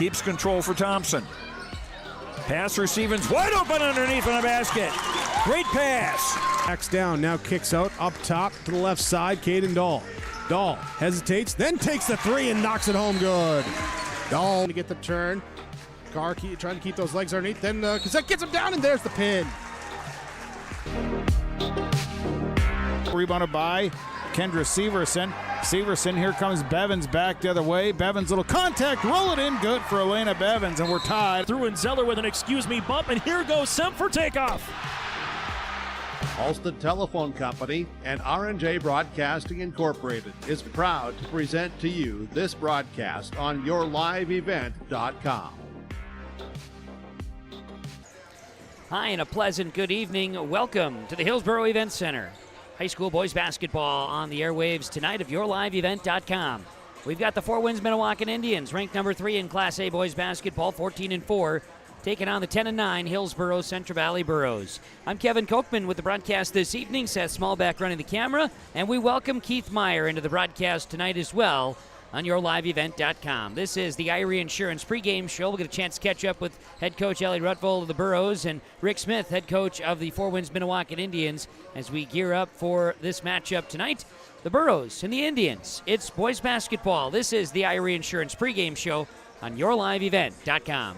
keeps control for Thompson. Pass receiving's wide open underneath in the basket. Great pass. Backs down, now kicks out up top to the left side. Caden Dahl. Dahl hesitates, then takes the three and knocks it home good. Dahl to get the turn. Carr trying to keep those legs underneath. Then Cassette gets him down, and there's the pin. Rebounded by Kendra Severson. Severson, here comes Bevins back the other way. Bevins, little contact, roll it in, good for Elena Bevins, and we're tied. Through and Zeller with an excuse me bump, and here goes Semp for takeoff. Halsted Telephone Company and R&J Broadcasting Incorporated is proud to present to you this broadcast on yourliveevent.com. Hi, and a pleasant good evening. Welcome to the Hillsboro Event Center. High school boys basketball on the airwaves tonight of yourliveevent.com. We've got the Winds-Minnewaukan Indians, ranked number 3 in Class A boys basketball, 14-4, taking on the 10-9 Hillsboro-Central Valley Burros. I'm Kevin Kochman with the broadcast this evening. Seth Smallback running the camera, and we welcome Keith Meyer into the broadcast tonight as well on yourliveevent.com. This is the Irie Insurance pregame show. We'll get a chance to catch up with head coach Ellie Rutvold of the Burros and Rick Smith, head coach of the Winds-Minnewaukan Indians, as we gear up for this matchup tonight. The Burros and the Indians. It's boys basketball. This is the Irie Insurance pregame show on yourliveevent.com.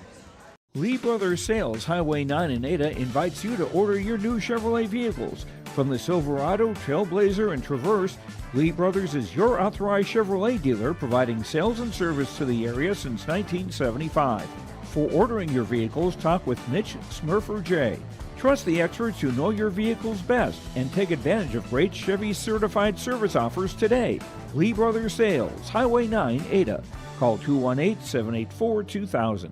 Lee Brothers Sales, Highway 9 in Ada, invites you to order your new Chevrolet vehicles. From the Silverado, Trailblazer, and Traverse, Lee Brothers is your authorized Chevrolet dealer, providing sales and service to the area since 1975. For ordering your vehicles, talk with Mitch Smurfer J. Trust the experts who know your vehicles best and take advantage of great Chevy certified service offers today. Lee Brothers Sales, Highway 9, Ada. Call 218-784-2000.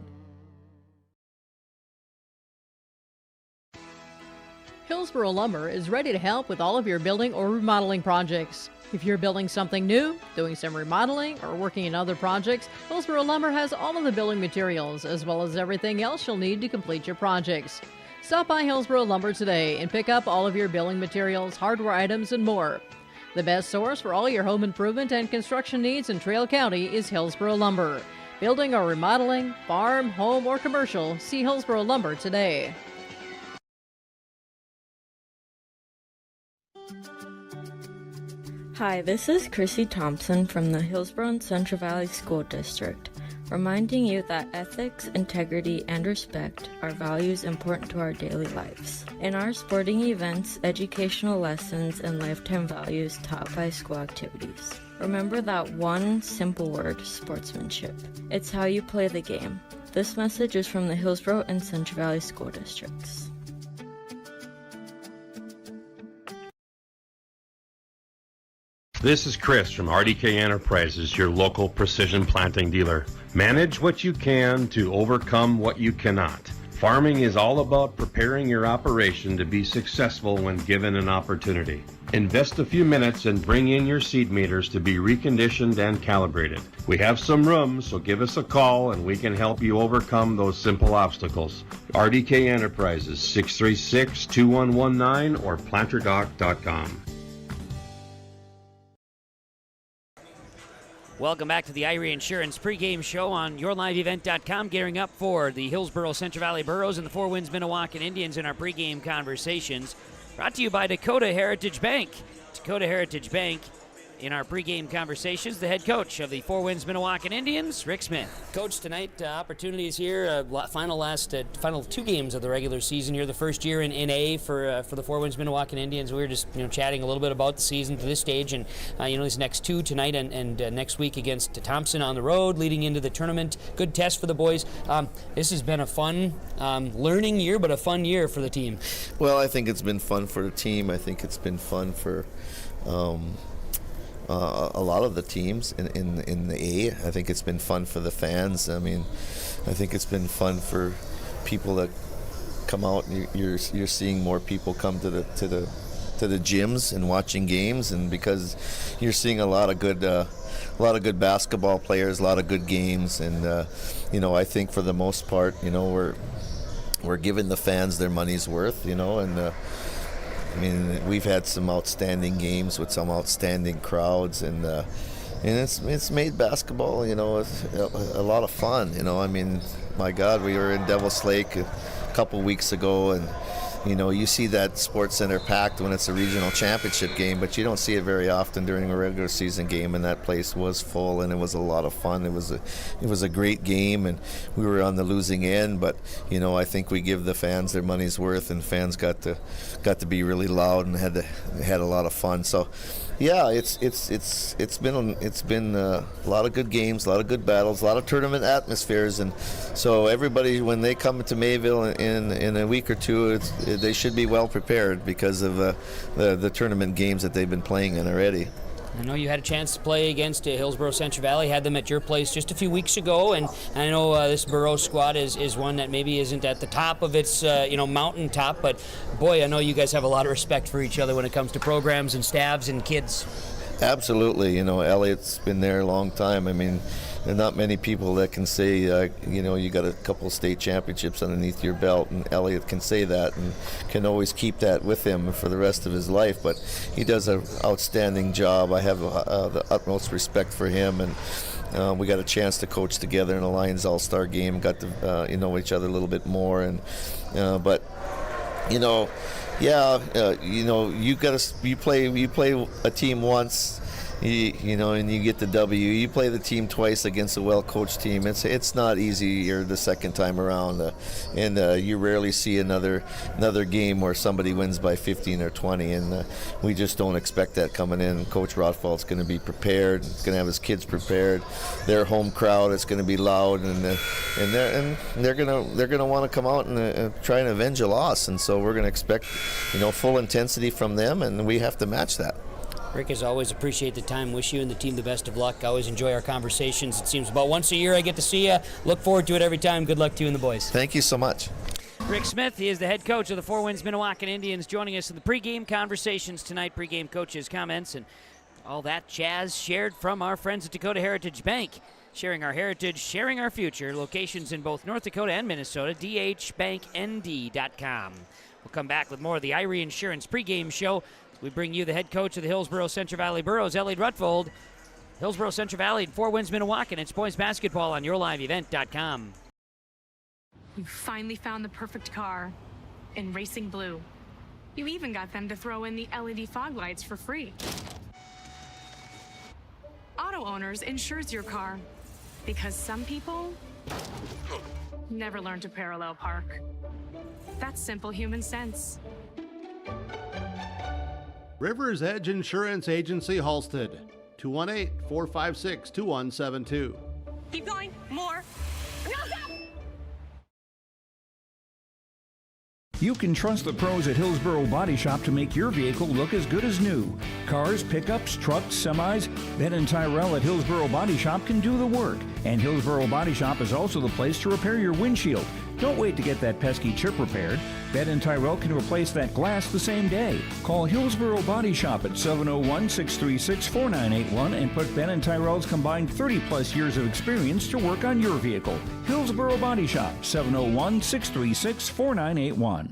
Hillsboro Lumber is ready to help with all of your building or remodeling projects. If you're building something new, doing some remodeling, or working in other projects, Hillsboro Lumber has all of the building materials as well as everything else you'll need to complete your projects. Stop by Hillsboro Lumber today and pick up all of your building materials, hardware items, and more. The best source for all your home improvement and construction needs in Trail County is Hillsboro Lumber. Building or remodeling, farm, home, or commercial, see Hillsboro Lumber today. Hi, this is Chrissy Thompson from the Hillsboro-Central Valley School District, reminding you that ethics, integrity, and respect are values important to our daily lives. In our sporting events, educational lessons, and lifetime values taught by school activities. Remember that one simple word, sportsmanship. It's how you play the game. This message is from the Hillsboro and Central Valley School Districts. This is Chris from RDK Enterprises, your local precision planting dealer. Manage what you can to overcome what you cannot. Farming is all about preparing your operation to be successful when given an opportunity. Invest a few minutes and bring in your seed meters to be reconditioned and calibrated. We have some room, so give us a call and we can help you overcome those simple obstacles. RDK Enterprises, 636-2119 or planterdoc.com. Welcome back to the Irie Insurance pregame show on yourliveevent.com, gearing up for the Hillsboro-Central Valley Burros and the Winds-Minnewaukan Indians in our pregame conversations. Brought to you by Dakota Heritage Bank. Dakota Heritage Bank in our pregame conversations, the head coach of the Winds-Minnewaukan Indians, Rick Smith. Coach, tonight opportunities here, final 2 games of the regular season here, the first year in A for the Winds-Minnewaukan Indians. We were just chatting a little bit about the season to this stage, and these next 2 tonight and next week against Thompson on the road, leading into the tournament. Good test for the boys. This has been a fun learning year, but a fun year for the team. Well, I think it's been fun for the team. I think it's been fun for a lot of the teams in the A. I think it's been fun for the fans. I mean, I think it's been fun for people that come out. And you're seeing more people come to the gyms and watching games, and because you're seeing a lot of good basketball players, a lot of good games, and I think for the most part, we're giving the fans their money's worth, and. I mean, we've had some outstanding games with some outstanding crowds, and and it's made basketball, you know, a lot of fun. You know, I mean, my God, we were in Devil's Lake a couple weeks ago, and you know, you see that sports center packed when it's a regional championship game, but you don't see it very often during a regular season game, and that place was full, and it was a lot of fun. It was a great game, and we were on the losing end, but you know, I think we give the fans their money's worth, and fans got to be really loud and had a lot of fun. So yeah, it's been a lot of good games, a lot of good battles, a lot of tournament atmospheres, and so everybody, when they come to Mayville in a week or two, they should be well prepared because of the tournament games that they've been playing in already. I know you had a chance to play against Hillsboro-Central Valley, had them at your place just a few weeks ago, and I know this Borough squad is one that maybe isn't at the top of its mountaintop, but boy, I know you guys have a lot of respect for each other when it comes to programs and staffs and kids. Absolutely. You know, Elliot's been there a long time. I mean, there are not many people that can say, you know, you got a couple of state championships underneath your belt, and Elliot can say that and can always keep that with him for the rest of his life. But he does an outstanding job. I have the utmost respect for him, and we got a chance to coach together in a Lions All-Star game, got to know each other a little bit more, and but you know, you know, you play a team once, you know, and you get the W. You play the team twice against a well-coached team. It's not easy here the second time around, and you rarely see another game where somebody wins by 15 or 20, and we just don't expect that coming in. Coach Rothfeld's going to be prepared. He's going to have his kids prepared. Their home crowd is going to be loud, and they're going to want to come out and try and avenge a loss, and so we're going to expect, you know, full intensity from them, and we have to match that. Rick, as always, appreciate the time. Wish you and the team the best of luck. I always enjoy our conversations. It seems about once a year I get to see you. Look forward to it every time. Good luck to you and the boys. Thank you so much. Rick Smith, he is the head coach of the Four Winds-Minnewaukan Indians, joining us in the pregame conversations tonight. Pregame coaches' comments and all that jazz shared from our friends at Dakota Heritage Bank. Sharing our heritage, sharing our future. Locations in both North Dakota and Minnesota. dhbanknd.com. We'll come back with more of the Irie Insurance pregame show. We bring you the head coach of the Hillsboro-Central Valley Burros, Elliot Rutfold. Hillsboro-Central Valley and Four Winds-Minnewaukan. It's boys basketball on yourliveevent.com. You finally found the perfect car in racing blue. You even got them to throw in the LED fog lights for free. Auto Owners insures your car because some people never learn to parallel park. That's simple human sense. River's Edge Insurance Agency, Halstead, 218-456-2172. Keep going. More. No, stop! You can trust the pros at Hillsboro Body Shop to make your vehicle look as good as new. Cars, pickups, trucks, semis, Ben and Tyrell at Hillsboro Body Shop can do the work. And Hillsboro Body Shop is also the place to repair your windshield. Don't wait to get that pesky chip repaired. Ben and Tyrell can replace that glass the same day. Call Hillsboro Body Shop at 701-636-4981 and put Ben and Tyrell's combined 30-plus years of experience to work on your vehicle. Hillsboro Body Shop, 701-636-4981.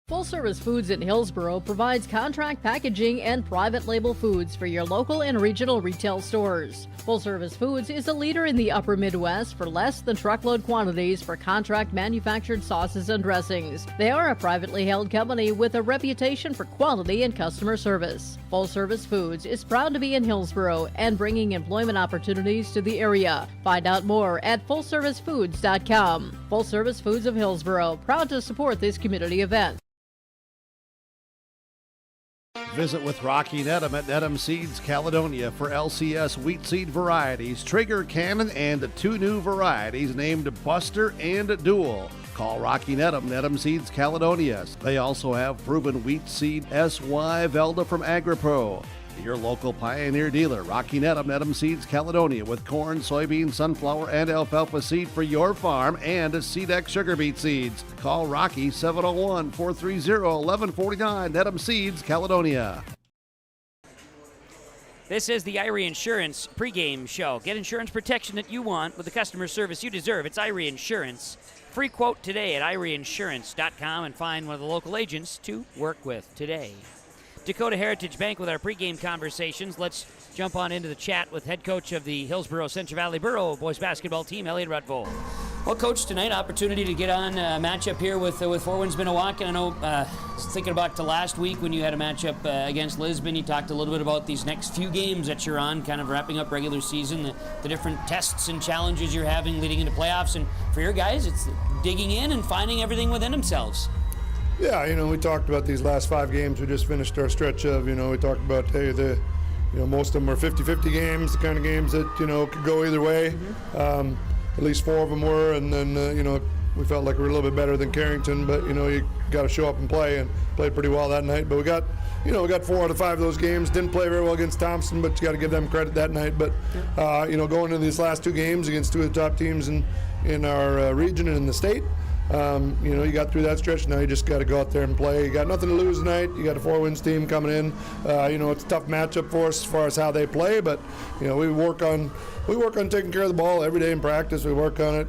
Full Service Foods in Hillsboro provides contract packaging and private label foods for your local and regional retail stores. Full Service Foods is a leader in the upper Midwest for less than truckload quantities for contract manufactured sauces and dressings. They are a privately held company with a reputation for quality and customer service. Full Service Foods is proud to be in Hillsboro and bringing employment opportunities to the area. Find out more at fullservicefoods.com. Full Service Foods of Hillsboro, proud to support this community event. Visit with Rocky Nedham at Nedham Seeds Caledonia for LCS wheat seed varieties, Trigger Cannon, and 2 new varieties named Buster and Dual. Call Rocky Nedham, Nedham Seeds Caledonia. They also have proven wheat seed SY Velda from AgriPro. Your local Pioneer dealer, Rocky Nedham, Nedham Seeds Caledonia, with corn, soybean, sunflower, and alfalfa seed for your farm and Seedex sugar beet seeds. Call Rocky 701-430-1149, Nedham Seeds Caledonia. This is the Irie Insurance pregame show. Get insurance protection that you want with the customer service you deserve. It's Irie Insurance. Free quote today at IrieInsurance.com and find one of the local agents to work with today. Dakota Heritage Bank with our pregame conversations. Let's jump on into the chat with head coach of the Hillsboro-Central Valley Borough boys basketball team, Elliot Rutvold. Well, Coach, tonight opportunity to get on a matchup here with Four Winds-Minnewaukan. I know, thinking back to last week when you had a matchup against Lisbon, you talked a little bit about these next few games that you're on, kind of wrapping up regular season, the different tests and challenges you're having leading into playoffs. And for your guys, it's digging in and finding everything within themselves. Yeah, we talked about these last 5 games. We just finished our stretch of, we talked about, hey, most of them are 50-50 games, the kind of games that, could go either way. At least 4 of them were, and then, we felt like we were a little bit better than Carrington, but, you got to show up and play, and played pretty well that night. But we got 4 out of 5 of those games. Didn't play very well against Thompson, but you got to give them credit that night. But, going into these last 2 games against 2 of the top teams in our region and in the state, you got through that stretch. Now you just got to go out there and play. You got nothing to lose tonight. You got a 4 wins team coming in. It's a tough matchup for us as far as how they play, but we work on taking care of the ball every day in practice. We work on it.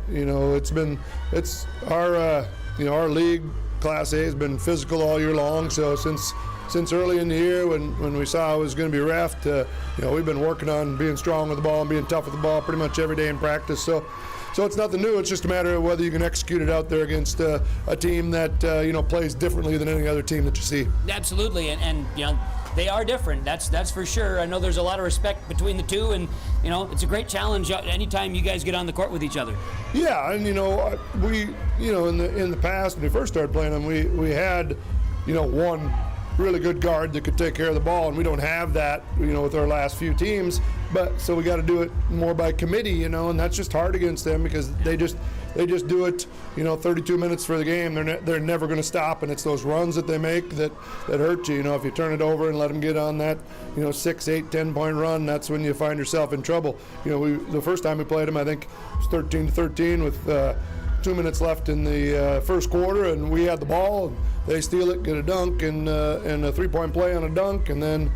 It's our league Class A has been physical all year long. So since early in the year when we saw it was going to be reffed, we've been working on being strong with the ball and being tough with the ball pretty much every day in practice. So it's nothing new. It's just a matter of whether you can execute it out there against a team that plays differently than any other team that you see. Absolutely, and they are different. That's for sure. I know there's a lot of respect between the two, and it's a great challenge anytime you guys get on the court with each other. Yeah, and we in the past when we first started playing them, we had one really good guard that could take care of the ball, and we don't have that with our last few teams. But so we got to do it more by committee, and that's just hard against them because they just do it 32 minutes for the game. They're never going to stop, and it's those runs that they make that hurt you. If you turn it over and let them get on that 6, 8, 10-point run, that's when you find yourself in trouble. The first time we played them, I think it was 13-13 with 2 minutes left in the first quarter, and we had the ball, and they steal it, get a dunk, and a 3-point play on a dunk, and then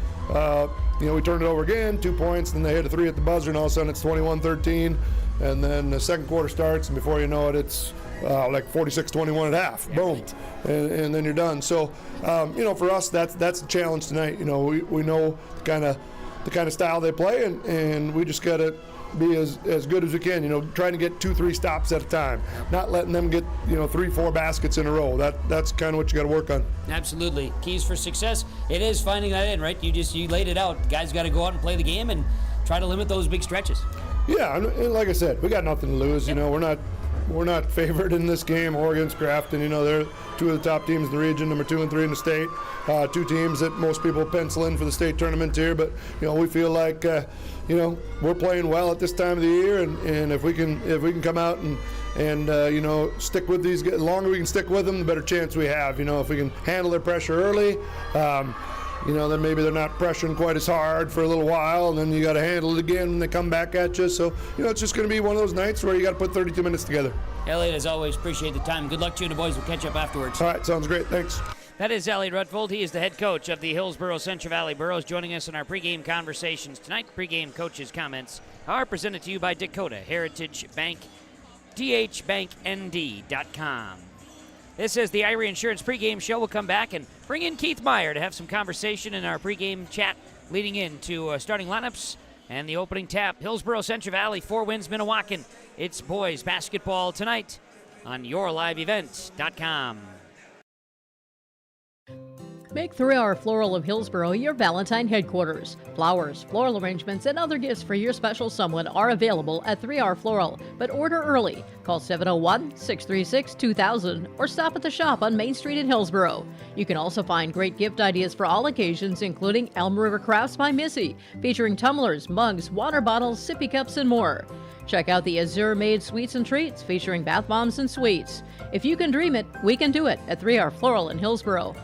we turned it over again, 2 points, then they hit a 3 at the buzzer, and all of a sudden it's 21-13, and then the second quarter starts, and before you know it, it's like 46-21 at half, boom, and then you're done. So, for us, that's the challenge tonight. We know the kind of style they play, and we just got to be as good as we can, trying to get 2-3 stops at a time, not letting them get 3-4 baskets in a row. That's kind of what you got to work on. Absolutely. Keys for success, it is finding that in, right? You laid it out. Guys got to go out and play the game and try to limit those big stretches. Yeah, and like I said, we got nothing to lose. We're not favored in this game or against Grafton. They're 2 of the top teams in the region, number 2 and 3 in the state. 2 teams that most people pencil in for the state tournament here. But we feel like we're playing well at this time of the year, and if we can come out and stick with these, the longer we can stick with them, the better chance we have. If we can handle their pressure early. Then maybe they're not pressuring quite as hard for a little while, and then you got to handle it again when they come back at you. So, it's just going to be one of those nights where you got to put 32 minutes together. Elliot, as always, appreciate the time. Good luck to you and the boys. We'll catch up afterwards. All right, sounds great. Thanks. That is Elliot Rutvold. He is the head coach of the Hillsboro-Central Valley Boroughs, joining us in our pregame conversations tonight. Pregame coaches' comments are presented to you by Dakota Heritage Bank, dhbanknd.com. This is the Irie Insurance pregame show. We'll come back and bring in Keith Meyer to have some conversation in our pregame chat leading into starting lineups and the opening tap. Hillsboro-Central Valley, 4 Winds-Minnewaukan. It's boys basketball tonight on yourliveevent.com. Make 3R Floral of Hillsboro your Valentine headquarters. Flowers, floral arrangements, and other gifts for your special someone are available at 3R Floral, but order early. Call 701-636-2000 or stop at the shop on Main Street in Hillsboro. You can also find great gift ideas for all occasions, including Elm River Crafts by Missy, featuring tumblers, mugs, water bottles, sippy cups, and more. Check out the Azure Made Sweets and Treats, featuring bath bombs and sweets. If you can dream it, we can do it at 3R Floral in Hillsboro.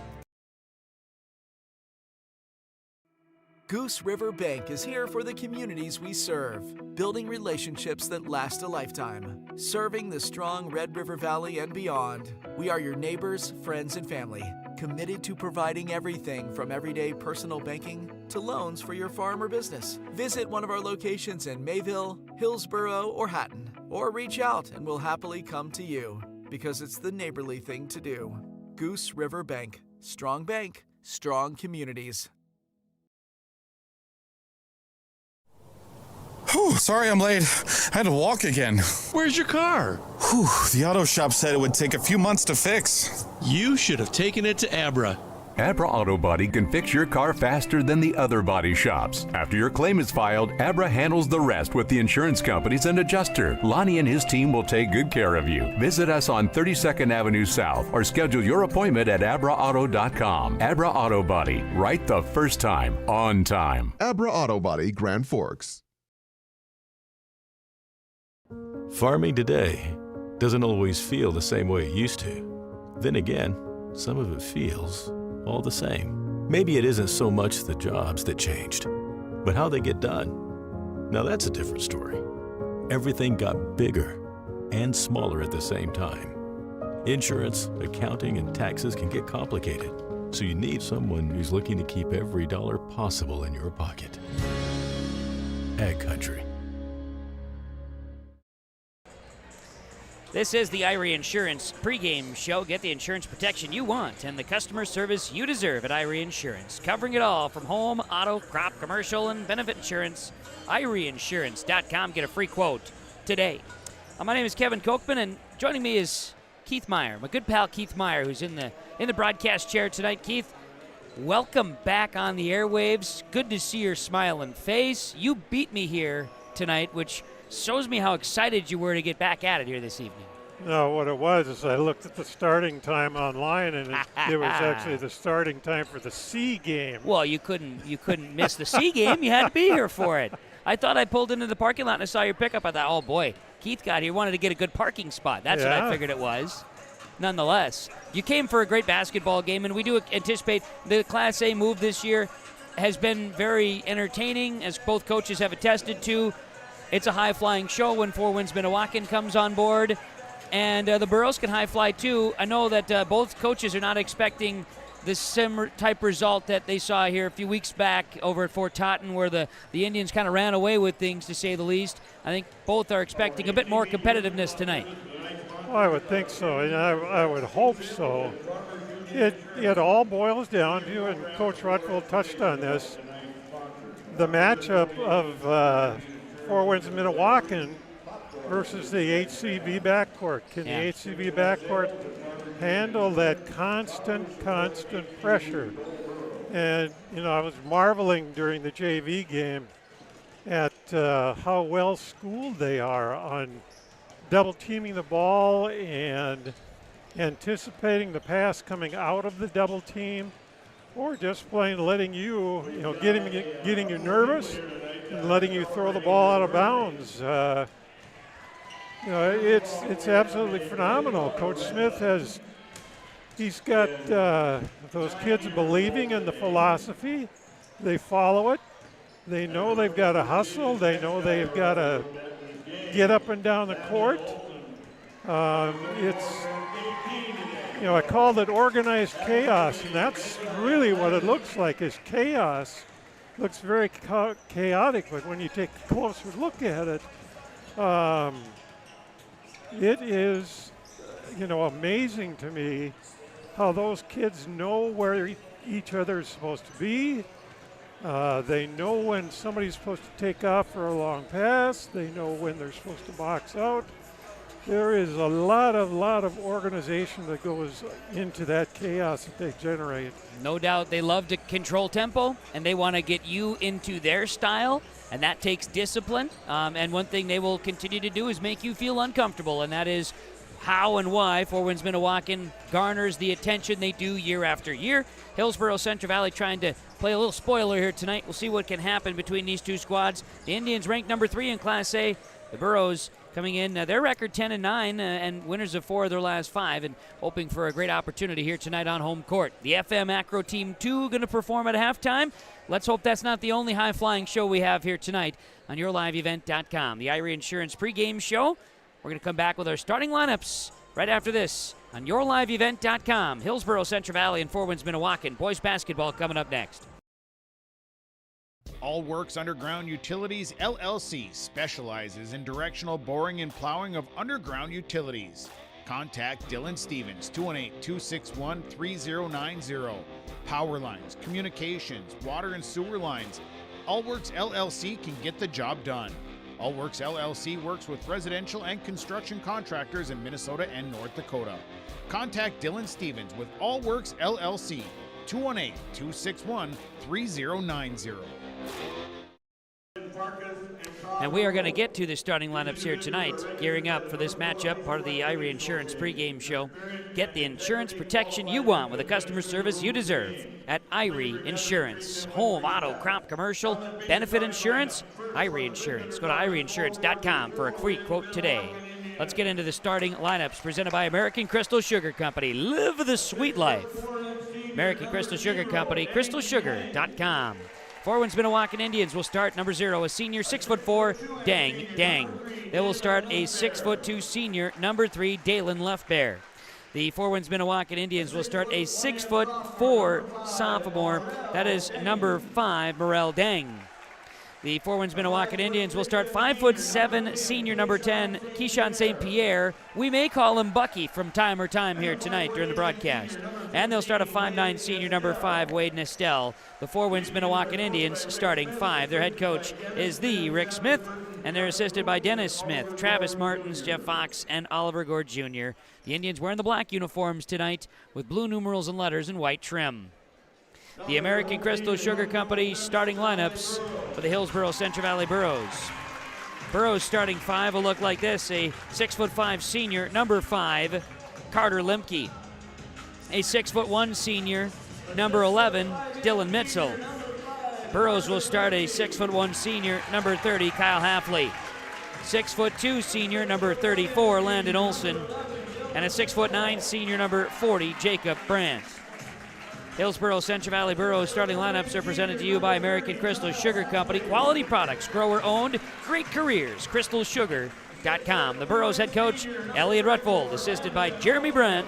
Goose River Bank is here for the communities we serve, building relationships that last a lifetime. Serving the strong Red River Valley and beyond, we are your neighbors, friends, and family, committed to providing everything from everyday personal banking to loans for your farm or business. Visit one of our locations in Mayville, Hillsboro, or Hatton, or reach out and we'll happily come to you, because it's the neighborly thing to do. Goose River Bank. Strong bank, strong communities. Whew, sorry I'm late. I had to walk again. Where's your car? Whew, the auto shop said it would take a few months to fix. You should have taken it to Abra. Abra Auto Body can fix your car faster than the other body shops. After your claim is filed, Abra handles the rest with the insurance companies and adjuster. Lonnie and his team will take good care of you. Visit us on 32nd Avenue South or schedule your appointment at abraauto.com. Abra Auto Body, right the first time, on time. Abra Auto Body, Grand Forks. Farming today doesn't always feel the same way it used to. Then again, some of it feels all the same. Maybe it isn't so much the jobs that changed, but how they get done. Now that's a different story. Everything got bigger and smaller at the same time. Insurance, accounting, and taxes can get complicated, so you need someone who's looking to keep every dollar possible in your pocket. Ag Country. This is the Irie Insurance pregame show. Get the insurance protection you want and the customer service you deserve at Irie Insurance. Covering it all from home, auto, crop, commercial, and benefit insurance. IrieInsurance.com. Get a free quote today. My name is Kevin Kochman, and joining me is Keith Meyer, my good pal Keith Meyer, who's in the broadcast chair tonight. Keith, welcome back on the airwaves. Good to see your smiling face. You beat me here tonight, which shows me how excited you were to get back at it here this evening. No, what it was is I looked at the starting time online, and it was actually the starting time for the C game. Well, you couldn't miss the C game. You had to be here for it. I thought I pulled into the parking lot and I saw your pickup. I thought, oh boy, Keith got here, wanted to get a good parking spot. That's what I figured it was. Nonetheless, you came for a great basketball game, and we do anticipate the Class A move this year has been very entertaining, as both coaches have attested to. It's a high-flying show when Winds-Minnewaukan comes on board, and the Burros can high-fly too. I know that both coaches are not expecting the similar type result that they saw here a few weeks back over at Fort Totten, where the Indians kind of ran away with things, to say the least. I think both are expecting a bit more competitiveness tonight. Well, I would think so, and I would hope so. It all boils down to, and Coach Rutfeld touched on this, the matchup of Four Winds-Minnewaukan versus the HCV backcourt. Can the HCV backcourt handle that constant pressure? And, I was marveling during the JV game at how well schooled they are on double teaming the ball and anticipating the pass coming out of the double team, or just plain letting getting you nervous and letting you throw the ball out of bounds. It's absolutely phenomenal. Coach Smith he's got those kids believing in the philosophy. They follow it. They know they've got to hustle. They know they've got to get up and down the court. I called it organized chaos, and that's really what it looks like, is chaos. Looks very chaotic, but when you take a closer look at it, it is, amazing to me how those kids know where each other is supposed to be. They know when somebody's supposed to take off for a long pass. They know when they're supposed to box out. There is a lot of organization that goes into that chaos that they generate. No doubt they love to control tempo, and they want to get you into their style, and that takes discipline. And one thing they will continue to do is make you feel uncomfortable, and that is how and why Four Winds-Minnewaukan garners the attention they do year after year. Hillsboro-Central Valley trying to play a little spoiler here tonight. We'll see what can happen between these two squads. The Indians ranked number 3 in Class A. The Burros coming in, their record 10-9, and winners of 4 of their last 5, and hoping for a great opportunity here tonight on home court. The FM Acro Team 2 going to perform at halftime. Let's hope that's not the only high-flying show we have here tonight on YourLiveEvent.com. The Irie Insurance pregame show. We're going to come back with our starting lineups right after this on YourLiveEvent.com. Hillsboro-Central Valley and Four Winds-Minnewaukan. Boys basketball coming up next. All Works Underground Utilities, LLC specializes in directional boring and plowing of underground utilities. Contact Dylan Stevens, 218-261-3090. power lines, communications, water and sewer lines, Allworks LLC can get the job done. Allworks LLC works with residential and construction contractors in Minnesota and North Dakota. Contact Dylan Stevens with Allworks LLC, 218-261-3090. And we are going to get to the starting lineups here tonight, gearing up for this matchup, part of the Irie Insurance pregame show. Get the insurance protection you want with the customer service you deserve at Irie Insurance. Home, auto, crop, commercial, benefit insurance, Irie Insurance. Go to IrieInsurance.com for a free quote today. Let's get into the starting lineups presented by American Crystal Sugar Company. Live the sweet life. American Crystal Sugar Company, crystalsugar.com. For Winds-Minnewaukan Indians will start number 0, a senior 6'4", Dang Dang. They will start a 6'2" senior, number 3, Dalen Leftbear. The for Winds-Minnewaukan Indians will start a 6'4" sophomore, that is number 5, Morel Dang. The for Winds-Minnewaukan Indians will start 5'7" senior, number 10, Keyshawn St. Pierre. We may call him Bucky from time or time here tonight during the broadcast. And they'll start a 5'9" senior, number 5, Wade Nestel. The for Winds-Minnewaukan Indians starting 5. Their head coach is the Rick Smith, and they're assisted by Dennis Smith, Travis Martins, Jeff Fox, and Oliver Gord Jr. The Indians wearing the black uniforms tonight with blue numerals and letters and white trim. The American Crystal Sugar Company starting lineups for the Hillsboro-Central Valley Burros. Burros starting 5 will look like this: a 6'5" senior, number 5, Carter Limke. A 6'1" senior, number 11, Dylan Mitchell. Burros will start a 6'1" senior, number 30, Kyle Halfley. 6'2" senior, number 34, Landon Olson. And a 6'9" senior, number 40, Jacob Brandt. Hillsboro-Central Valley Burros starting lineups are presented to you by American Crystal Sugar Company. Quality products, grower-owned, great careers, crystalsugar.com. The Burros head coach, Elliot Rutvold, assisted by Jeremy Brandt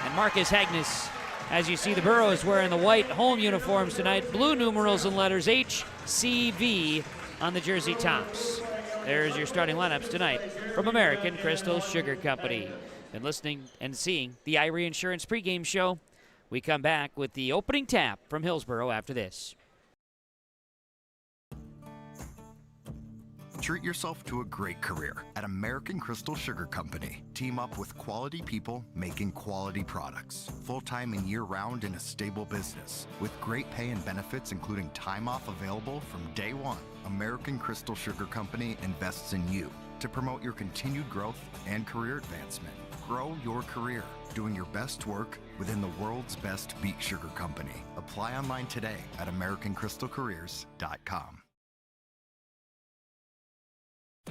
and Marcus Hagnes. As you see, the Burros wearing the white home uniforms tonight, blue numerals and letters HCV on the jersey tops. There's your starting lineups tonight from American Crystal Sugar Company. And listening and seeing the Irie Insurance pregame show. We come back with the opening tap from Hillsboro after this. Treat yourself to a great career at American Crystal Sugar Company. Team up with quality people making quality products. Full-time and year-round in a stable business. With great pay and benefits including time off available from day one. American Crystal Sugar Company invests in you to promote your continued growth and career advancement. Grow your career, doing your best work within the world's best beet sugar company. Apply online today at AmericanCrystalCareers.com.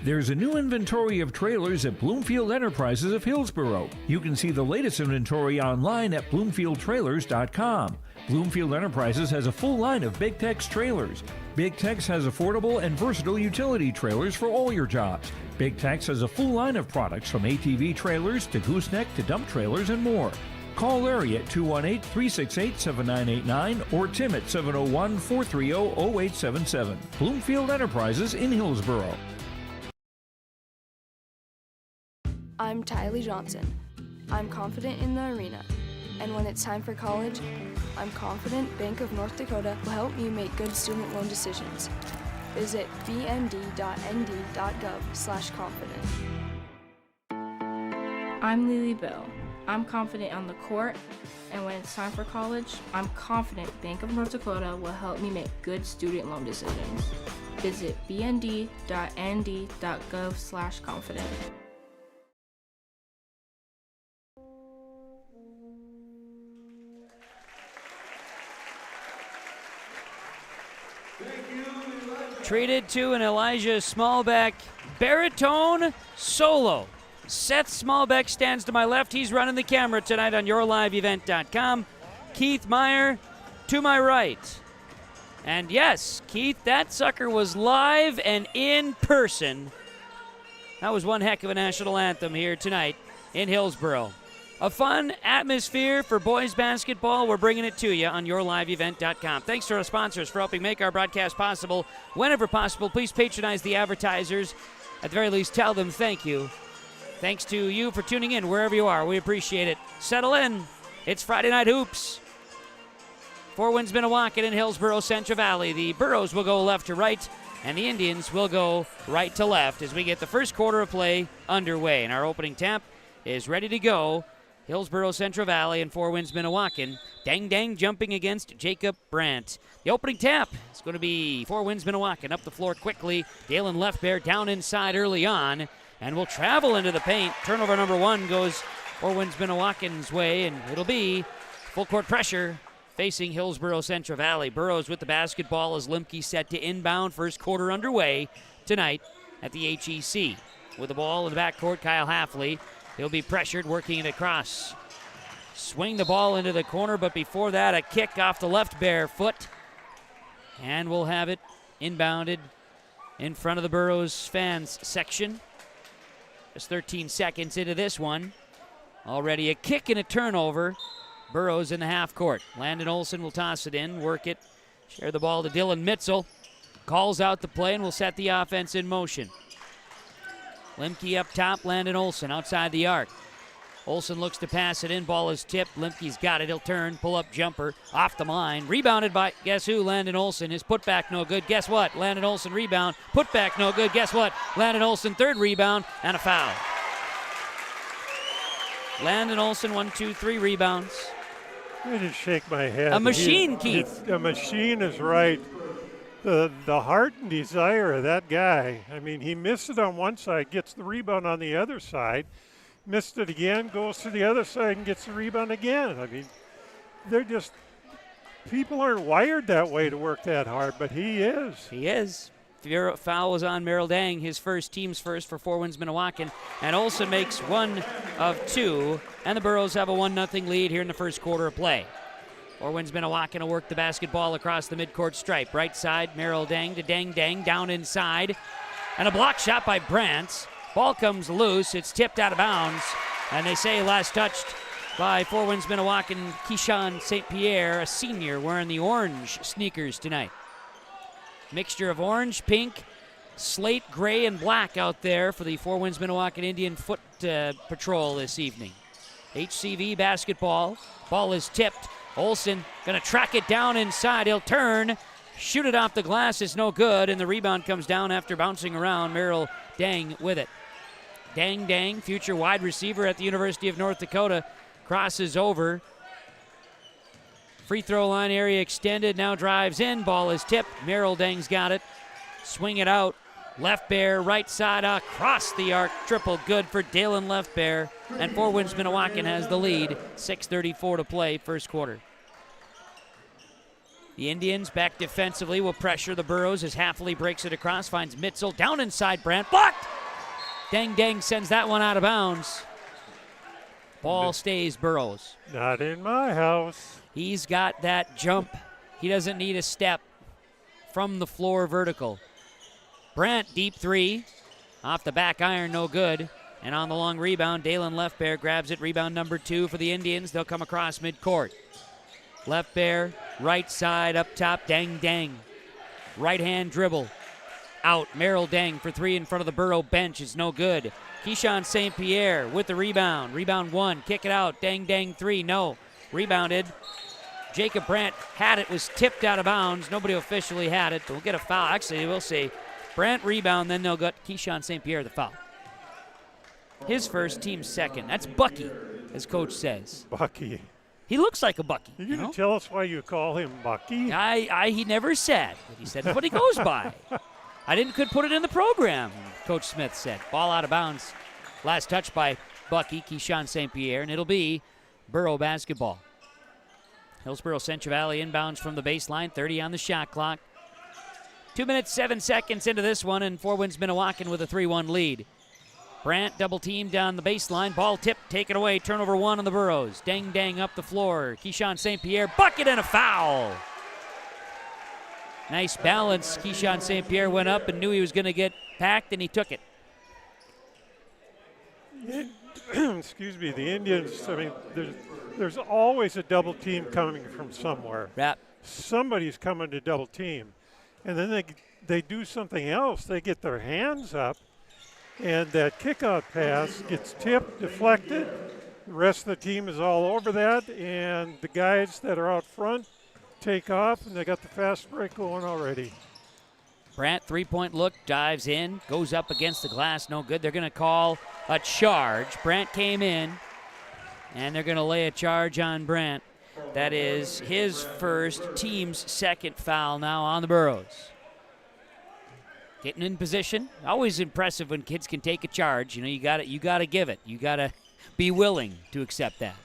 There's a new inventory of trailers at Bloomfield Enterprises of Hillsboro. You can see the latest inventory online at BloomfieldTrailers.com. Bloomfield Enterprises has a full line of Big Tex trailers. Big Tex has affordable and versatile utility trailers for all your jobs. Big Tex has a full line of products from ATV trailers to gooseneck to dump trailers and more. Call Larry at 218-368-7989 or Tim at 701-430-0877. Bloomfield Enterprises in Hillsboro. I'm Tylee Johnson. I'm confident in the arena. And when it's time for college, I'm confident Bank of North Dakota will help me make good student loan decisions. Visit bnd.nd.gov/confident. I'm Lily Bell. I'm confident on the court, and when it's time for college, I'm confident Bank of North Dakota will help me make good student loan decisions. Visit bnd.nd.gov/confident. Treated to an Elijah Smallbeck baritone solo. Seth Smallbeck stands to my left. He's running the camera tonight on YourLiveEvent.com. Keith Meyer to my right. And yes, Keith, that sucker was live and in person. That was one heck of a national anthem here tonight in Hillsboro. A fun atmosphere for boys basketball. We're bringing it to you on YourLiveEvent.com. Thanks to our sponsors for helping make our broadcast possible. Whenever possible, please patronize the advertisers. At the very least, tell them thank you. Thanks to you for tuning in wherever you are. We appreciate it. Settle in. It's Friday Night Hoops. for Winds-Minnewaukan and Hillsboro-Central Valley. The Burros will go left to right, and the Indians will go right to left as we get the first quarter of play underway. And our opening tap is ready to go. Hillsboro-Central Valley and for Winds-Minnewaukan. Dang jumping against Jacob Brandt. The opening tap is going to be for Winds-Minnewaukan. Up the floor quickly. Dalen Leftbear down inside early on and will travel into the paint. Turnover number 1 goes for Winds-Minnewaukan's way, and it'll be full court pressure facing Hillsboro-Central Valley. Burrows with the basketball as Limke set to inbound. First quarter underway tonight at the HEC. With the ball in the backcourt, Kyle Halfley. He'll be pressured, working it across. Swing the ball into the corner, but before that, a kick off the left bare foot. And we'll have it inbounded in front of the Burrows fans section. Just 13 seconds into this one. Already a kick and a turnover. Burrows in the half court. Landon Olson will toss it in, work it, share the ball to Dylan Mitzel. Calls out the play and will set the offense in motion. Limke up top, Landon Olson outside the arc. Olson looks to pass it in, ball is tipped. Limke's got it, he'll turn, pull up jumper, off the line. Rebounded by, guess who? Landon Olson. His putback no good. Guess what? Landon Olson rebound. Putback no good. Guess what? Landon Olson third rebound and a foul. Landon Olson 1, 2, 3 rebounds. I just shake my head. A machine, Keith. A machine is right. The heart and desire of that guy. I mean, he missed it on one side, gets the rebound on the other side, missed it again, goes to the other side and gets the rebound again. I mean, they're just, people aren't wired that way to work that hard, but he is. He is. Foul was on Merrill Dang, his first, team's first for Winds-Minnewaukan, and Olson makes 1 of 2, and the Burros have a 1-0 lead here in the first quarter of play. Winds-Minnewaukan will work the basketball across the midcourt stripe. Right side, Merrill Dang to Dang down inside. And a block shot by Brandt. Ball comes loose. It's tipped out of bounds. And they say last touched by Winds-Minnewaukan, Keyshawn St. Pierre, a senior wearing the orange sneakers tonight. Mixture of orange, pink, slate, gray, and black out there for the Winds-Minnewaukan Indian foot patrol this evening. HCV basketball. Ball is tipped. Olson going to track it down inside. He'll turn, shoot it off the glass. It's no good, and the rebound comes down after bouncing around. Merrill Dang with it. Dang, future wide receiver at the University of North Dakota, crosses over. Free throw line area extended, now drives in. Ball is tipped. Merrill Dang's got it. Swing it out. Left bear, right side, across the arc. Triple good for Dalen Left Bear. And Winds-Minnewaukan has the lead. 6:34 to play, first quarter. The Indians back defensively will pressure the Burros as Halfley breaks it across, finds Mitzel down inside Brandt. Blocked! Dang sends that one out of bounds. Ball stays Burros. Not in my house. He's got that jump. He doesn't need a step from the floor vertical. Brandt, deep three. Off the back iron, no good. And on the long rebound, Dalen Leftbear grabs it. Rebound number 2 for the Indians. They'll come across midcourt. Leftbear, right side, up top, Dang. Right hand dribble. Out, Merrill Dang for 3 in front of the Burrow bench is no good. Keyshawn St. Pierre with the rebound. Rebound 1, kick it out. Dang 3, no. Rebounded. Jacob Brandt had it, was tipped out of bounds. Nobody officially had it. We'll get a foul. Actually, we'll see. Brandt rebound, then they'll get Keyshawn St. Pierre the foul. His first, team second. That's Bucky, as coach says. Bucky. He looks like a Bucky. You gonna tell us why you call him Bucky? He never said, but he said that's what he goes by. Could put it in the program, Coach Smith said. Ball out of bounds. Last touch by Bucky, Keyshawn St. Pierre, and it'll be Burrow basketball. Hillsboro-Central Valley inbounds from the baseline, 30 on the shot clock. 2 minutes, 7 seconds into this one, and Winds-Minnewaukan with a 3-1 lead. Brandt double teamed down the baseline. Ball tipped, taken away. Turnover 1 on the Burros. Dang up the floor. Keyshawn St. Pierre, bucket and a foul. Nice balance. Keyshawn St. Pierre went up and knew he was going to get packed, and he took it. Excuse me, the Indians, there's always a double team coming from somewhere. Yeah. Somebody's coming to double team. And then they do something else. They get their hands up, and that kickout pass gets tipped, deflected. The rest of the team is all over that, and the guys that are out front take off, and they got the fast break going already. Brandt, three-point look, dives in, goes up against the glass, no good. They're going to call a charge. Brandt came in, and they're going to lay a charge on Brandt. That is his first, team's second foul now on the Burros. Getting in position. Always impressive when kids can take a charge. You know, you got to give it. You got to be willing to accept that.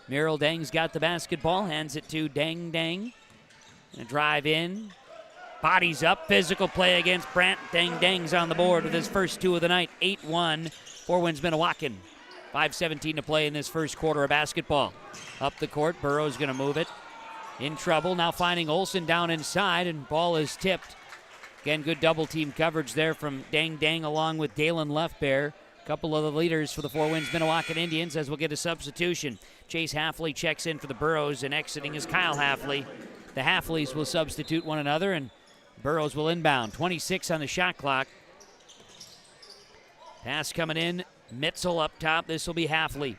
Merrill Dang's got the basketball, hands it to Dang. Gonna drive in. Bodies up, physical play against Brandt. Dang's on the board with his first two of the night. 8-1 for Winds-Minnewaukan. 5:17 to play in this first quarter of basketball. Up the court, Burrow's going to move it. In trouble, now finding Olsen down inside, and ball is tipped. Again, good double team coverage there from Dang along with Dalen Leftbear. A couple of the leaders for the Four Winds-Minnewaukan Indians as we'll get a substitution. Chase Halfley checks in for the Burros, and exiting is Kyle Halfley. The Halfleys will substitute one another, and Burros will inbound. 26 on the shot clock. Pass coming in. Mitzel up top. This will be Halfley.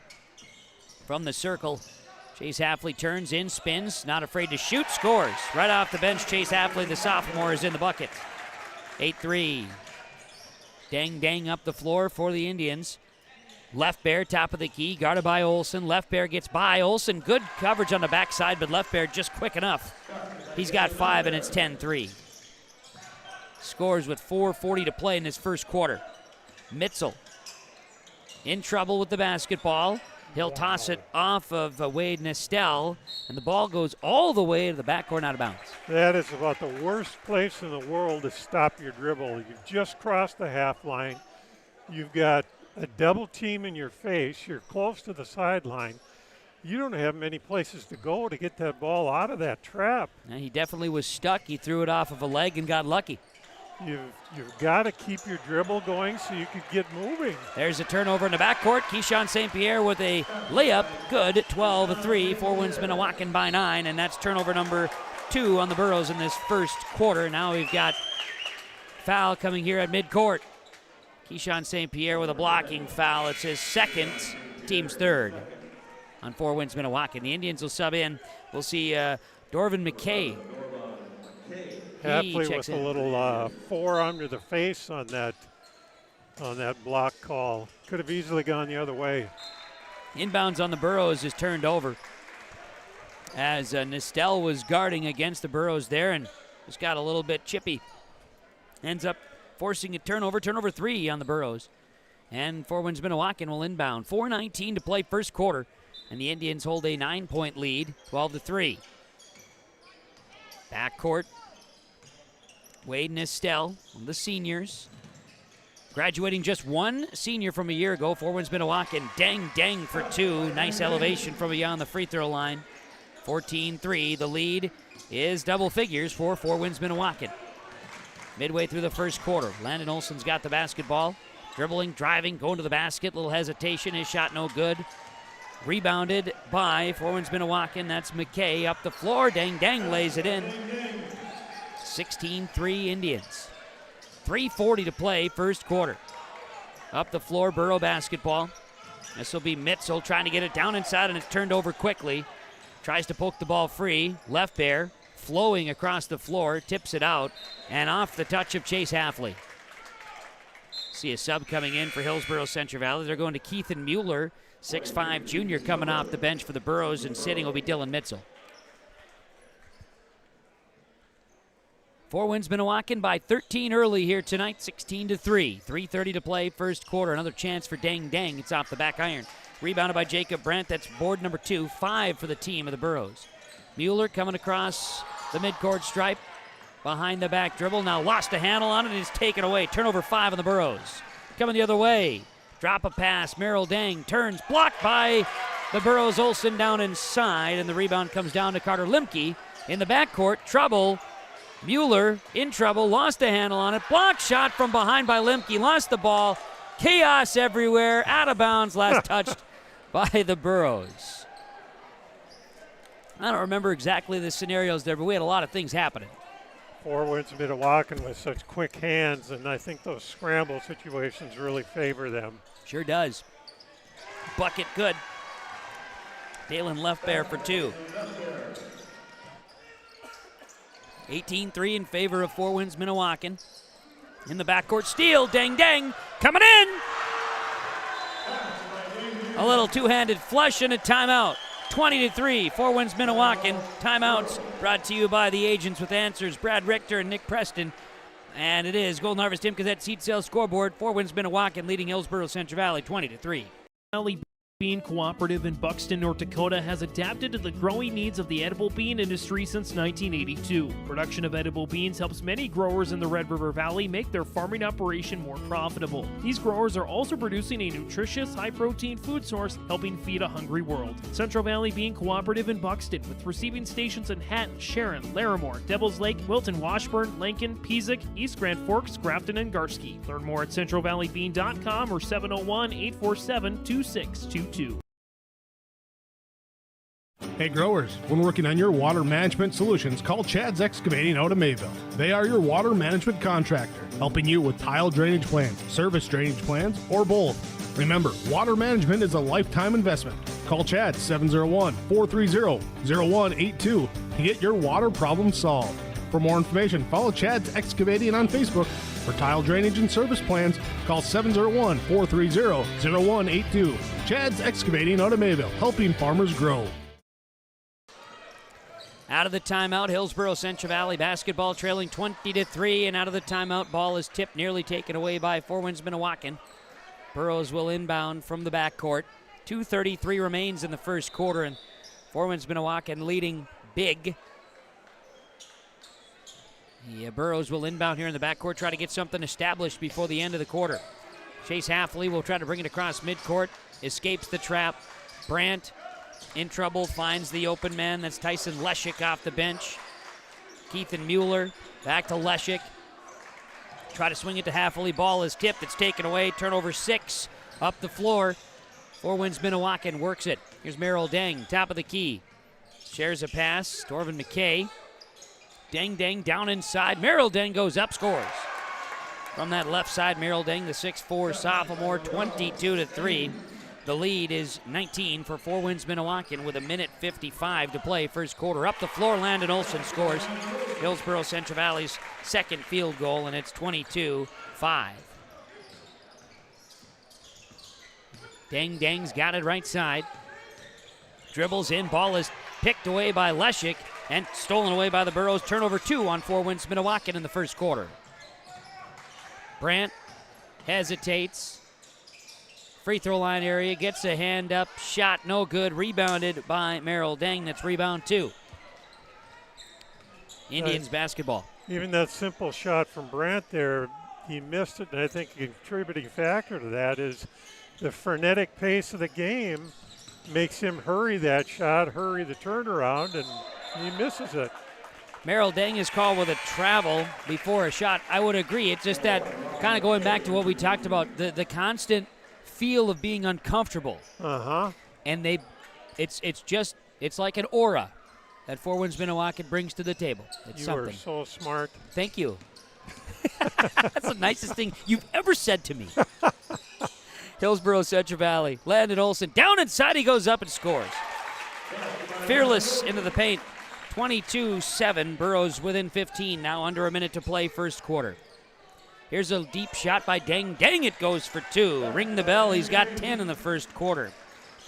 From the circle, Chase Halfley turns in, spins, not afraid to shoot, scores. Right off the bench, Chase Halfley, the sophomore, is in the bucket. 8-3. Dang up the floor for the Indians. Leftbear, top of the key, guarded by Olsen. Leftbear gets by Olsen. Good coverage on the backside, but Leftbear just quick enough. He's got 5, and it's 10-3. Scores with 4:40 to play in this first quarter. Mitzel in trouble with the basketball. He'll toss it off of Wade Nestel, and the ball goes all the way to the backcourt, out of bounds. That is about the worst place in the world to stop your dribble. You've just crossed the half line. You've got a double team in your face. You're close to the sideline. You don't have many places to go to get that ball out of that trap. And he definitely was stuck. He threw it off of a leg and got lucky. You've got to keep your dribble going so you could get moving. There's a turnover in the backcourt. Keyshawn St. Pierre with a layup. Good. 12-3. Four Winds-Minnewaukan by 9, and that's turnover number 2 on the Burros in this first quarter. Now we've got foul coming here at midcourt. Keyshawn St. Pierre with a blocking foul. It's his second, team's third on Four Winds-Minnewaukan. The Indians will sub in. We'll see Dorvin McKay. Halfley with a little forearm to the face on that block call. Could have easily gone the other way. Inbounds on the Burros is turned over as Nestel was guarding against the Burros there and just got a little bit chippy. Ends up forcing a turnover 3 on the Burros. And Four Winds-Minnewaukan will inbound. 4:19 to play first quarter, and the Indians hold a 9-point lead, 12-3. Backcourt. Wade Nestel, one of the seniors. Graduating just one senior from a year ago. Four Winds-Minnewaukan. Dang for 2. Nice elevation from beyond the free throw line. 14-3. The lead is double figures for Four Winds-Minnewaukan. Midway through the first quarter, Landon Olsen's got the basketball. Dribbling, driving, going to the basket. Little hesitation. His shot no good. Rebounded by Four Winds-Minnewaukan. That's McKay up the floor. Dang lays it in. 16-3 Indians. 3:40 to play first quarter. Up the floor, Burrow basketball. This will be Mitzel trying to get it down inside, and it's turned over quickly. Tries to poke the ball free. Leftbear flowing across the floor, tips it out, and off the touch of Chase Halfley. See a sub coming in for Hillsboro-Central Valley. They're going to Keithan Mueller, 6'5" junior, coming off the bench for the Burros, and sitting will be Dylan Mitzel. Four Winds-Minnewaukan by 13 early here tonight, 16-3. 3:30 to play first quarter. Another chance for Dang. It's off the back iron. Rebounded by Jacob Brandt. That's board number 2. 5 for the team of the Burros. Mueller coming across the midcourt stripe. Behind the back dribble. Now lost a handle on it and is taken away. Turnover 5 on the Burros. Coming the other way. Drop a pass. Merrill Dang turns. Blocked by the Burros. Olsen down inside. And the rebound comes down to Carter Limke. In the backcourt, trouble. Mueller in trouble, lost a handle on it. Block shot from behind by Limke, lost the ball. Chaos everywhere, out of bounds, last touched by the Burros. I don't remember exactly the scenarios there, but we had a lot of things happening. Four Winds-Minnewaukan with such quick hands, and I think those scramble situations really favor them. Sure does. Bucket good. Dalen Leftbear for 2. 18-3 in favor of Four Winds-Minnewaukan. In the backcourt, steal, dang, coming in! A little two-handed flush and a timeout. 20-3, Four Winds-Minnewaukan. Timeouts brought to you by the agents with answers, Brad Richter and Nick Preston. And it is Golden Harvest Tim Gazette seat sales scoreboard. Four Winds-Minnewaukan leading Hillsboro-Central Valley 20-3. Valley Bean Cooperative in Buxton, North Dakota has adapted to the growing needs of the edible bean industry since 1982. Production of edible beans helps many growers in the Red River Valley make their farming operation more profitable. These growers are also producing a nutritious, high-protein food source, helping feed a hungry world. Central Valley Bean Cooperative in Buxton, with receiving stations in Hatton, Sharon, Larimore, Devils Lake, Wilton, Washburn, Lincoln, Peasic, East Grand Forks, Grafton, and Garski. Learn more at centralvalleybean.com or 701-847-2622. Hey growers, when working on your water management solutions, call Chad's Excavating out of Mayville. They are your water management contractor, helping you with tile drainage plans, service drainage plans, or both. Remember, water management is a lifetime investment. Call Chad 701-430-0182 to get your water problem solved. For more information, follow Chad's Excavating on Facebook. For tile drainage and service plans, call 701-430-0182. Chad's Excavating out of Mayville, helping farmers grow. Out of the timeout, Hillsboro-Central Valley basketball trailing 20-3, and out of the timeout, ball is tipped, nearly taken away by Four Winds-Minnewaukan. Burrows will inbound from the backcourt. 2:33 remains in the first quarter, and Four Winds-Minnewaukan leading big. Yeah, Burrows will inbound here in the backcourt, try to get something established before the end of the quarter. Chase Halfley will try to bring it across midcourt, escapes the trap. Brandt in trouble, finds the open man. That's Tyson Leshik off the bench. Keithan Mueller back to Leshik. Try to swing it to Halfley. Ball is tipped. It's taken away. Turnover 6 up the floor. Four Winds-Minnewaukan works it. Here's Merrill Deng, top of the key. Shares a pass. Dorvin McKay. Deng down inside. Merrill Deng goes up, scores. From that left side, Merrill Deng, the 6'4 sophomore, 22-3. The lead is 19 for Four Winds-Minnewaukan with 1:55 to play. First quarter. Up the floor, Landon Olson scores. Hillsboro-Central Valley's second field goal, and it's 22-5. Deng's got it right side. Dribbles in. Ball is picked away by Leshik and stolen away by the Burrows. Turnover 2 on Four Winds-Minnewaukan in the first quarter. Brandt hesitates. Free throw line area, gets a hand up, shot no good, rebounded by Merrill Deng. That's rebound 2. Indians basketball. Even that simple shot from Brandt there, he missed it, and I think a contributing factor to that is the frenetic pace of the game makes him hurry that shot, hurry the turnaround, and he misses it. Merrill Deng is called with a travel before a shot. I would agree. It's just that kind of going back to what we talked about, the constant feel of being uncomfortable. And it's like an aura that Four Winds-Minnewaukan brings to the table. It's something. You are so smart. Thank you. That's the nicest thing you've ever said to me. Hillsboro-Central Valley. Landon Olson down inside. He goes up and scores. Fearless into the paint. 22-7. Burrows within 15. Now under a minute to play first quarter. Here's a deep shot by Deng. It goes for 2. Ring the bell. He's got 10 in the first quarter.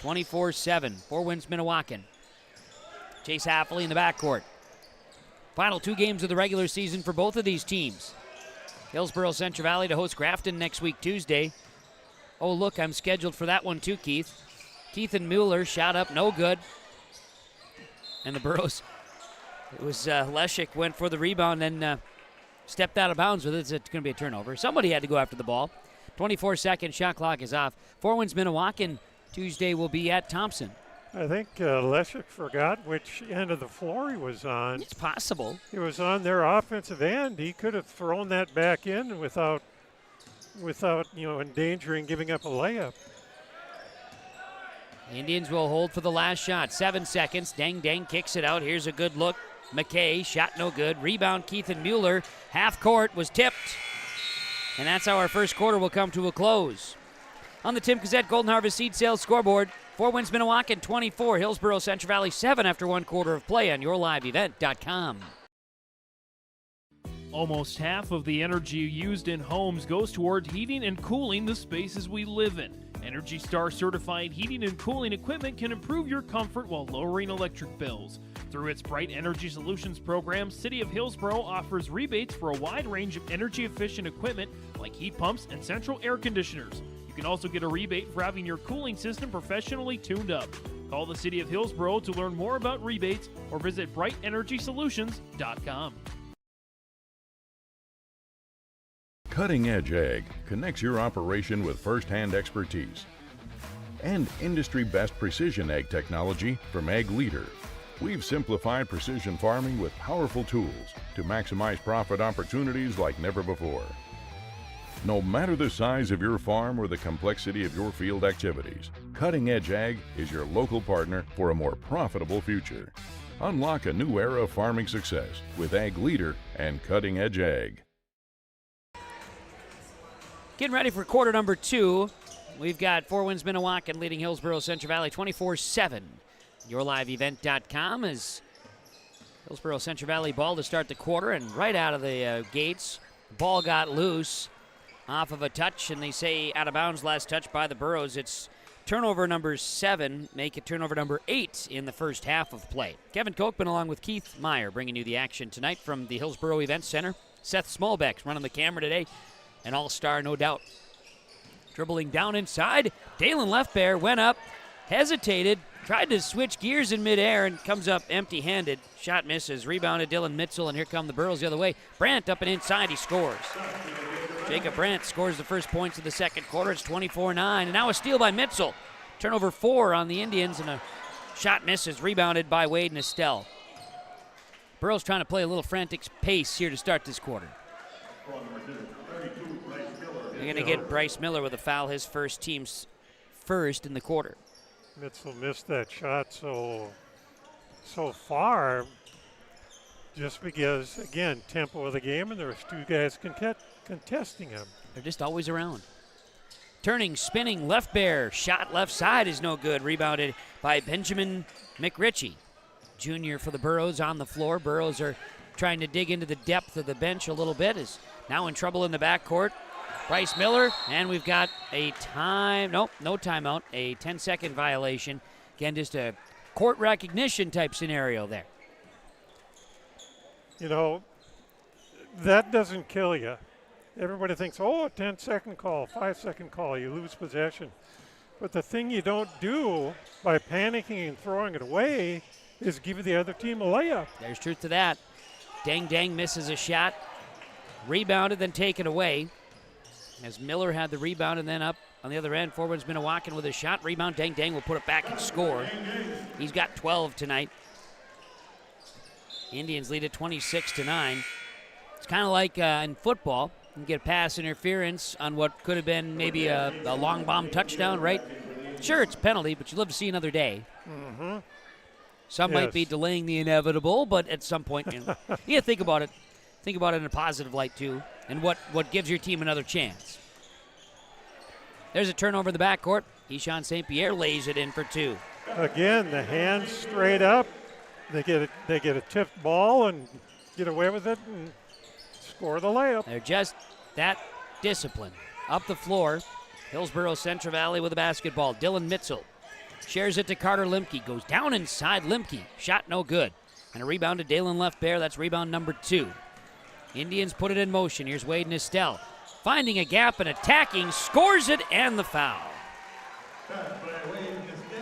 24-7. Four Winds-Minnewaukan. Chase Halfley in the backcourt. Final 2 games of the regular season for both of these teams. Hillsboro-Central Valley to host Grafton next week, Tuesday. Oh, look, I'm scheduled for that one too, Keith. Keithan Mueller shot up, no good. And the Burrows, it was Leshik went for the rebound and stepped out of bounds with it. It's going to be a turnover. Somebody had to go after the ball. 24-second shot clock is off. Four Winds-Minnewaukan Tuesday will be at Thompson. I think Leshik forgot which end of the floor he was on. It's possible. He was on their offensive end. He could have thrown that back in without endangering giving up a layup. The Indians will hold for the last shot. 7 seconds. Deng kicks it out. Here's a good look. McKay, shot no good. Rebound, Keithan Mueller. Half court was tipped. And that's how our first quarter will come to a close. On the Tim Gazette Golden Harvest Seed Sales scoreboard, Four Winds-Minnewaukan 24, Hillsboro-Central Valley 7 after one quarter of play on yourliveevent.com. Almost half of the energy used in homes goes toward heating and cooling the spaces we live in. Energy Star certified heating and cooling equipment can improve your comfort while lowering electric bills. Through its Bright Energy Solutions program, City of Hillsboro offers rebates for a wide range of energy-efficient equipment like heat pumps and central air conditioners. You can also get a rebate for having your cooling system professionally tuned up. Call the City of Hillsboro to learn more about rebates or visit brightenergysolutions.com. Cutting Edge Ag connects your operation with first-hand expertise and industry-best precision ag technology from Ag Leader. We've simplified precision farming with powerful tools to maximize profit opportunities like never before. No matter the size of your farm or the complexity of your field activities, Cutting Edge Ag is your local partner for a more profitable future. Unlock a new era of farming success with Ag Leader and Cutting Edge Ag. Getting ready for quarter number 2. We've got Four Winds-Minnewaukan leading Hillsboro-Central Valley 24-7. YourLiveEvent.com is Hillsboro-Central Valley ball to start the quarter, and right out of the gates, ball got loose off of a touch, and they say out of bounds last touch by the Burros. It's turnover number 7, make it turnover number 8 in the first half of play. Kevin Kochman along with Keith Meyer bringing you the action tonight from the Hillsboro Event Center. Seth Smallbeck's running the camera today, an all-star no doubt. Dribbling down inside, Dalen Leftbear went up, hesitated, tried to switch gears in midair and comes up empty-handed. Shot misses, rebounded Dylan Mitzel, and here come the Burros the other way. Brandt up and inside, he scores. Jacob Brandt scores the first points of the second quarter. It's 24-9, and now a steal by Mitzel. Turnover 4 on the Indians, and a shot misses, rebounded by Wade and Estelle. Burros trying to play a little frantic pace here to start this quarter. They're going to get Bryce Miller with a foul, his first team's first in the quarter. Mitzel missed that shot so far just because, again, tempo of the game, and there's 2 guys contesting him. They're just always around. Turning, spinning, Leftbear, shot left side is no good. Rebounded by Benjamin McRitchie. Junior for the Burros on the floor. Burros are trying to dig into the depth of the bench a little bit. Is now in trouble in the backcourt. Bryce Miller, and we've got a no timeout, a 10-second violation. Again, just a court recognition type scenario there. You know, that doesn't kill you. Everybody thinks, oh, a 10-second call, 5-second call, you lose possession. But the thing you don't do by panicking and throwing it away is give the other team a layup. There's truth to that. Dang misses a shot. Rebounded, then taken away. As Miller had the rebound, and then up on the other end, Four Winds-Minnewaukan with a shot. Rebound, Dang will put it back and score. He's got 12 tonight. Indians lead it 26-9. It's kind of like in football. You get pass interference on what could have been maybe a long bomb touchdown, right? Sure, it's a penalty, but you'd love to see another day. Mm-hmm. Some might be delaying the inevitable, but at some point, think about it. Think about it in a positive light, too, and what gives your team another chance. There's a turnover in the backcourt. Ishan St. Pierre lays it in for 2. Again, the hands straight up. They get a tipped ball and get away with it and score the layup. They're just that disciplined. Up the floor, Hillsboro-Central Valley with the basketball. Dylan Mitzel shares it to Carter Limke. Goes down inside Limke. Shot no good. And a rebound to Dalen Leftbear. That's rebound number 2. Indians put it in motion. Here's Wade and Estelle. Finding a gap and attacking. Scores it and the foul.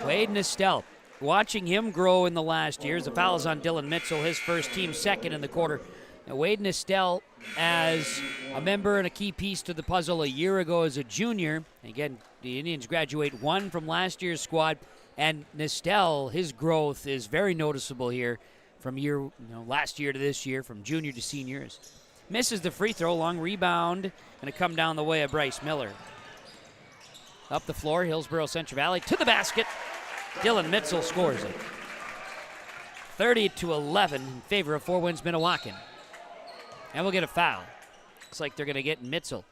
Wade and Estelle. Watching him grow in the last years. The foul is on Dylan Mitzel, his first team second in the quarter. Now, Wade and Estelle, as a member and a key piece to the puzzle a year ago as a junior. Again, the Indians graduate 1 from last year's squad. And Estelle, his growth is very noticeable here from last year to this year, from junior to seniors. Misses the free throw, long rebound, and a come down the way of Bryce Miller. Up the floor, Hillsboro-Central Valley to the basket. Dylan Mitzel scores it. 30-11 in favor of Four Winds-Minnewaukan. And we'll get a foul. Looks like they're going to get Mitzel.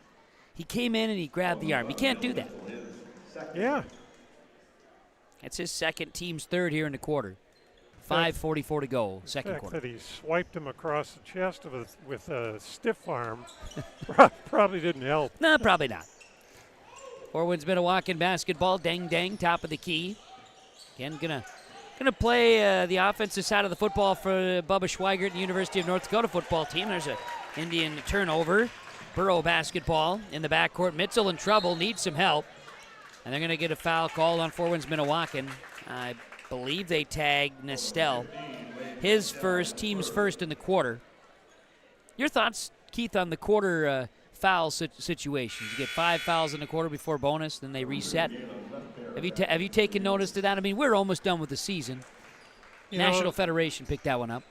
He came in and he grabbed the arm. You can't do that. Yeah. That's his second, team's third here in the quarter. 5:44 to go, second quarter. That he swiped him across the chest with a stiff arm probably didn't help. No, probably not. Four Winds-Minnewaukan basketball. Dang, top of the key. Again, gonna play the offensive side of the football for Bubba Schweigert and the University of North Dakota football team. There's a Indian turnover. Burrow basketball in the backcourt. Mitzel in trouble, needs some help. And they're going to get a foul called on Four Winds-Minnewaukan. I believe they tagged Nestel. His first, team's first in the quarter. Your thoughts, Keith, on the quarter foul situations? You get 5 fouls in the quarter before bonus, then they reset. Have you taken notice of that? I mean, we're almost done with the season. National Federation picked that one up.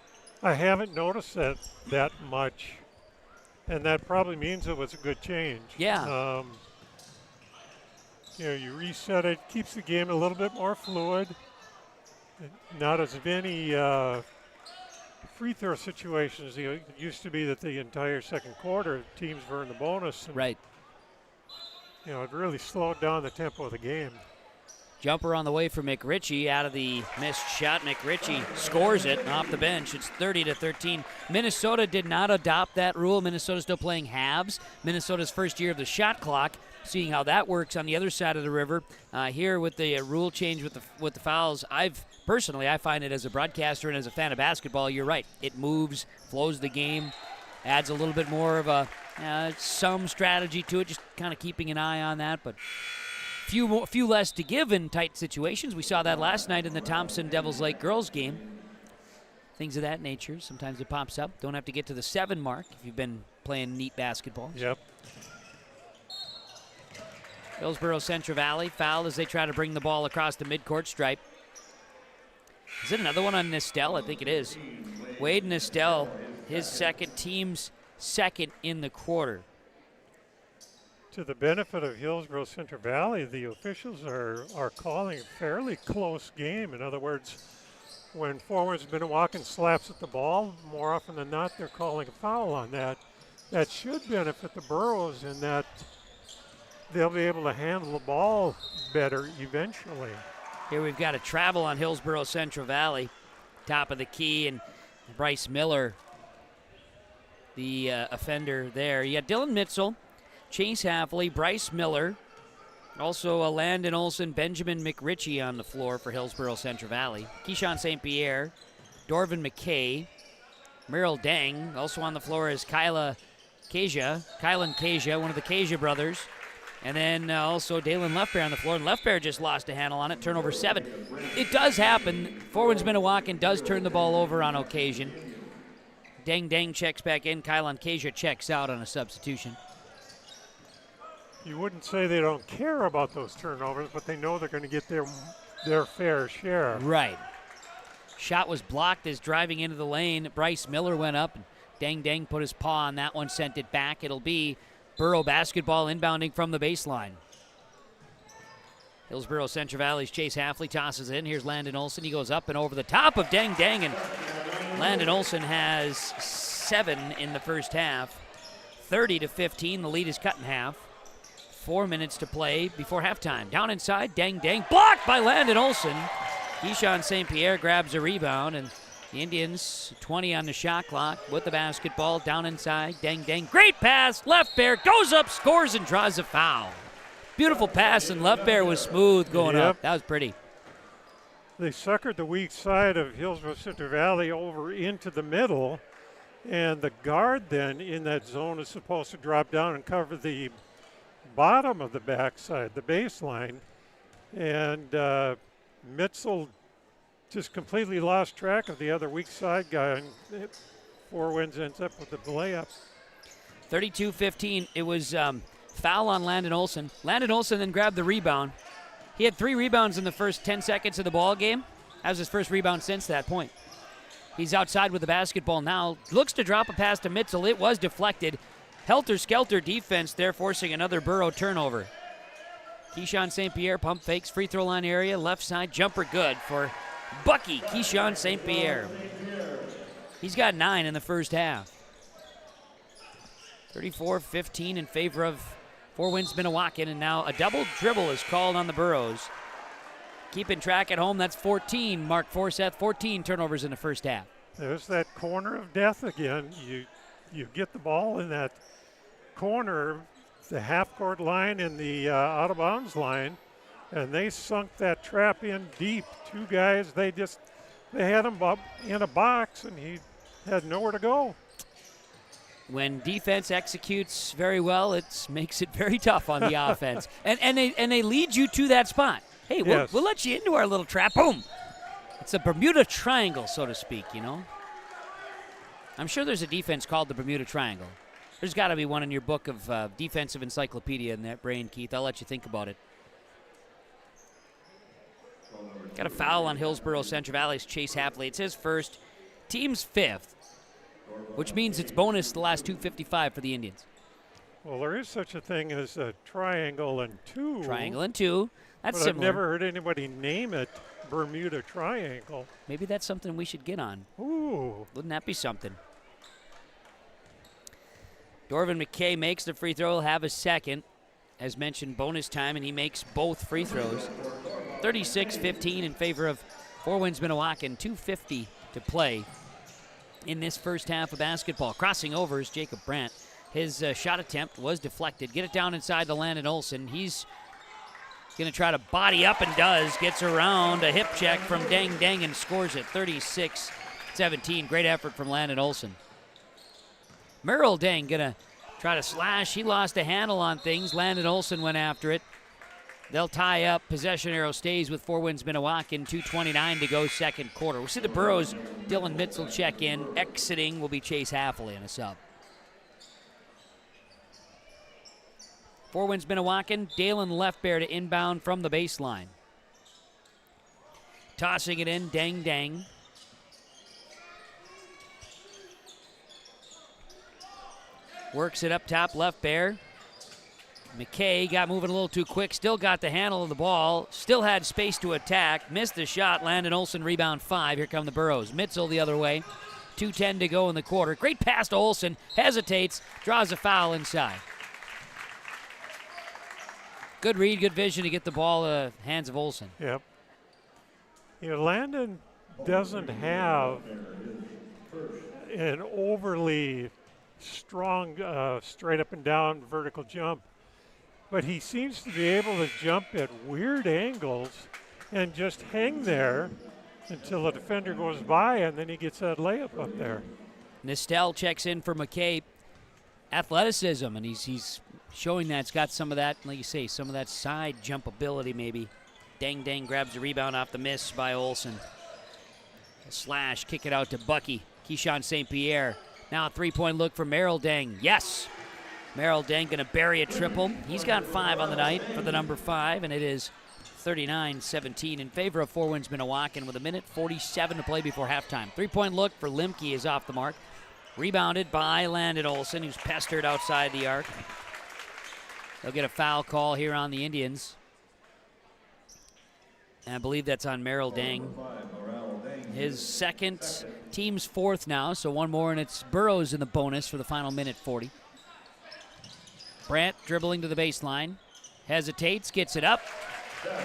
I haven't noticed that much, and that probably means it was a good change. Yeah. You reset it, keeps the game a little bit more fluid. Not as many free throw situations. It used to be that the entire second quarter teams were in the bonus. Right. It really slowed down the tempo of the game. Jumper on the way for McRitchie out of the missed shot. McRitchie scores it off the bench. It's 30-13. Minnesota did not adopt that rule. Minnesota's still playing halves. Minnesota's first year of the shot clock. Seeing how that works on the other side of the river. Here with the rule change with the fouls, I find it as a broadcaster and as a fan of basketball, you're right. It moves, flows the game, adds a little bit more of some strategy to it, just kind of keeping an eye on that. But few less to give in tight situations. We saw that last night in the Thompson Devils Lake girls game. Things of that nature. Sometimes it pops up. Don't have to get to the 7 mark if you've been playing neat basketball. Yep. Hillsboro-Central Valley fouled as they try to bring the ball across the midcourt stripe. Is it another one on Nestel? I think it is. Wade Nestel, his second, team's second in the quarter. To the benefit of Hillsboro-Central Valley, the officials are calling a fairly close game. In other words, when Four Winds-Minnewaukan slaps at the ball, more often than not, they're calling a foul on that. That should benefit the Burros in that they'll be able to handle the ball better eventually. Here we've got a travel on Hillsboro-Central Valley. Top of the key, and Bryce Miller, the offender there. You got Dylan Mitzel, Chase Hafley, Bryce Miller, also Landon Olson, Benjamin McRitchie on the floor for Hillsboro-Central Valley. Keyshawn St. Pierre, Dorvin McKay, Merrill Dang. Also on the floor is Kylan Kasia, one of the Kasia brothers. And then also Dalen Leftbear on the floor. And Leftbear just lost a handle on it, turnover 7. It does happen. Four Winds-Minnewaukan does turn the ball over on occasion. Dang checks back in. Kylan Kasia checks out on a substitution. You wouldn't say they don't care about those turnovers, but they know they're going to get their fair share. Right. Shot was blocked as driving into the lane. Bryce Miller went up. And Dang put his paw on that one, sent it back. It'll be Burrow basketball inbounding from the baseline. Hillsboro-Central Valley's Chase Hafley tosses in. Here's Landon Olson. He goes up and over the top of Dang, and Landon Olson has 7 in the first half. 30-15. The lead is cut in half. 4 minutes to play before halftime. Down inside, Dang, blocked by Landon Olson. Keyshawn St. Pierre grabs a rebound, and the Indians 20 on the shot clock with the basketball. Down inside, Dang, great pass. Leftbear goes up, scores, and draws a foul. Beautiful pass, and Leftbear was smooth going up. That was pretty. They suckered the weak side of Hillsboro-Central Valley over into the middle, and the guard then in that zone is supposed to drop down and cover the bottom of the backside, the baseline, and Mitzel just completely lost track of the other weak side guy, and Four Winds ends up with the layup. 32-15. It was foul on Landon Olson. Landon Olson then grabbed the rebound. He had 3 rebounds in the first 10 seconds of the ball game. That was his first rebound since that point. He's outside with the basketball now. Looks to drop a pass to Mitzel. It was deflected. Helter-skelter defense there, forcing another Burrow turnover. Keyshawn St. Pierre pump fakes, free throw line area, left side jumper good for Bucky Keyshawn St. Pierre. He's got 9 in the first half. 34-15 in favor of Four Winds-Minnewaukan, and now a double dribble is called on the Burros. keeping track at home. That's 14. Mark Forseth, 14 turnovers in the first half. There's that corner of death again. You get the ball in that corner, the half-court line and the out-of-bounds line, and they sunk that trap in deep. Two guys, they had him up in a box, and he had nowhere to go. When defense executes very well, it makes it very tough on the offense. And they lead you to that spot. Hey, we'll let you into our little trap. Boom. It's a Bermuda Triangle, so to speak, you know. I'm sure there's a defense called the Bermuda Triangle. There's got to be one in your book of defensive encyclopedia in that brain, Keith. I'll let you think about it. Got a foul on Hillsboro-Central Valley's Chase Hafley. It's his first, team's fifth, which means it's bonus the last 2:55 for the Indians. Well, there is such a thing as a triangle and two. Triangle and two. That's but similar. I've never heard anybody name it Bermuda Triangle. Maybe that's something we should get on. Ooh. Wouldn't that be something? Dorvin McKay makes the free throw. He'll have a second. As mentioned, bonus time, and he makes both free throws. 36-15 in favor of Four Winds-Minnewaukan. 2:50 to play in this first half of basketball. Crossing over is Jacob Brandt. His shot attempt was deflected. Get it down inside to Landon Olsen. He's going to try to body up and does. Gets around a hip check from Dang Dang and scores it. 36-17. Great effort from Landon Olsen. Merrill Dang going to try to slash. He lost a handle on things. Landon Olsen went after it. They'll tie up. Possession arrow stays with Four Winds-Minnewaukan. 2:29 to go second quarter. We'll see the Burros. Dylan Mitzel check in. Exiting will be Chase Hafley in a sub. Four Winds-Minnewaukan. Dalen Leftbear to inbound from the baseline. Tossing it in. Dang Dang. Works it up top. Leftbear. McKay got moving a little too quick. Still got the handle of the ball. Still had space to attack. Missed the shot. Landon Olsen rebound 5. Here come the Burros. Mitzel the other way. 2:10 to go in the quarter. Great pass to Olsen. Hesitates. Draws a foul inside. Good read, good vision to get the ball in the hands of Olsen. Yep. You know, Landon doesn't have an overly strong straight up and down vertical jump, but he seems to be able to jump at weird angles and just hang there until the defender goes by, and then he gets that layup up there. Nistel checks in for McKay. Athleticism, and he's showing that it's got some of that, like you say, some of that side jump ability maybe. Dang Dang grabs the rebound off the miss by Olsen. A slash, kick it out to Bucky. Keyshawn St. Pierre. Now a three-point look for Merrill Dang. Yes! Merrill Dang going to bury a triple. He's got 5 on the night for the number 5, and it is 39-17 in favor of Four Winds-Minnewaukan with 1:47 to play before halftime. Three-point look for Limke is off the mark. Rebounded by Landon Olsen, who's pestered outside the arc. They'll get a foul call here on the Indians. And I believe that's on Merrill Dang. His second, team's 4th now, so one more, and it's Burrows in the bonus for the final minute 40. Brandt dribbling to the baseline. Hesitates, gets it up.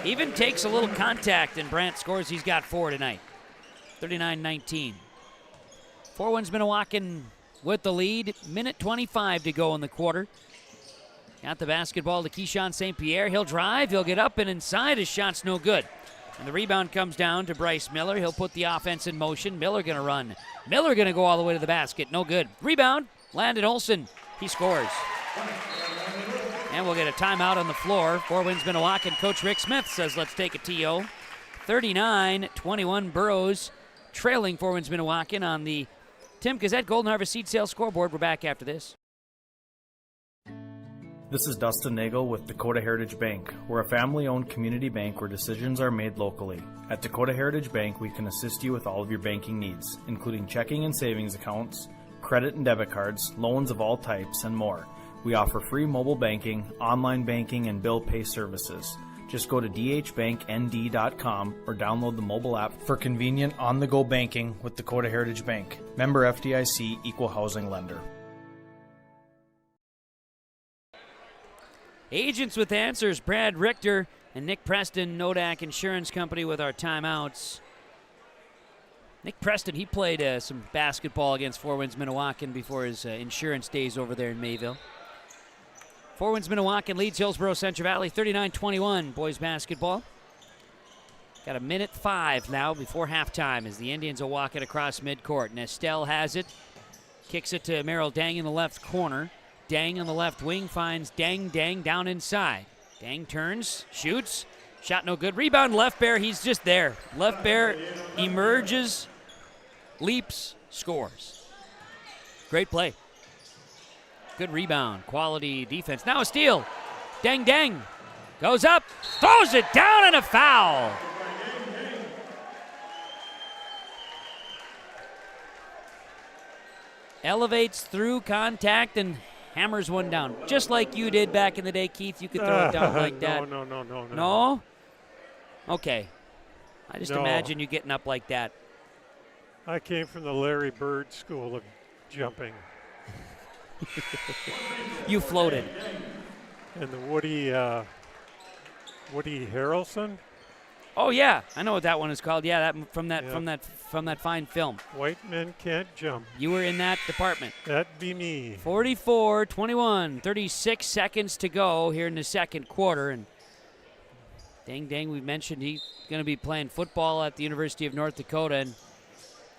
Even takes a little contact, and Brandt scores. He's got 4 tonight. 39-19. Four Winds-Minnewaukan with the lead. Minute 25 to go in the quarter. Got the basketball to Keyshawn St. Pierre. He'll drive. He'll get up and inside. His shot's no good. And the rebound comes down to Bryce Miller. He'll put the offense in motion. Miller going to run. Miller going to go all the way to the basket. No good. Rebound. Landon Olsen. He scores. And we'll get a timeout on the floor. Four Winds-Minnewaukan. Coach Rick Smith says let's take a TO. 39-21 Burros trailing Four Winds-Minnewaukan on the Tim Gazette Golden Harvest Seed Sales scoreboard. We're back after this. This is Dustin Nagel with Dakota Heritage Bank. We're a family-owned community bank where decisions are made locally. At Dakota Heritage Bank, we can assist you with all of your banking needs, including checking and savings accounts, credit and debit cards, loans of all types, and more. We offer free mobile banking, online banking, and bill pay services. Just go to dhbanknd.com or download the mobile app for convenient on-the-go banking with Dakota Heritage Bank. Member FDIC, Equal Housing Lender. Agents with Answers. Brad Richter And Nick Preston, Nodak Insurance Company, with our timeouts. Nick Preston, he played some basketball against Four Winds-Minnewaukan before his insurance days over there in Mayville. Four Winds-Minnewaukan leads Hillsboro-Central Valley 39-21 boys basketball. Got a minute 5 now before halftime as the Indians will walk it across midcourt. Nestel has it, kicks it to Merrill Dang in the left corner. Dang on the left wing finds Dang down inside. Dang turns, shoots, shot no good. Rebound Left Bear, he's just there. Left Bear emerges, leaps, scores. Great play. Good rebound, quality defense. Now a steal. Dang goes up, throws it down, and a foul. Elevates through contact and hammers one down. Just like you did back in the day, Keith. You could throw it down like that. No. No? Okay. I just imagine you getting up like that. I came from the Larry Bird School of jumping. You floated. And the Woody Harrelson. Oh yeah, I know what that one is called. Yeah, that from that fine film. White Men Can't Jump. You were in that department. That'd be me. 44-21, 36 seconds to go here in the second quarter, and Dang, we mentioned he's going to be playing football at the University of North Dakota, and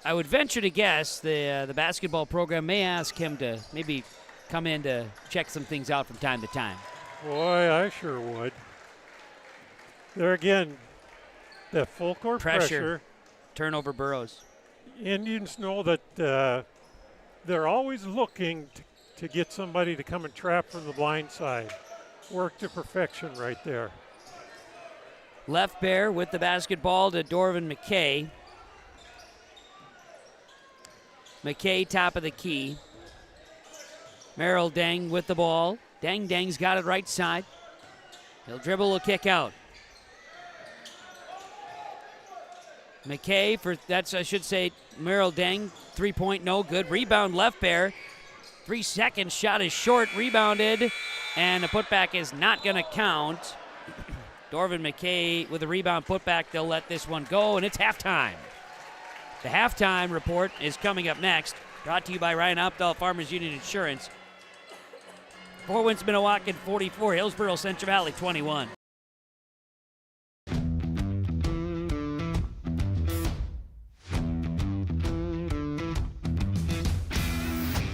I would venture to guess the basketball program may ask him to maybe come in to check some things out from time to time. Boy, I sure would. There again, that full court pressure. Turnover Burrows. Indians know that they're always looking to get somebody to come and trap from the blind side. Work to perfection right there. Left Bear with the basketball to Dorvin McKay. McKay top of the key. Merrill Dang with the ball. Dang's got it right side. He'll dribble, a kick out. McKay Merrill Dang, 3-point, no good. Rebound Left Bear. 3 seconds, shot is short, rebounded, and the putback is not going to count. Dorvin McKay with a rebound putback, they'll let this one go, and it's halftime. The halftime report is coming up next, brought to you by Ryan Opdahl Farmers Union Insurance. Four Winds-Minnewaukan 44, Hillsboro-Central Valley 21.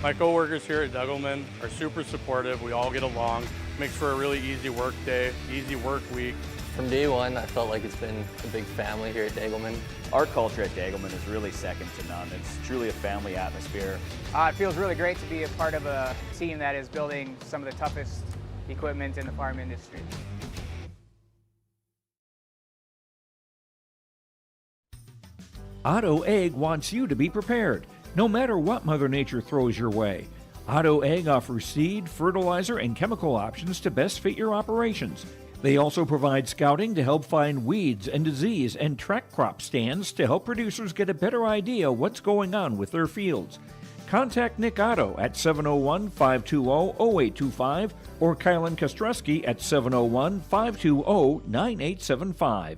My co-workers here at Degelman are super supportive. We all get along. Makes for a really easy work day, easy work week. From day one, I felt like it's been a big family here at Degelman. Our culture at Degelman is really second to none. It's truly a family atmosphere. It feels really great to be a part of a team that is building some of the toughest equipment in the farm industry. Otto Egg wants you to be prepared, no matter what Mother Nature throws your way. Otto Egg offers seed, fertilizer, and chemical options to best fit your operations. They also provide scouting to help find weeds and disease and track crop stands to help producers get a better idea what's going on with their fields. Contact Nick Otto at 701-520-0825 or Kylan Kostreski at 701-520-9875.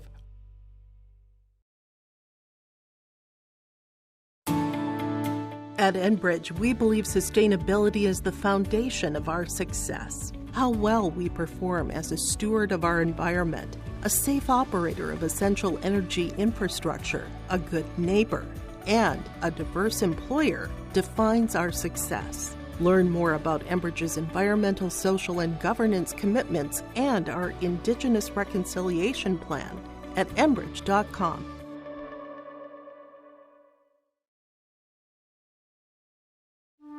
At Enbridge, we believe sustainability is the foundation of our success. How well we perform as a steward of our environment, a safe operator of essential energy infrastructure, a good neighbor, and a diverse employer defines our success. Learn more about Enbridge's environmental, social, and governance commitments and our Indigenous Reconciliation Plan at enbridge.com.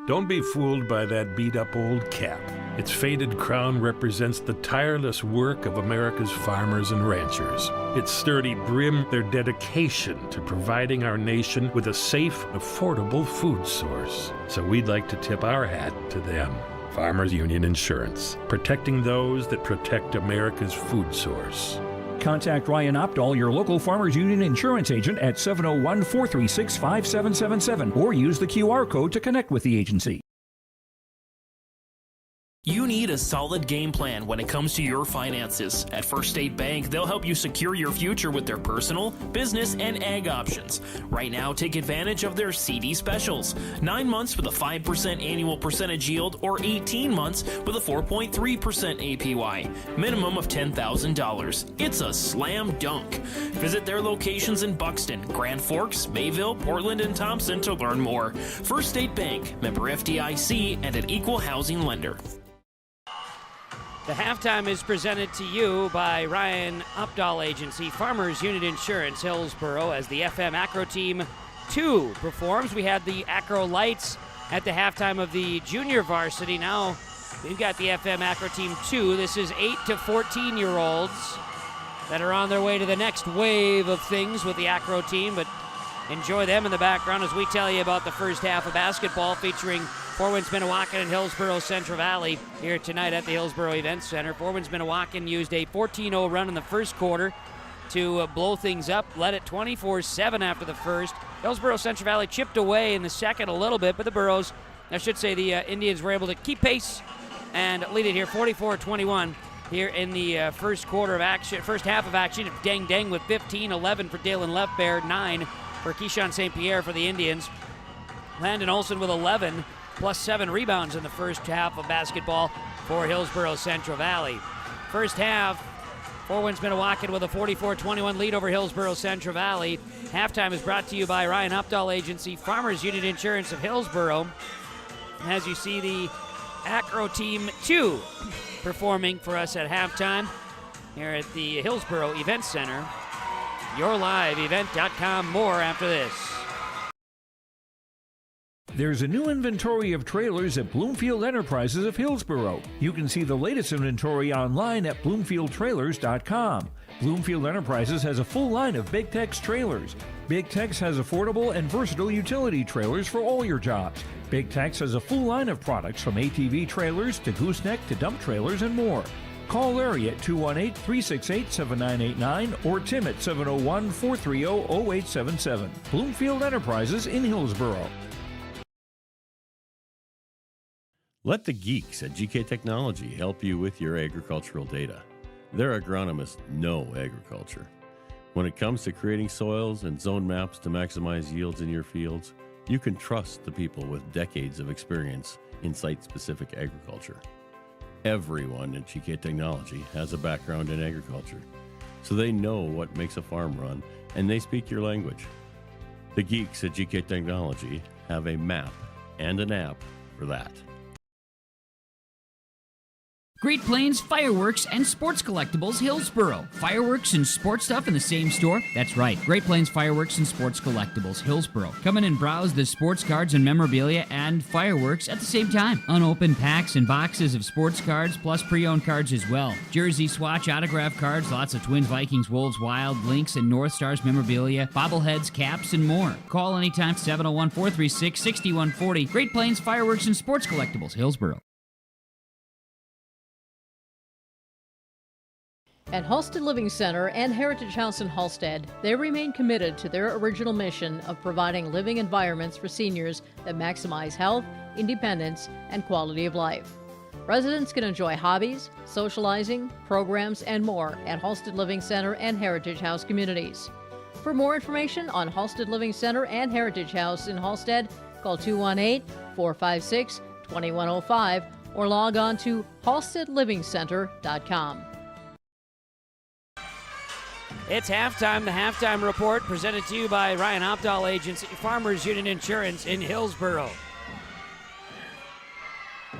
Don't be fooled by that beat-up old cap. Its faded crown represents the tireless work of America's farmers and ranchers. Its sturdy brim, their dedication to providing our nation with a safe, affordable food source. So we'd like to tip our hat to them. Farmers Union Insurance, protecting those that protect America's food source. Contact Ryan Opdahl, your local Farmers Union insurance agent, at 701-436-5777 or use the QR code to connect with the agency. You need a solid game plan when it comes to your finances. At First State Bank, they'll help you secure your future with their personal, business, and ag options. Right now, take advantage of their CD specials. 9 months with a 5% annual percentage yield or 18 months with a 4.3% APY. Minimum of $10,000. It's a slam dunk. Visit their locations in Buxton, Grand Forks, Mayville, Portland, and Thompson to learn more. First State Bank, member FDIC, and an equal housing lender. The halftime is presented to you by Ryan Updahl Agency, Farmers Unit Insurance, Hillsboro, as the FM Acro Team 2 performs. We had the Acro Lights at the halftime of the junior varsity. Now we've got the FM Acro Team 2. This is 8 to 14-year-olds that are on their way to the next wave of things with the Acro Team, but enjoy them in the background as we tell you about the first half of basketball featuring Winds-Minnewaukan and Hillsboro-Central Valley here tonight at the Hillsboro Event Center. Winds-Minnewaukan used a 14-0 run in the first quarter to blow things up, led it 24-7 after the first. Hillsboro-Central Valley chipped away in the second a little bit, but the Indians were able to keep pace and lead it here 44-21 here in the first half of action. Deng Deng with 15, 11 for Dalen Leftbear, 9 for Keyshawn St. Pierre for the Indians. Landon Olson with 11, plus 7 rebounds in the first half of basketball for Hillsboro-Central Valley. First half, Winds-Minnewaukan with a 44-21 lead over Hillsboro-Central Valley. Halftime is brought to you by Ryan Updahl Agency, Farmers Unit Insurance of Hillsboro. As you see, the Acro Team 2 performing for us at halftime here at the Hillsboro Event Center. YourLiveEvent.com. More after this. There's a new inventory of trailers at Bloomfield Enterprises of Hillsboro. You can see the latest inventory online at BloomfieldTrailers.com. Bloomfield Enterprises has a full line of Big Tex trailers. Big Tex has affordable and versatile utility trailers for all your jobs. Big Tex has a full line of products from ATV trailers to gooseneck to dump trailers and more. Call Larry at 218-368-7989 or Tim at 701-430-0877. Bloomfield Enterprises in Hillsboro. Let the geeks at GK Technology help you with your agricultural data. Their agronomists know agriculture. When it comes to creating soils and zone maps to maximize yields in your fields, you can trust the people with decades of experience in site-specific agriculture. Everyone at GK Technology has a background in agriculture, so they know what makes a farm run, and they speak your language. The geeks at GK Technology have a map and an app for that. Great Plains Fireworks and Sports Collectibles, Hillsboro. Fireworks and sports stuff in the same store? That's right. Great Plains Fireworks and Sports Collectibles, Hillsboro. Come in and browse the sports cards and memorabilia and fireworks at the same time. Unopened packs and boxes of sports cards, plus pre-owned cards as well. Jersey, swatch, autograph cards, lots of Twins, Vikings, Wolves, Wild, Lynx, and North Stars memorabilia, bobbleheads, caps, and more. Call anytime, 701-436-6140. Great Plains Fireworks and Sports Collectibles, Hillsboro. At Halstead Living Center and Heritage House in Halstead, they remain committed to their original mission of providing living environments for seniors that maximize health, independence, and quality of life. Residents can enjoy hobbies, socializing, programs, and more at Halstead Living Center and Heritage House communities. For more information on Halstead Living Center and Heritage House in Halstead, call 218-456-2105 or log on to halsteadlivingcenter.com. It's halftime. The halftime report presented to you by Ryan Updahl Agency, Farmers Unit Insurance in Hillsboro.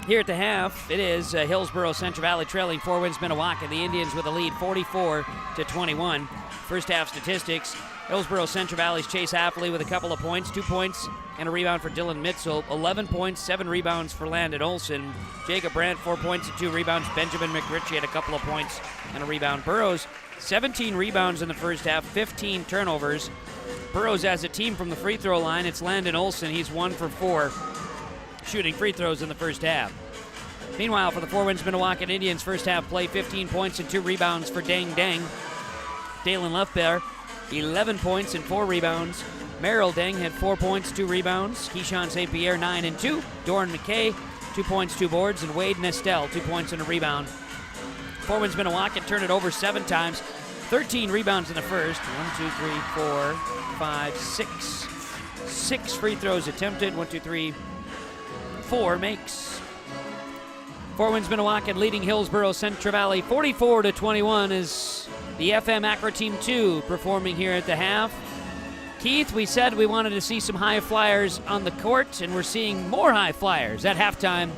Here at the half, it is Hillsboro-Central Valley trailing Winds-Minnewaukan. The Indians with a lead 44-21. First half statistics, Hillsboro-Central Valley's Chase Appley with a couple of points, 2 points and a rebound for Dylan Mitzel, 11 points, 7 rebounds for Landon Olson. Jacob Brandt, 4 points and 2 rebounds. Benjamin McRitchie had a couple of points and a rebound. Burrows, 17 rebounds in the first half, 15 turnovers. Burrows as a team from the free throw line. It's Landon Olson. He's 1 for 4 shooting free throws in the first half. Meanwhile, for the Winds-Minnewaukan Indians, first half play, 15 points and 2 rebounds for Deng Deng. Dalen Leftbear, 11 points and 4 rebounds. Merrill Deng had 4 points, 2 rebounds. Keyshawn St. Pierre, 9 and 2. Doran McKay, 2 points, 2 boards, and Wade Nestel, 2 points and a rebound. Four Winds-Minnewaukan turned it over 7 times, 13 rebounds in the first. 1, 2, 3, 4, 5, 6. 6 free throws attempted. 1, 2, 3, 4 makes. Four Winds-Minnewaukan leading Hillsboro-Central Valley 44-21 is the FM Acra Team 2 performing here at the half. Keith, we said we wanted to see some high flyers on the court, and we're seeing more high flyers at halftime.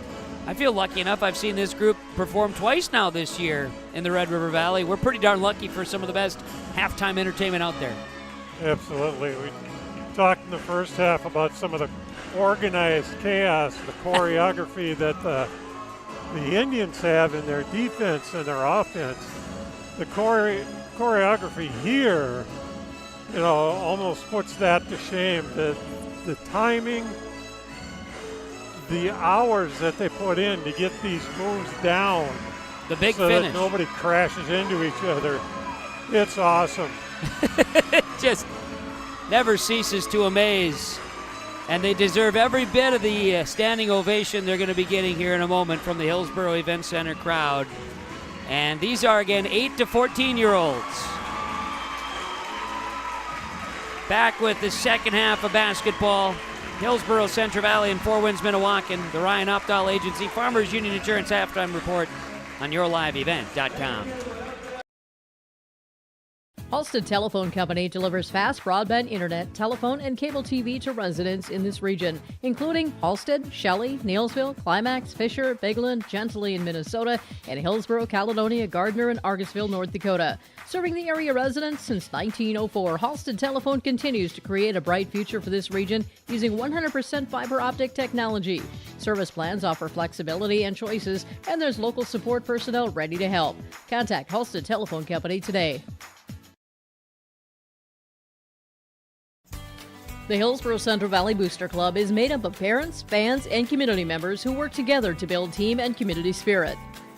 I feel lucky enough. I've seen this group perform twice now this year in the Red River Valley. We're pretty darn lucky for some of the best halftime entertainment out there. Absolutely. We talked in the first half about some of the organized chaos, the choreography that the Indians have in their defense and their offense. The choreography here, almost puts that to shame. The timing, the hours that they put in to get these moves down. The big so finish. That nobody crashes into each other. It's awesome. It just never ceases to amaze. And they deserve every bit of the standing ovation they're going to be getting here in a moment from the Hillsboro Event Center crowd. And these are, again, 8 to 14-year-olds. Back with the second half of basketball. Hillsboro-Central Valley and Four Winds-Minnewaukan, the Ryan Opdahl Agency Farmers Union Insurance Halftime Report on yourliveevent.com. Halstead Telephone Company delivers fast broadband internet, telephone, and cable TV to residents in this region, including Halstead, Shelley, Neilsville, Climax, Fisher, Bigland, Gentilly in Minnesota, and Hillsboro, Caledonia, Gardner, and Argusville, North Dakota. Serving the area residents since 1904, Halstead Telephone continues to create a bright future for this region using 100% fiber optic technology. Service plans offer flexibility and choices, and there's local support personnel ready to help. Contact Halstead Telephone Company today. The Hillsboro-Central Valley Booster Club is made up of parents, fans, and community members who work together to build team and community spirit.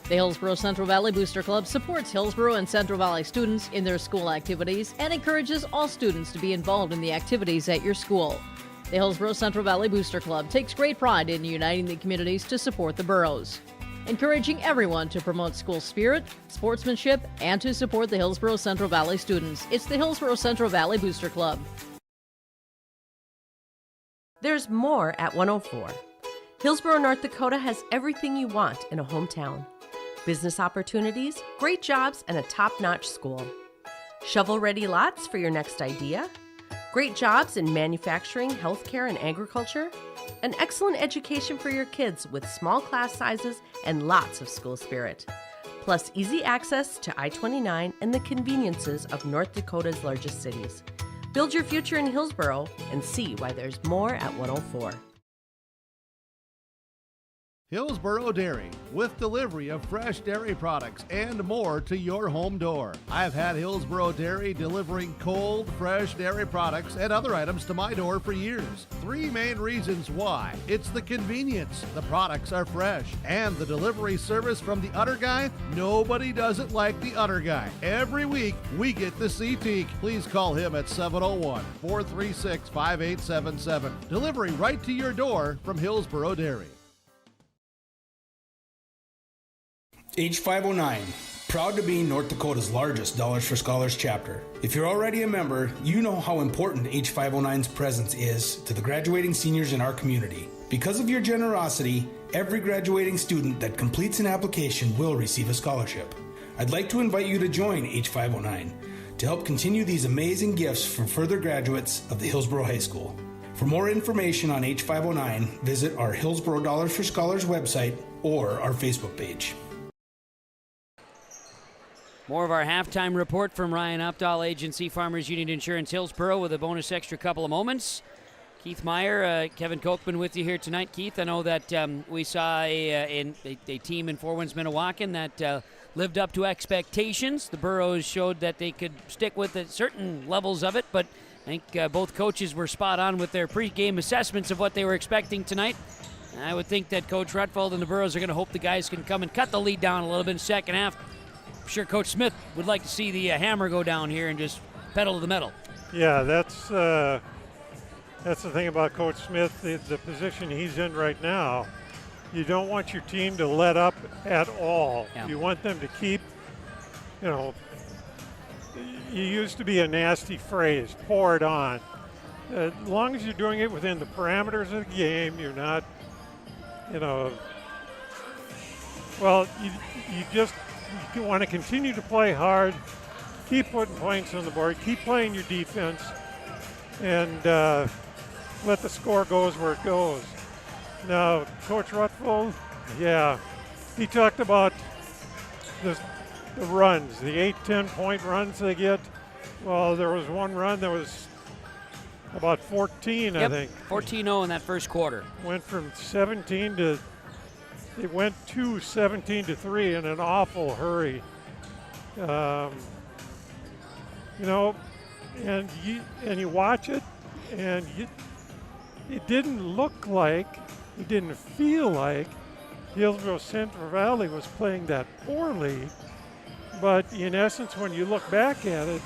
The Hillsboro-Central Valley Booster Club supports Hillsboro and Central Valley students in their school activities and encourages all students to be involved in the activities at your school. The Hillsboro-Central Valley Booster Club takes great pride in uniting the communities to support the boroughs, encouraging everyone to promote school spirit, sportsmanship, and to support the Hillsboro-Central Valley students. It's the Hillsboro-Central Valley Booster Club. There's more at 104. Hillsboro, North Dakota has everything you want in a hometown. Business opportunities, great jobs, and a top-notch school. Shovel-ready lots for your next idea. Great jobs in manufacturing, healthcare, and agriculture. An excellent education for your kids with small class sizes and lots of school spirit. Plus easy access to I-29 and the conveniences of North Dakota's largest cities. Build your future in Hillsboro and see why there's more at 104. Hillsboro Dairy, with delivery of fresh dairy products and more to your home door. I've had Hillsboro Dairy delivering cold, fresh dairy products and other items to my door for years. 3 main reasons why. It's the convenience, the products are fresh, and the delivery service from the Udder Guy. Nobody does it like the Udder Guy. Every week, we get the CT. Please call him at 701-436-5877. Delivery right to your door from Hillsboro Dairy. H509, proud to be North Dakota's largest Dollars for Scholars chapter. If you're already a member, you know how important H509's presence is to the graduating seniors in our community. Because of your generosity, every graduating student that completes an application will receive a scholarship. I'd like to invite you to join H509 to help continue these amazing gifts for further graduates of the Hillsboro High School. For more information on H509, visit our Hillsboro Dollars for Scholars website or our Facebook page. More of our halftime report from Ryan Opdahl Agency Farmers Union Insurance Hillsboro with a bonus extra couple of moments. Keith Meyer, Kevin Kochman with you here tonight. Keith, I know that we saw a team in Four Winds-Minnewaukan that lived up to expectations. The Burros showed that they could stick with it, certain levels of it, but I think both coaches were spot on with their pregame assessments of what they were expecting tonight. I would think that Coach Rutfeld and the Burros are going to hope the guys can come and cut the lead down a little bit in the second half. I'm sure Coach Smith would like to see the hammer go down here and just pedal to the metal. Yeah, that's the thing about Coach Smith, the position he's in right now. you don't want your team to let up at all. Yeah. You want them to keep, you used to be a nasty phrase, pour it on. As long as you're doing it within the parameters of the game, you're not, well, you want to continue to play hard, keep putting points on the board, keep playing your defense, and let the score goes where it goes. Now, Coach Rutfeld, he talked about the runs, the 8, 10-point runs they get. Well, there was one run that was about 14, I think. 14-0 in that first quarter. Went from 17 to, it went to 17-3 in an awful hurry. And you watch it, and it didn't look like, it didn't feel like Hillsboro-Central Valley was playing that poorly. But in essence, when you look back at it,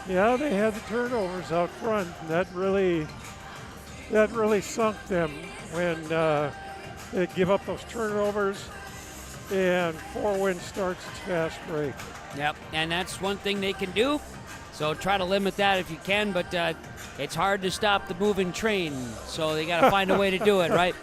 they had the turnovers out front. And that really sunk them when they give up those turnovers and Four Winds starts its fast break. Yep, and that's one thing they can do. So try to limit that if you can, but it's hard to stop the moving train. So they got to find a way to do it, right?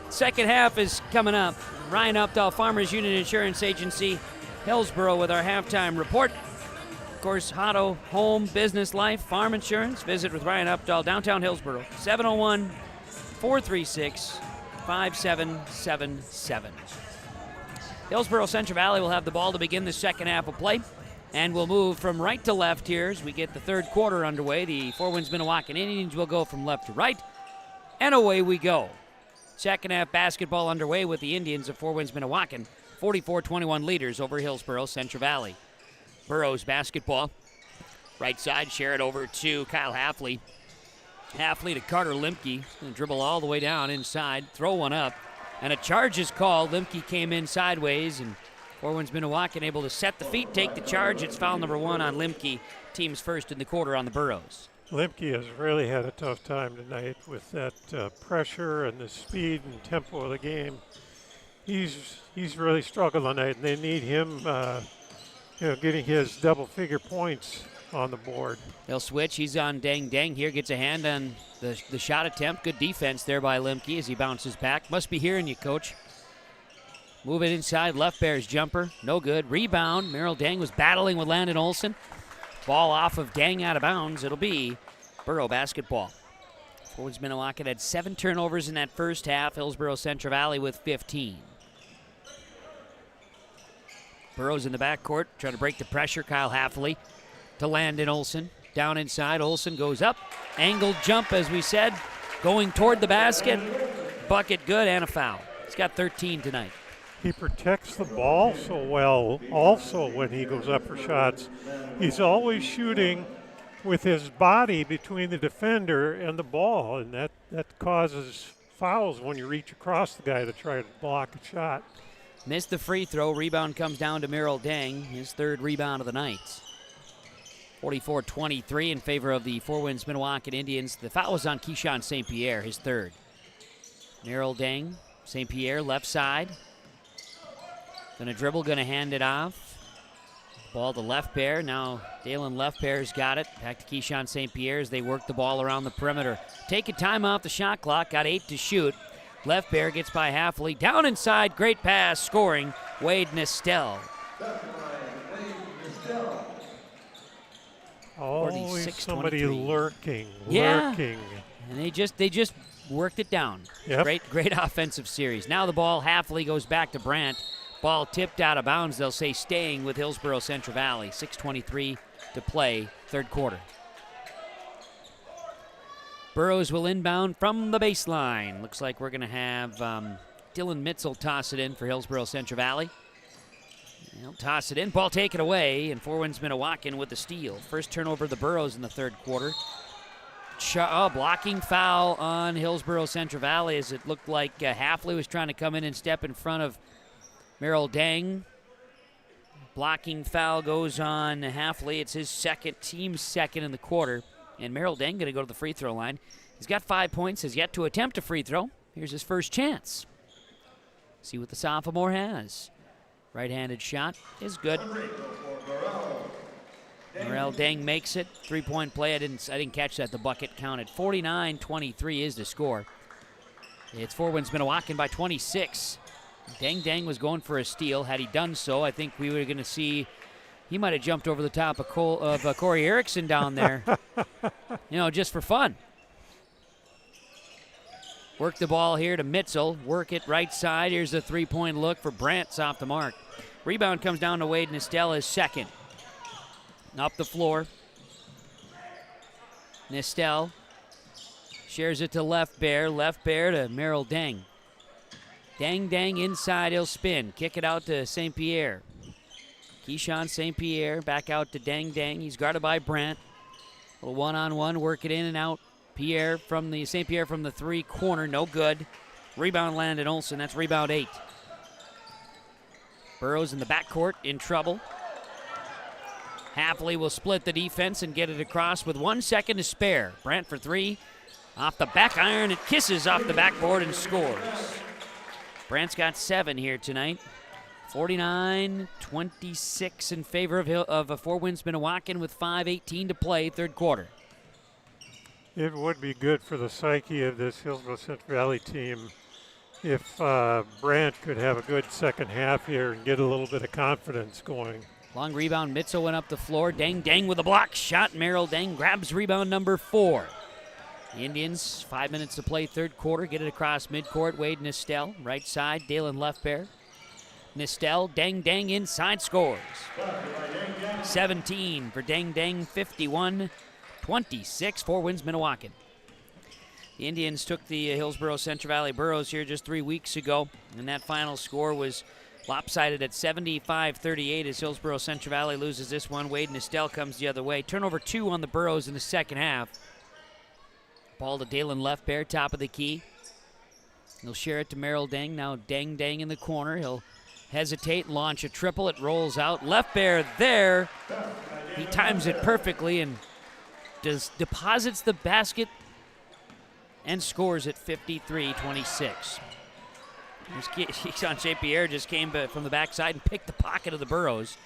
Second half is coming up. Ryan Updahl, Farmers Union Insurance Agency, Hillsboro with our halftime report. Of course, Hotto, home, business, life, farm insurance. Visit with Ryan Updahl, downtown Hillsboro, 701-436-5777. Hillsboro-Central Valley will have the ball to begin the second half of play. And we'll move from right to left here as we get the third quarter underway. The Four Winds-Minnewaukan Indians will go from left to right. And away we go. Second half basketball underway with the Indians of Four Winds-Minnewaukan, 44-21 leaders over Hillsboro-Central Valley. Burrows basketball. Right side, share it over to Kyle Halfley. Halfley to Carter Limke. Gonna dribble all the way down inside, throw one up. And a charge is called. Limke came in sideways, and Four Winds-Minnewaukan able to set the feet, take the charge. It's foul number 1 on Limke. Team's first in the quarter on the Burrows. Limke has really had a tough time tonight with that pressure and the speed and tempo of the game. He's really struggled tonight, and they need him, getting his double-figure points on the board. They'll switch. He's on Dang Dang here. Gets a hand on the shot attempt. Good defense there by Limke as he bounces back. Must be hearing you, Coach. Move it inside. Left Bears jumper. No good. Rebound. Merrill Dang was battling with Landon Olson. Ball off of Dang out of bounds. It'll be Burrow basketball. Four Winds-Minnewaukan had 7 turnovers in that first half. Hillsboro-Central Valley with 15. Burrows in the backcourt, trying to break the pressure. Kyle Halfley to Landon Olson. Down inside, Olson goes up. Angled jump, as we said, going toward the basket. Bucket good and a foul. He's got 13 tonight. He protects the ball so well also when he goes up for shots. He's always shooting with his body between the defender and the ball, and that causes fouls when you reach across the guy to try to block a shot. Missed the free throw. Rebound comes down to Merrill Dang, his third rebound of the night. 44-23 in favor of the Four Winds-Minnewaukan Indians. The foul was on Keyshawn St. Pierre, his third. Merrill Dang, St. Pierre, left side. Gonna dribble, gonna hand it off. Ball to Left Bear. Now Dalen Left Bear's got it. Back to Keyshawn St. Pierre as they work the ball around the perimeter. Taking time off the shot clock. Got 8 to shoot. Left Bear gets by Halfley. Down inside. Great pass. Scoring. Wade Nistel. Always somebody lurking. And they just worked it down. Yep. Great offensive series. Now the ball, Halfley goes back to Brandt. Ball tipped out of bounds. They'll say staying with Hillsboro-Central Valley. 6:23 to play, third quarter. Burrows will inbound from the baseline. Looks like we're going to have Dylan Mitzel toss it in for Hillsboro-Central Valley. He'll toss it in. Ball taken away, and Four Winds-Minnewaukan with the steal. First turnover of the Burrows in the third quarter. Blocking foul on Hillsboro-Central Valley as it looked like Halfley was trying to come in and step in front of Merrill Dang. Blocking foul goes on Halfley. It's his second, team's second in the quarter. And Merrill Dang going to go to the free throw line. He's got 5 points, has yet to attempt a free throw. Here's his first chance. See what the sophomore has. Right-handed shot is good. Morel Deng makes it. 3-point play. I didn't catch that. The bucket counted. 49-23 is the score. It's Four Winds-Minnewaukan by 26. Deng was going for a steal. Had he done so, I think we were going to see he might have jumped over the top of Corey Erickson down there, just for fun. Work the ball here to Mitzel. Work it right side. Here's the 3-point look for Brant's off the mark. Rebound comes down to Wade Nistel, his second. Up the floor. Nistel shares it to Left Bear. Left Bear to Merrill Deng. Deng inside, he'll spin. Kick it out to St. Pierre. Keyshawn St. Pierre back out to Deng. He's guarded by Brant. A little one-on-one, work it in and out. St. Pierre from the 3 corner, no good. Rebound Landon Olsen, that's rebound 8. Burrows in the backcourt in trouble. Hafley will split the defense and get it across with 1 second to spare. Brant for 3. Off the back iron, it kisses off the backboard and scores. Brant's got 7 here tonight. 49-26 in favor of Four Winds-Minnewaukan with 5:18 to play, third quarter. It would be good for the psyche of this Hillsboro-Central Valley team if Brant could have a good second half here and get a little bit of confidence going. Long rebound, Mitzel went up the floor. Deng with a block shot. Merrill Deng grabs rebound number 4. The Indians, 5 minutes to play, third quarter. Get it across midcourt. Wade Nistel, right side. Dalen Left Bear. Nistel, Deng inside, scores. 17 for Deng, 51-26, Four Winds-Minnewaukan. The Indians took the Hillsboro-Central Valley Burros here just 3 weeks ago, and that final score was lopsided at 75-38 as Hillsboro-Central Valley loses this one. Wade Nistel comes the other way. Turnover 2 on the Burros in the second half. Ball to Dalen Left Bear, top of the key. He'll share it to Merrill Deng. Now Deng in the corner. He'll hesitate, launch a triple. It rolls out. Left Bear there. He times it perfectly and deposits the basket and scores at 53-26. Keyshawn St. Pierre just came from the backside and picked the pocket of the Burros.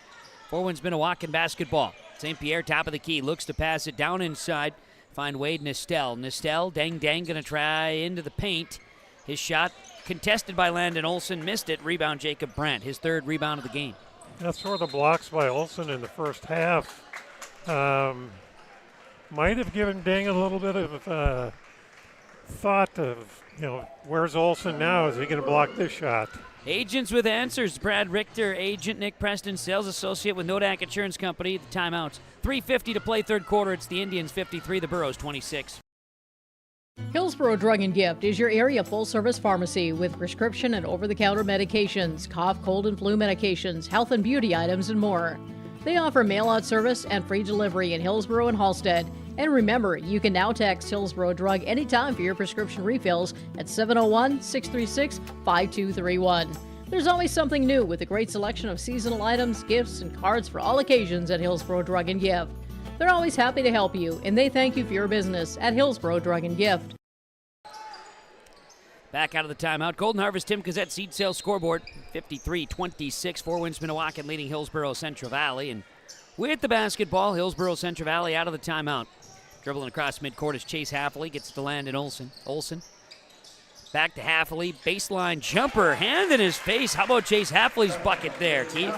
Four Winds-Minnewaukan basketball. St. Pierre, top of the key, looks to pass it down inside. Find Wade Nistel. Deng gonna try into the paint. His shot contested by Landon Olsen, missed it. Rebound Jacob Brant, his third rebound of the game. That's where the blocks by Olsen in the first half might have given Deng a little bit of thought of, where's Olsen now? Is he going to block this shot? Agents with answers. Brad Richter, agent. Nick Preston, sales associate with Nodak Insurance Company. The timeouts. 3:50 to play third quarter. It's the Indians 53, the Burros 26. Hillsboro Drug and Gift is your area full-service pharmacy with prescription and over-the-counter medications, cough, cold, and flu medications, health and beauty items, and more. They offer mail-out service and free delivery in Hillsboro and Halstead. And remember, you can now text Hillsboro Drug anytime for your prescription refills at 701-636-5231. There's always something new with a great selection of seasonal items, gifts, and cards for all occasions at Hillsboro Drug and Gift. They're always happy to help you, and they thank you for your business at Hillsboro Drug and Gift. Back out of the timeout. Golden Harvest Tim Gazette seed sales scoreboard. 53-26. Four Winds-Minnewaukan leading Hillsboro-Central Valley. And with the basketball, Hillsboro-Central Valley out of the timeout. Dribbling across midcourt is Chase Hafley. Gets to Landon Olsen. Back to Hafley. Baseline jumper. Hand in his face. How about Chase Hafley's bucket there, Keith?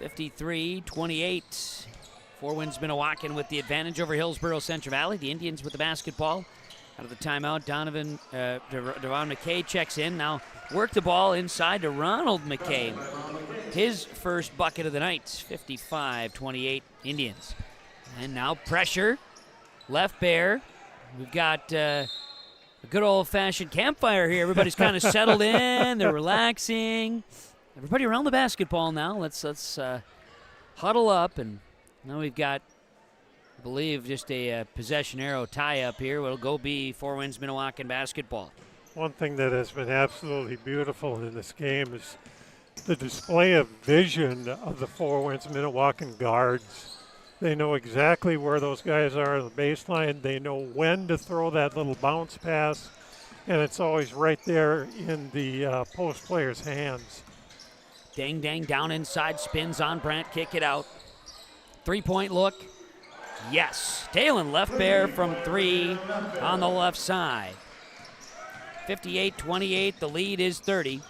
53-28. Four Winds-Minnewaukan with the advantage over Hillsboro-Central Valley. The Indians with the basketball. Out of the timeout, Devon McKay checks in. Now work the ball inside to Ronald McKay. His first bucket of the night, 55-28 Indians. And now pressure, Left Bear. We've got a good old-fashioned campfire here. Everybody's kind of settled in. They're relaxing. Everybody around the basketball now. Let's huddle up. And now we've got, I believe, just a possession arrow tie-up here. It'll go be Four Winds-Minnewaukan basketball. One thing that has been absolutely beautiful in this game is the display of vision of the Four Winds-Minnewaukan guards. They know exactly where those guys are on the baseline. They know when to throw that little bounce pass. and it's always right there in the post player's hands. Dang down inside, spins on Brandt, kick it out. 3-point look. Yes. Dalen Leftbear from 3 on the left side. 58-28. The lead is 30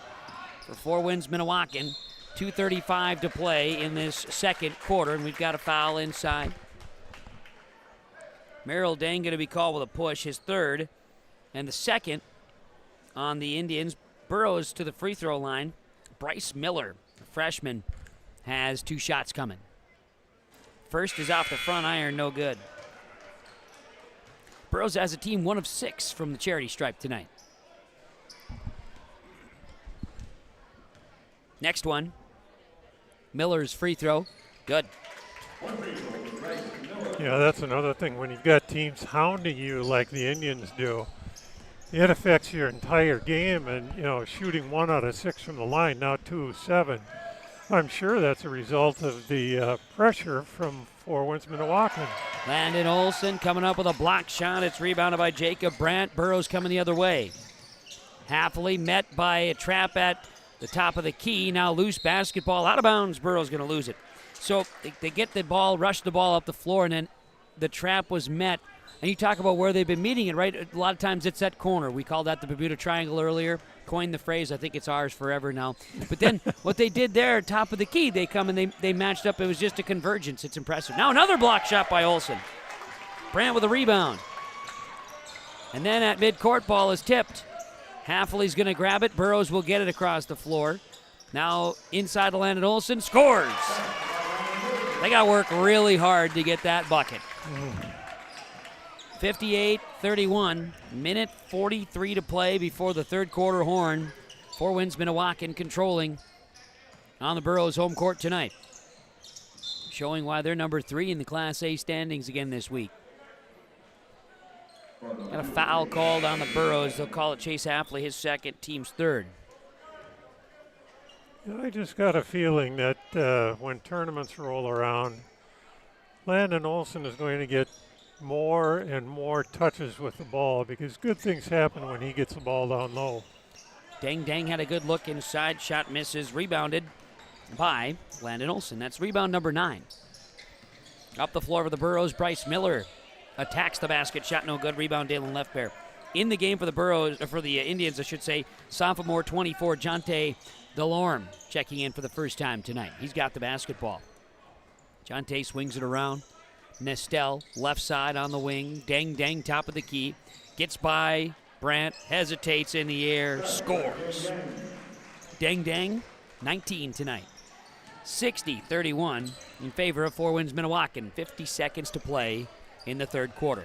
for Four Winds-Minnewaukan. 2:35 to play in this second quarter, and we've got a foul inside. Merrill Dang going to be called with a push, his third, and the second on the Indians. Burrows to the free throw line. Bryce Miller, a freshman, has 2 shots coming. First is off the front iron, no good. Burrows has a team 1 of 6 from the charity stripe tonight. Next one, Miller's free throw, good. Yeah, that's another thing. When you've got teams hounding you like the Indians do, it affects your entire game. And, you know, shooting 1 out of 6 from the line, now 2 of 7. I'm sure that's a result of the pressure from Four Winds-Minnewaukan. Landon Olson coming up with a block shot. It's rebounded by Jacob Brandt. Burrows coming the other way. Happily met by a trap at the top of the key. Now loose basketball out of bounds. Burrows going to lose it. So they get the ball, rush the ball up the floor, and then the trap was met. And you talk about where they've been meeting it, right? A lot of times it's that corner. We called that the Bermuda Triangle earlier. Coined the phrase. I think it's ours forever now. But then what they did there, top of the key, they come and they matched up. It was just a convergence. It's impressive. Now another block shot by Olson. Brandt with a rebound. And then at midcourt, ball is tipped. Haffley's going to grab it. Burrows will get it across the floor. Now inside to Landon Olson. Scores! They got to work really hard to get that bucket. 58-31, minute 43 to play before the third quarter horn. Four Winds-Minnewaukan controlling on the Burrows home court tonight. Showing why they're number 3 in the Class A standings again this week. Got a foul called on the Burrows. They'll call it Chase Haffley, his second, team's third. I just got a feeling that when tournaments roll around, Landon Olson is going to get more and more touches with the ball because good things happen when he gets the ball down low. Dang had a good look inside. Shot misses. Rebounded by Landon Olson. That's rebound number 9. Up the floor for the Burrows. Bryce Miller attacks the basket. Shot no good. Rebound Dalen Leftbear. In the game for the Burrows, or for the Indians, I should say, sophomore 24, Jonte Delorme checking in for the first time tonight. He's got the basketball. Jonte swings it around. Nestel, left side on the wing. Dang, top of the key. Gets by Brandt, hesitates in the air, scores. Dang, 19 tonight. 60-31 in favor of Four Winds-Minnewaukan. 50 seconds to play in the third quarter.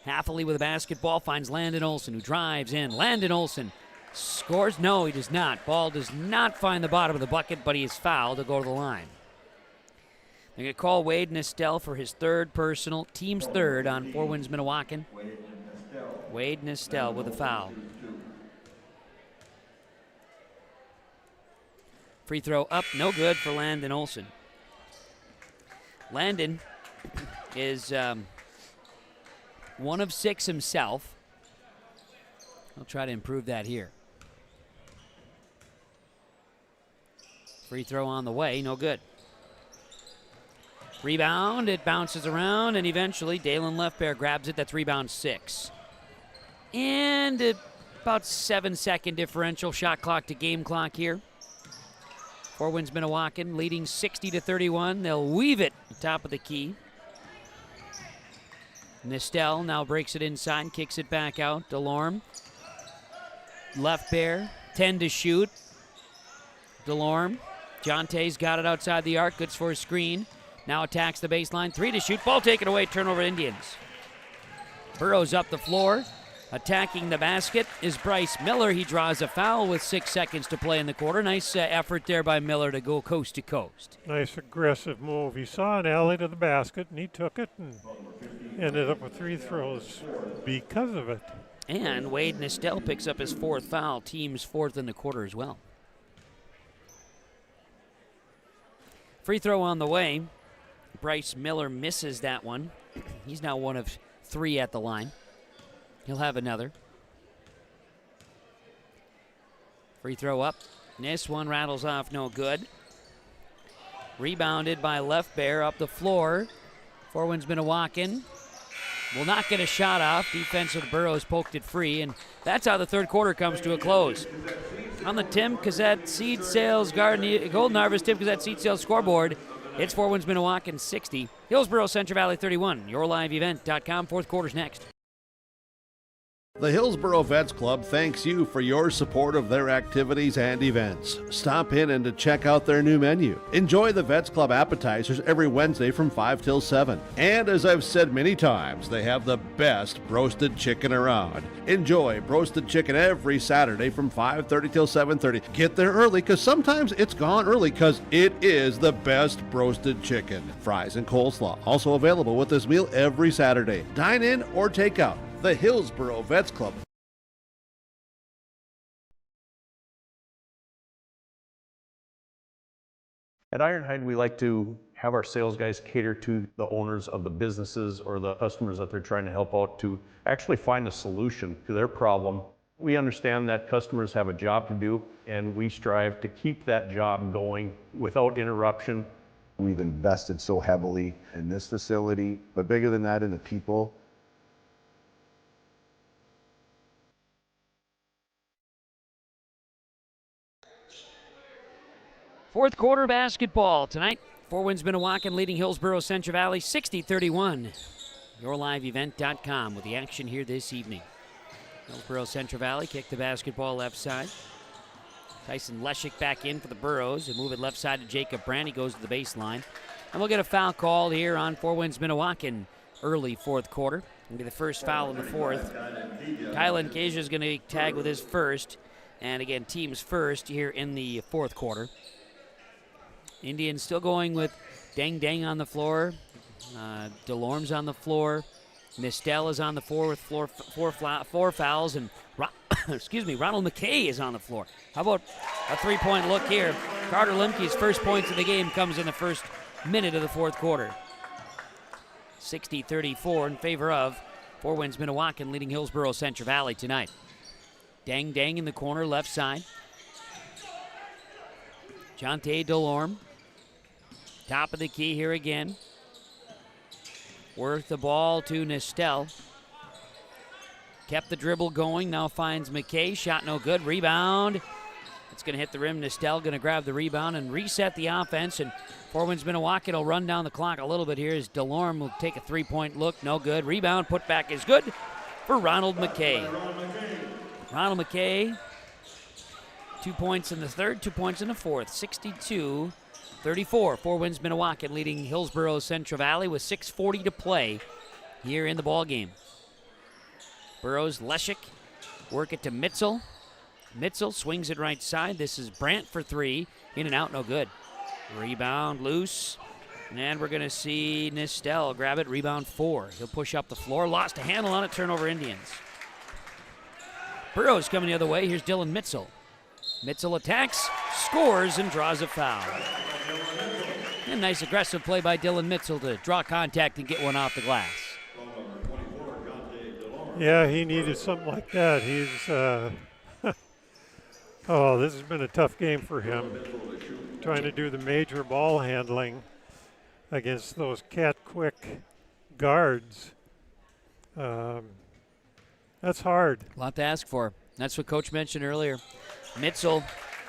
Haffley with a basketball finds Landon Olson, who drives in. Landon Olson scores. No, he does not. Ball does not find the bottom of the bucket, but he is fouled to go to the line. They're going to call Wade Nestel for his third personal, team's third on Four Winds-Minnewaukan. Wade Nestel with a foul. Free throw up, no good for Landon Olson. Landon is 1 of 6 himself. I'll try to improve that here. Free throw on the way, no good. Rebound, it bounces around, and eventually Dalen Leftbear grabs it. That's rebound 6. And about 7-second differential shot clock to game clock here. Four Winds-Minnewaukan leading 60-31. They'll weave it at the top of the key. Nestel now breaks it inside, kicks it back out. Delorme. Leftbear, 10 to shoot. Delorme. Jonte's got it outside the arc, good for a screen. Now attacks the baseline, 3 to shoot. Ball taken away, turnover Indians. Burrows up the floor. Attacking the basket is Bryce Miller. He draws a foul with 6 seconds to play in the quarter. Nice effort there by Miller to go coast to coast. Nice aggressive move. He saw an alley to the basket, and he took it and ended up with 3 throws because of it. And Wade Nestel picks up his 4th foul, team's 4th in the quarter as well. Free throw on the way. Bryce Miller misses that one. He's now 1 of 3 at the line. He'll have another. Free throw up. This one rattles off, no good. Rebounded by Left Bear up the floor. For Winds-Minnewaukan. Will not get a shot off. Defense of the Burros poked it free, and that's how the third quarter comes to a close. On the Tim Cassette Seed Sales Golden Harvest Tim Cassette Seed Sales scoreboard, it's for Winds-Minnewaukan 60, Hillsboro-Central Valley 31. YourLiveEvent.com. Fourth quarter's next. The Hillsboro Vets Club thanks you for your support of their activities and events. Stop in and to check out their new menu. Enjoy the Vets Club appetizers every Wednesday from 5 till 7. And as I've said many times, they have the best roasted chicken around. Enjoy roasted chicken every Saturday from 5:30 till 7:30. Get there early because sometimes it's gone early because it is the best roasted chicken. Fries and coleslaw also available with this meal every Saturday. Dine in or take out. The Hillsboro Vets Club. At Ironhide, we like to have our sales guys cater to the owners of the businesses or the customers that they're trying to help out to actually find a solution to their problem. We understand that customers have a job to do, and we strive to keep that job going without interruption. We've invested so heavily in this facility, but bigger than that, in the people. Fourth quarter basketball tonight. For Winds-Minnewaukan leading Hillsboro-Central Valley 60-31. YourLiveEvent.com with the action here this evening. Hillsboro-Central Valley kick the basketball left side. Tyson Leshik back in for the Burros. They move it left side to Jacob Brandt. He goes to the baseline. And we'll get a foul called here on For Winds-Minnewaukan early fourth quarter. It'll be the first foul in the fourth. Kylan Kasia is going to tag with his first. And again, teams first here in the fourth quarter. Indians still going with Dang on the floor. Delorme's on the floor. Nistel is on the floor with four fouls. And Ronald McKay is on the floor. How about a three-point look here? Carter Limke's first points of the game comes in the first minute of the fourth quarter. 60-34 in favor of For Winds-Minnewaukan leading Hillsboro-Central Valley tonight. Dang in the corner, left side. Jonte Delorme. Top of the key here again. Worth the ball to Nistel. Kept the dribble going, now finds McKay. Shot no good, rebound. It's going to hit the rim. Nistel going to grab the rebound and reset the offense. And For Winds-Minnewaukan will run down the clock a little bit here as Delorme will take a three-point look. No good. Rebound, put back is good for Ronald McKay. Ronald McKay, 2 points in the third, 2 points in the fourth. 62-34. For Winds-Minnewaukan leading Hillsboro-Central Valley with 6:40 to play here in the ball game. Burrows, Leshik, work it to Mitzel. Mitzel swings it right side. This is Brandt for three. In and out, no good. Rebound loose. And we're going to see Nistel grab it. Rebound 4. He'll push up the floor. Lost a handle on it. Turnover Indians. Burrows coming the other way. Here's Dylan Mitzel. Mitzel attacks, scores, and draws a foul. And nice aggressive play by Dylan Mitzel to draw contact and get one off the glass. Yeah, he needed something like that. He's, this has been a tough game for him. Trying to do the major ball handling against those cat-quick guards. That's hard. A lot to ask for. That's what Coach mentioned earlier. Mitzel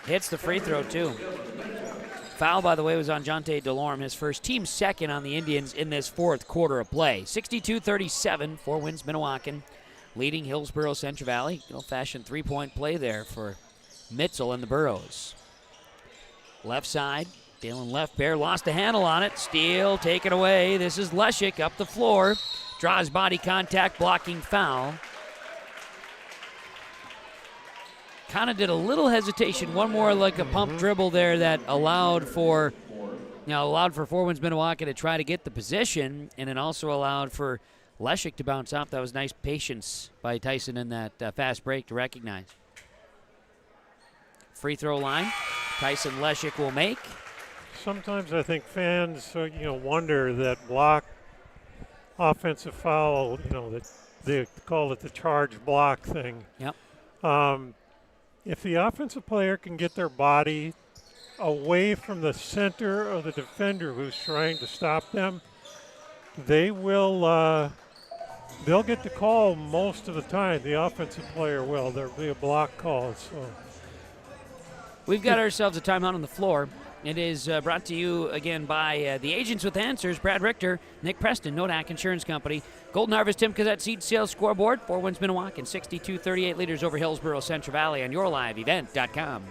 hits the free throw, too. Foul, by the way, was on Jonte Delorme, his first, team second on the Indians in this fourth quarter of play. 62-37 for Winds-Minnewaukan, leading Hillsboro-Central Valley. Old-fashioned three-point play there for Mitzel and the Burros. Left side, Dalen Left Bear lost a handle on it. Steal, taken away. This is Leshik up the floor. Draws body contact, blocking foul. Kind of did a little hesitation, one more like a pump dribble there that allowed for For Winds-Minnewaukan to try to get the position, and it also allowed for Leshik to bounce off. That was nice patience by Tyson in that fast break to recognize. Free throw line, Tyson Leshik will make. Sometimes I think fans, wonder that block offensive foul, that they call it the charge block thing. Yep. If the offensive player can get their body away from the center of the defender who's trying to stop them, they will they'll get the call most of the time. The offensive player will. There'll be a block call. So we've got ourselves a timeout on the floor. It is brought to you again by the Agents with Answers, Brad Richter, Nick Preston, Nodak Insurance Company, Golden Harvest Tim Cazette Seed Sales Scoreboard, 4 Winds-Minnewaukan, 62-38 leaders over Hillsboro-Central Valley on yourliveevent.com.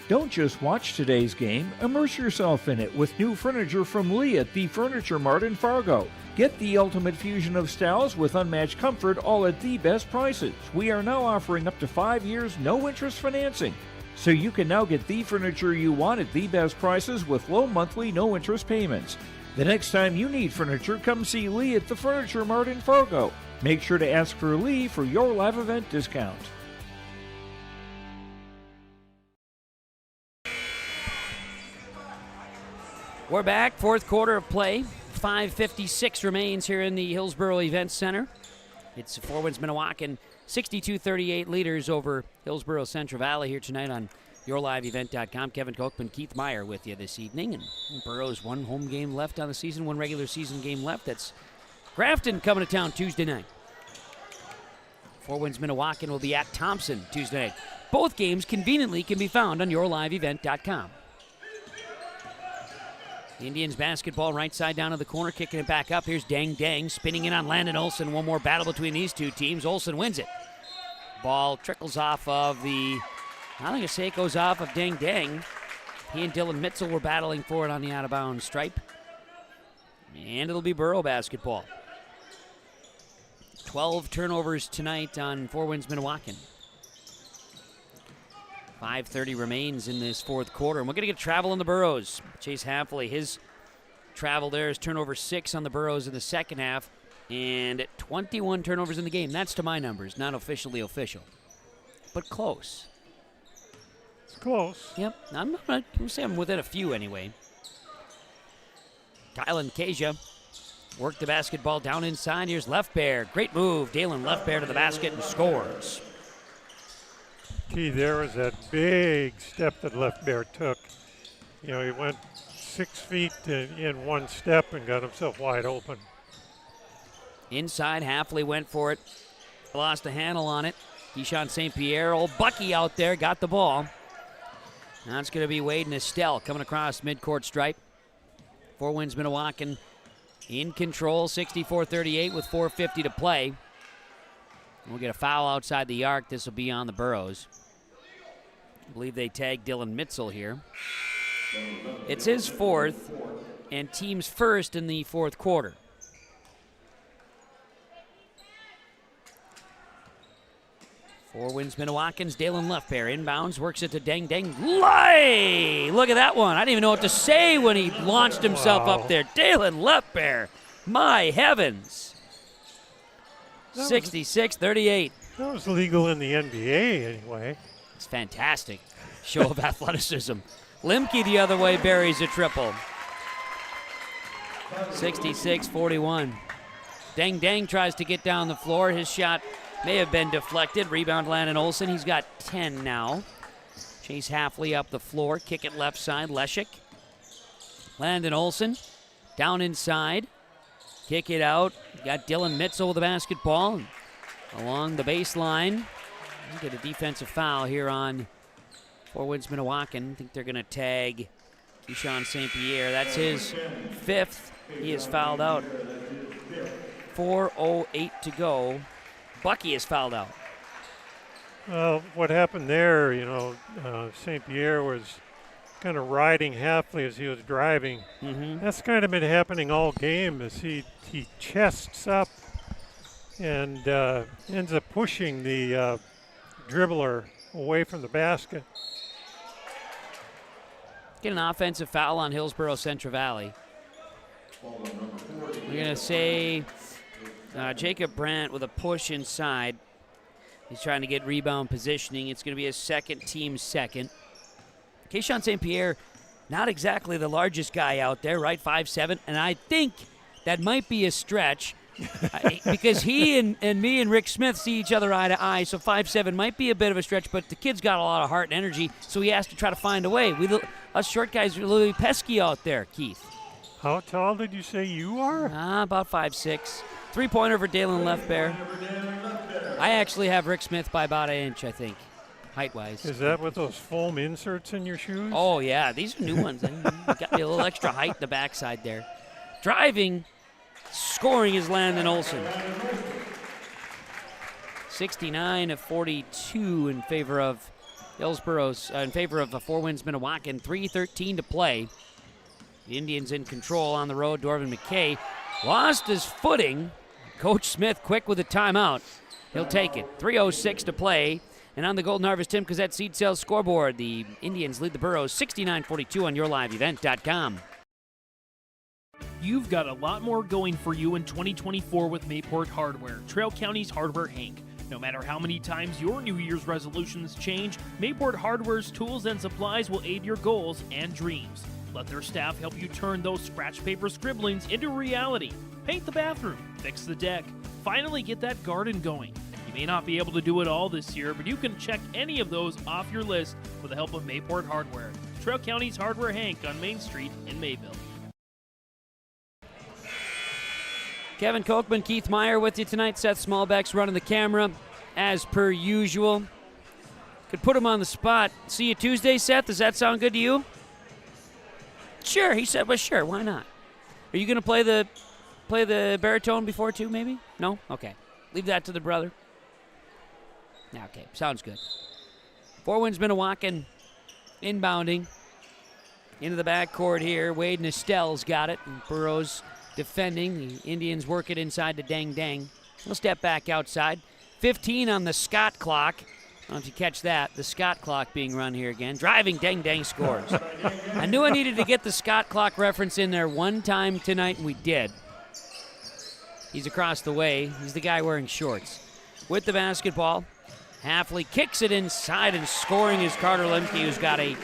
Don't just watch today's game, immerse yourself in it with new furniture from Lee at the Furniture Mart in Fargo. Get the ultimate fusion of styles with unmatched comfort, all at the best prices. We are now offering up to 5 years no-interest financing. So you can now get the furniture you want at the best prices with low monthly, no-interest payments. The next time you need furniture, come see Lee at the Furniture Mart in Fargo. Make sure to ask for Lee for your live event discount. We're back, fourth quarter of play. 5:56 remains here in the Hillsboro Event Center. It's 4 Winds-Minnewaukan, 62-38 leaders over Hillsboro-Central Valley here tonight on yourliveevent.com. Kevin Kochman, Keith Meyer with you this evening. And Burrow's one home game left on the season, one regular season game left. That's Grafton coming to town Tuesday night. 4 Winds-Minnewaukan will be at Thompson Tuesday night. Both games conveniently can be found on yourliveevent.com. The Indians basketball right side down to the corner, kicking it back up. Here's Dang Dang spinning in on Landon Olson. One more battle between these two teams. Olson wins it. Ball trickles off of I don't think it goes off of Dang Dang. He and Dylan Mitzel were battling for it on the out-of-bounds stripe. And it'll be Burrow basketball. 12 turnovers tonight on 4 Winds-Minnewaukan. 5:30 remains in this fourth quarter, and we're going to get travel in the Burros. Chase Hafley, his travel there is turnover 6 on the Burros in the second half, and 21 turnovers in the game. That's to my numbers, not officially official, but close. It's close. Yep, I'm going to say I'm within a few anyway. Kylan Kasia worked the basketball down inside. Here's Leftbear. Great move. Dalen Leftbear to the basket and scores. Key there was that big step that Leftbear took. He went 6 feet in one step and got himself wide open. Inside, Hafley went for it. Lost a handle on it. Keyshawn St. Pierre, old Bucky out there, got the ball. Now it's going to be Wade and Estelle coming across midcourt stripe. 4 Winds-Minnewaukan in control, 64-38 with 4:50 to play. We'll get a foul outside the arc. This will be on the Burros. I believe they tagged Dylan Mitzel here. It's his fourth and team's first in the fourth quarter. Four Winds-Minnewaukan's Dalen Leftbear inbounds, works it to Dang Dang. Lay! Look at that one. I didn't even know what to say when he launched himself up there. Dalen Leftbear. My heavens. 66-38. That was legal in the NBA anyway. It's fantastic. Show of athleticism. Limke the other way buries a triple. 66-41. Dang Dang tries to get down the floor. His shot may have been deflected. Rebound Landon Olson. He's got 10 now. Chase Hafley up the floor. Kick it left side. Leshik. Landon Olson down inside. Kick it out. Got Dylan Mitzel with the basketball. Along the baseline. Get a defensive foul here on 4 Winds-Minnewaukan. I think they're going to tag Keyshawn St. Pierre. That's his fifth. He is fouled out. 4:08 to go. Bucky is fouled out. Well, what happened there, St. Pierre was kind of riding Hafley as he was driving. Mm-hmm. That's kind of been happening all game as he chests up and ends up pushing the dribbler away from the basket. Get an offensive foul on Hillsboro-Central Valley. We're going to say Jacob Brandt with a push inside. He's trying to get rebound positioning. It's going to be a team second. Keyshawn St. Pierre, not exactly the largest guy out there, right? 5'7", and I think that might be a stretch because he and me and Rick Smith see each other eye to eye, so 5'7" might be a bit of a stretch, but the kid's got a lot of heart and energy, so he has to try to find a way. Us short guys are a little pesky out there, Keith. How tall did you say you are? About 5'6". 3-pointer for Dalen Leftbear. I actually have Rick Smith by about an inch, I think, height-wise. Is that with those foam inserts in your shoes? Oh, yeah. These are new ones. Got me a little extra height in the backside there. Driving, scoring is Landon Olson. 69-42 in favor of Hillsboro's, in favor of Four Winds-Minnewaukan. 3:13 to play. The Indians in control on the road. Dorvin McKay lost his footing. Coach Smith quick with a timeout. He'll take it. 3:06 to play. And on the Golden Harvest Tim Cazette Seed Sales scoreboard, the Indians lead the Burros 69-42 on yourliveevent.com. You've got a lot more going for you in 2024 with Mayport Hardware, Trail County's Hardware Hank. No matter how many times your New Year's resolutions change, Mayport Hardware's tools and supplies will aid your goals and dreams. Let their staff help you turn those scratch paper scribblings into reality. Paint the bathroom, fix the deck, finally get that garden going. You may not be able to do it all this year, but you can check any of those off your list with the help of Mayport Hardware, Trail County's Hardware Hank on Main Street in Mayville. Kevin Kochman, Keith Meyer with you tonight. Seth Smallbeck's running the camera as per usual. Could put him on the spot. See you Tuesday, Seth. Does that sound good to you? Sure, he said, well, sure, why not? Are you going to play the baritone before too, maybe? No? Okay. Leave that to the brother. Okay, sounds good. Four Winds-Minnewaukan inbounding into the backcourt here. Wade Nestel's got it. And Burrows defending. The Indians work it inside to Dang Dang. He'll step back outside. 15 on the Scott clock. I don't know if you catch that. The Scott clock being run here again. Driving, Dang Dang scores. I knew I needed to get the Scott clock reference in there one time tonight, and we did. He's across the way. He's the guy wearing shorts. With the basketball, Hafley kicks it inside, and scoring is Carter Lemke, who's got 8.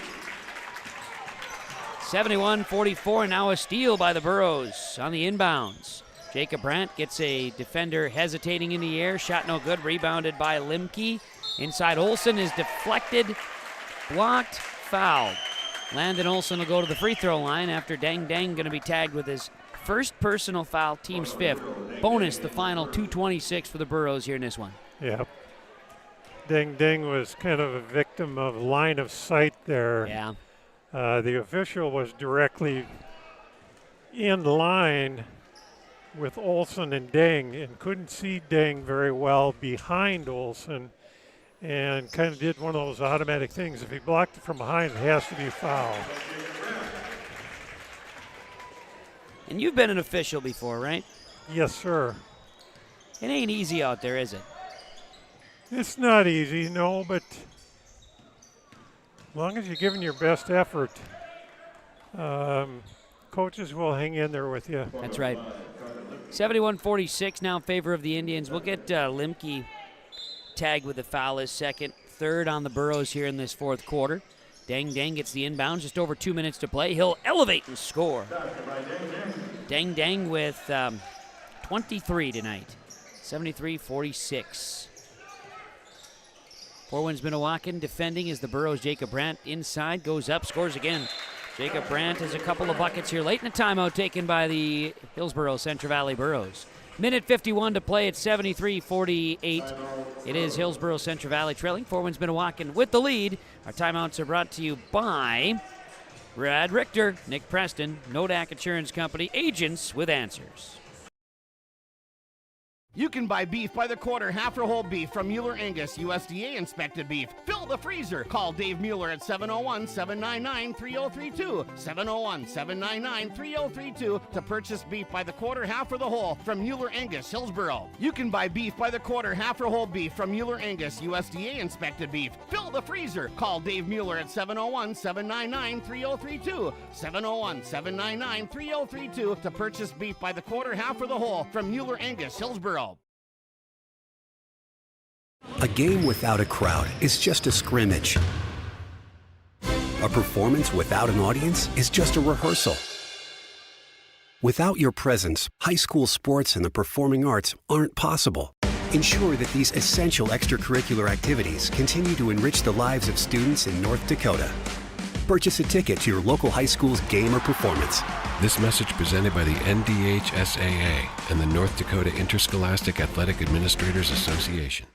71-44, now a steal by the Burros on the inbounds. Jacob Brandt gets a defender hesitating in the air. Shot no good, rebounded by Lemke. Inside Olsen is deflected, blocked, fouled. Landon Olsen will go to the free throw line after Dang Dang going to be tagged with his first personal foul, team's 5th. Bonus the final 2:26 for the Burros here in this one. Yeah. Dang Dang was kind of a victim of line of sight there. Yeah. The official was directly in line with Olsen and Dang and couldn't see Dang very well behind Olsen and kind of did one of those automatic things. If he blocked it from behind, it has to be foul. And you've been an official before, right? Yes, sir. It ain't easy out there, is it? It's not easy, no, but as long as you're giving your best effort, coaches will hang in there with you. That's right. 71-46 now in favor of the Indians. We'll get Lemke tagged with a foul his second. 3rd on the Burros here in this 4th quarter. Dang Dang gets the inbound, just over 2 minutes to play. He'll elevate and score. Dang Dang with 23 tonight. 73-46. Four Winds-Minnewaukan defending as the Burros' Jacob Brandt inside, goes up, scores again. Jacob Brandt has a couple of buckets here late in the timeout taken by the Hillsboro-Central Valley Burros. Minute 51 to play at 73-48. It is Hillsboro-Central Valley trailing. Four Winds-Minnewaukan with the lead. Our timeouts are brought to you by Brad Richter, Nick Preston, Nodak Insurance Company, agents with answers. You can buy beef by the quarter, half or whole beef from Mueller Angus, USDA inspected beef. Fill the freezer. Call Dave Mueller at 701-799-3032. 701-799-3032 to purchase beef by the quarter, half or the whole from Mueller Angus, Hillsboro. You can buy beef by the quarter, half or whole beef from Mueller Angus, USDA inspected beef. Fill the freezer. Call Dave Mueller at 701-799-3032. 701-799-3032 to purchase beef by the quarter, half or the whole from Mueller Angus, Hillsboro. A game without a crowd is just a scrimmage. A performance without an audience is just a rehearsal. Without your presence, high school sports and the performing arts aren't possible. Ensure that these essential extracurricular activities continue to enrich the lives of students in North Dakota. Purchase a ticket to your local high school's game or performance. This message presented by the NDHSAA and the North Dakota Interscholastic Athletic Administrators Association.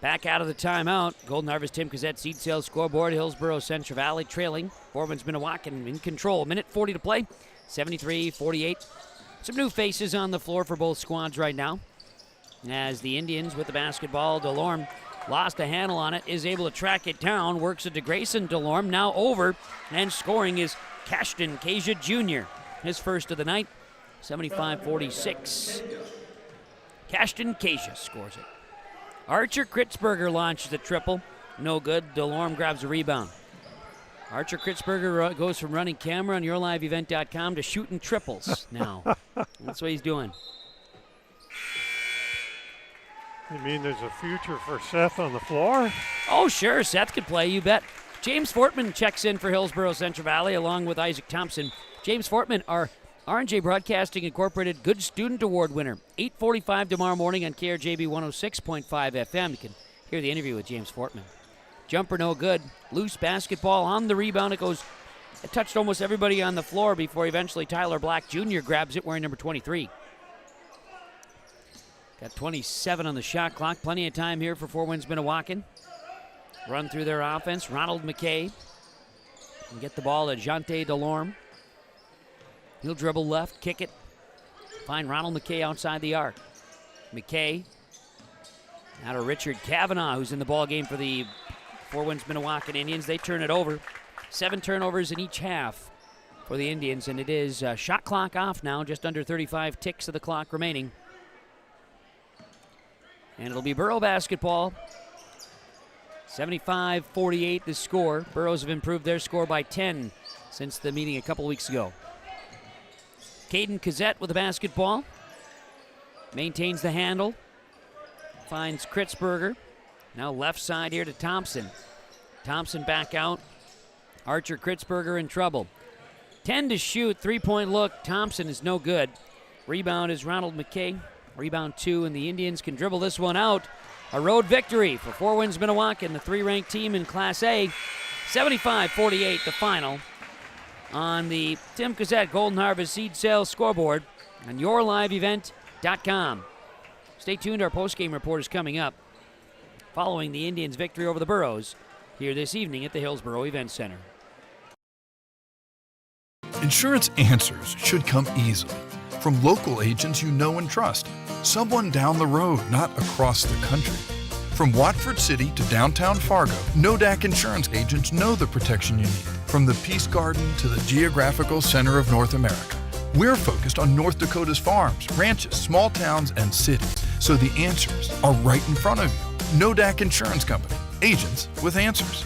Back out of the timeout. Golden Harvest Tim Cossette seed sales scoreboard. Hillsboro-Central Valley trailing. Winds-Minnewaukan in control. Minute 40 to play. 73-48. Some new faces on the floor for both squads right now. As the Indians with the basketball, DeLorme lost a handle on it, is able to track it down, works it to Grayson DeLorme, now over, and scoring is Cashton Kasia Jr., his first of the night, 75-46. Cashton Kasia scores it. Archer Kritzberger launches the triple, no good. DeLorme grabs a rebound. Archer Kritzberger goes from running camera on YourLiveEvent.com to shooting triples now. That's what he's doing. You mean there's a future for Seth on the floor? Oh, sure. Seth could play, you bet. James Fortman checks in for Hillsboro-Central Valley along with Isaac Thompson. James Fortman, our R&J Broadcasting Incorporated Good Student Award winner. 8:45 tomorrow morning on KRJB 106.5 FM. You can hear the interview with James Fortman. Jumper no good. Loose basketball on the rebound. It touched almost everybody on the floor before eventually Tyler Black Jr. grabs it wearing number 23. Got 27 on the shot clock. Plenty of time here for Winds-Minnewaukan. Run through their offense. Ronald McKay can get the ball to Jante DeLorme. He'll dribble left, kick it. Find Ronald McKay outside the arc. McKay now to Richard Kavanaugh, who's in the ball game for the Winds-Minnewaukan Indians. They turn it over. 7 turnovers in each half for the Indians, and it is shot clock off now, just under 35 ticks of the clock remaining. And it'll be Borough basketball. 75-48 the score. Burrows have improved their score by 10 since the meeting a couple weeks ago. Caden Cossette with the basketball. Maintains the handle. Finds Kritzberger. Now left side here to Thompson. Thompson back out. Archer Kritzberger in trouble. 10 to shoot, 3-point look. Thompson is no good. Rebound is Ronald McKay. Rebound 2, and the Indians can dribble this one out. A road victory for Winds-Minnewaukan, the 3-ranked team in Class A. 75-48 the final on the Tim Cossette Golden Harvest Seed Sales scoreboard on YourLiveEvent.com. Stay tuned, our postgame report is coming up following the Indians' victory over the Burros here this evening at the Hillsboro Event Center. Insurance answers should come easily from local agents you know and trust. Someone down the road, not across the country. From Watford City to downtown Fargo, Nodak Insurance agents know the protection you need. From the Peace Garden to the geographical center of North America. We're focused on North Dakota's farms, ranches, small towns, and cities, so the answers are right in front of you. Nodak Insurance Company, agents with answers.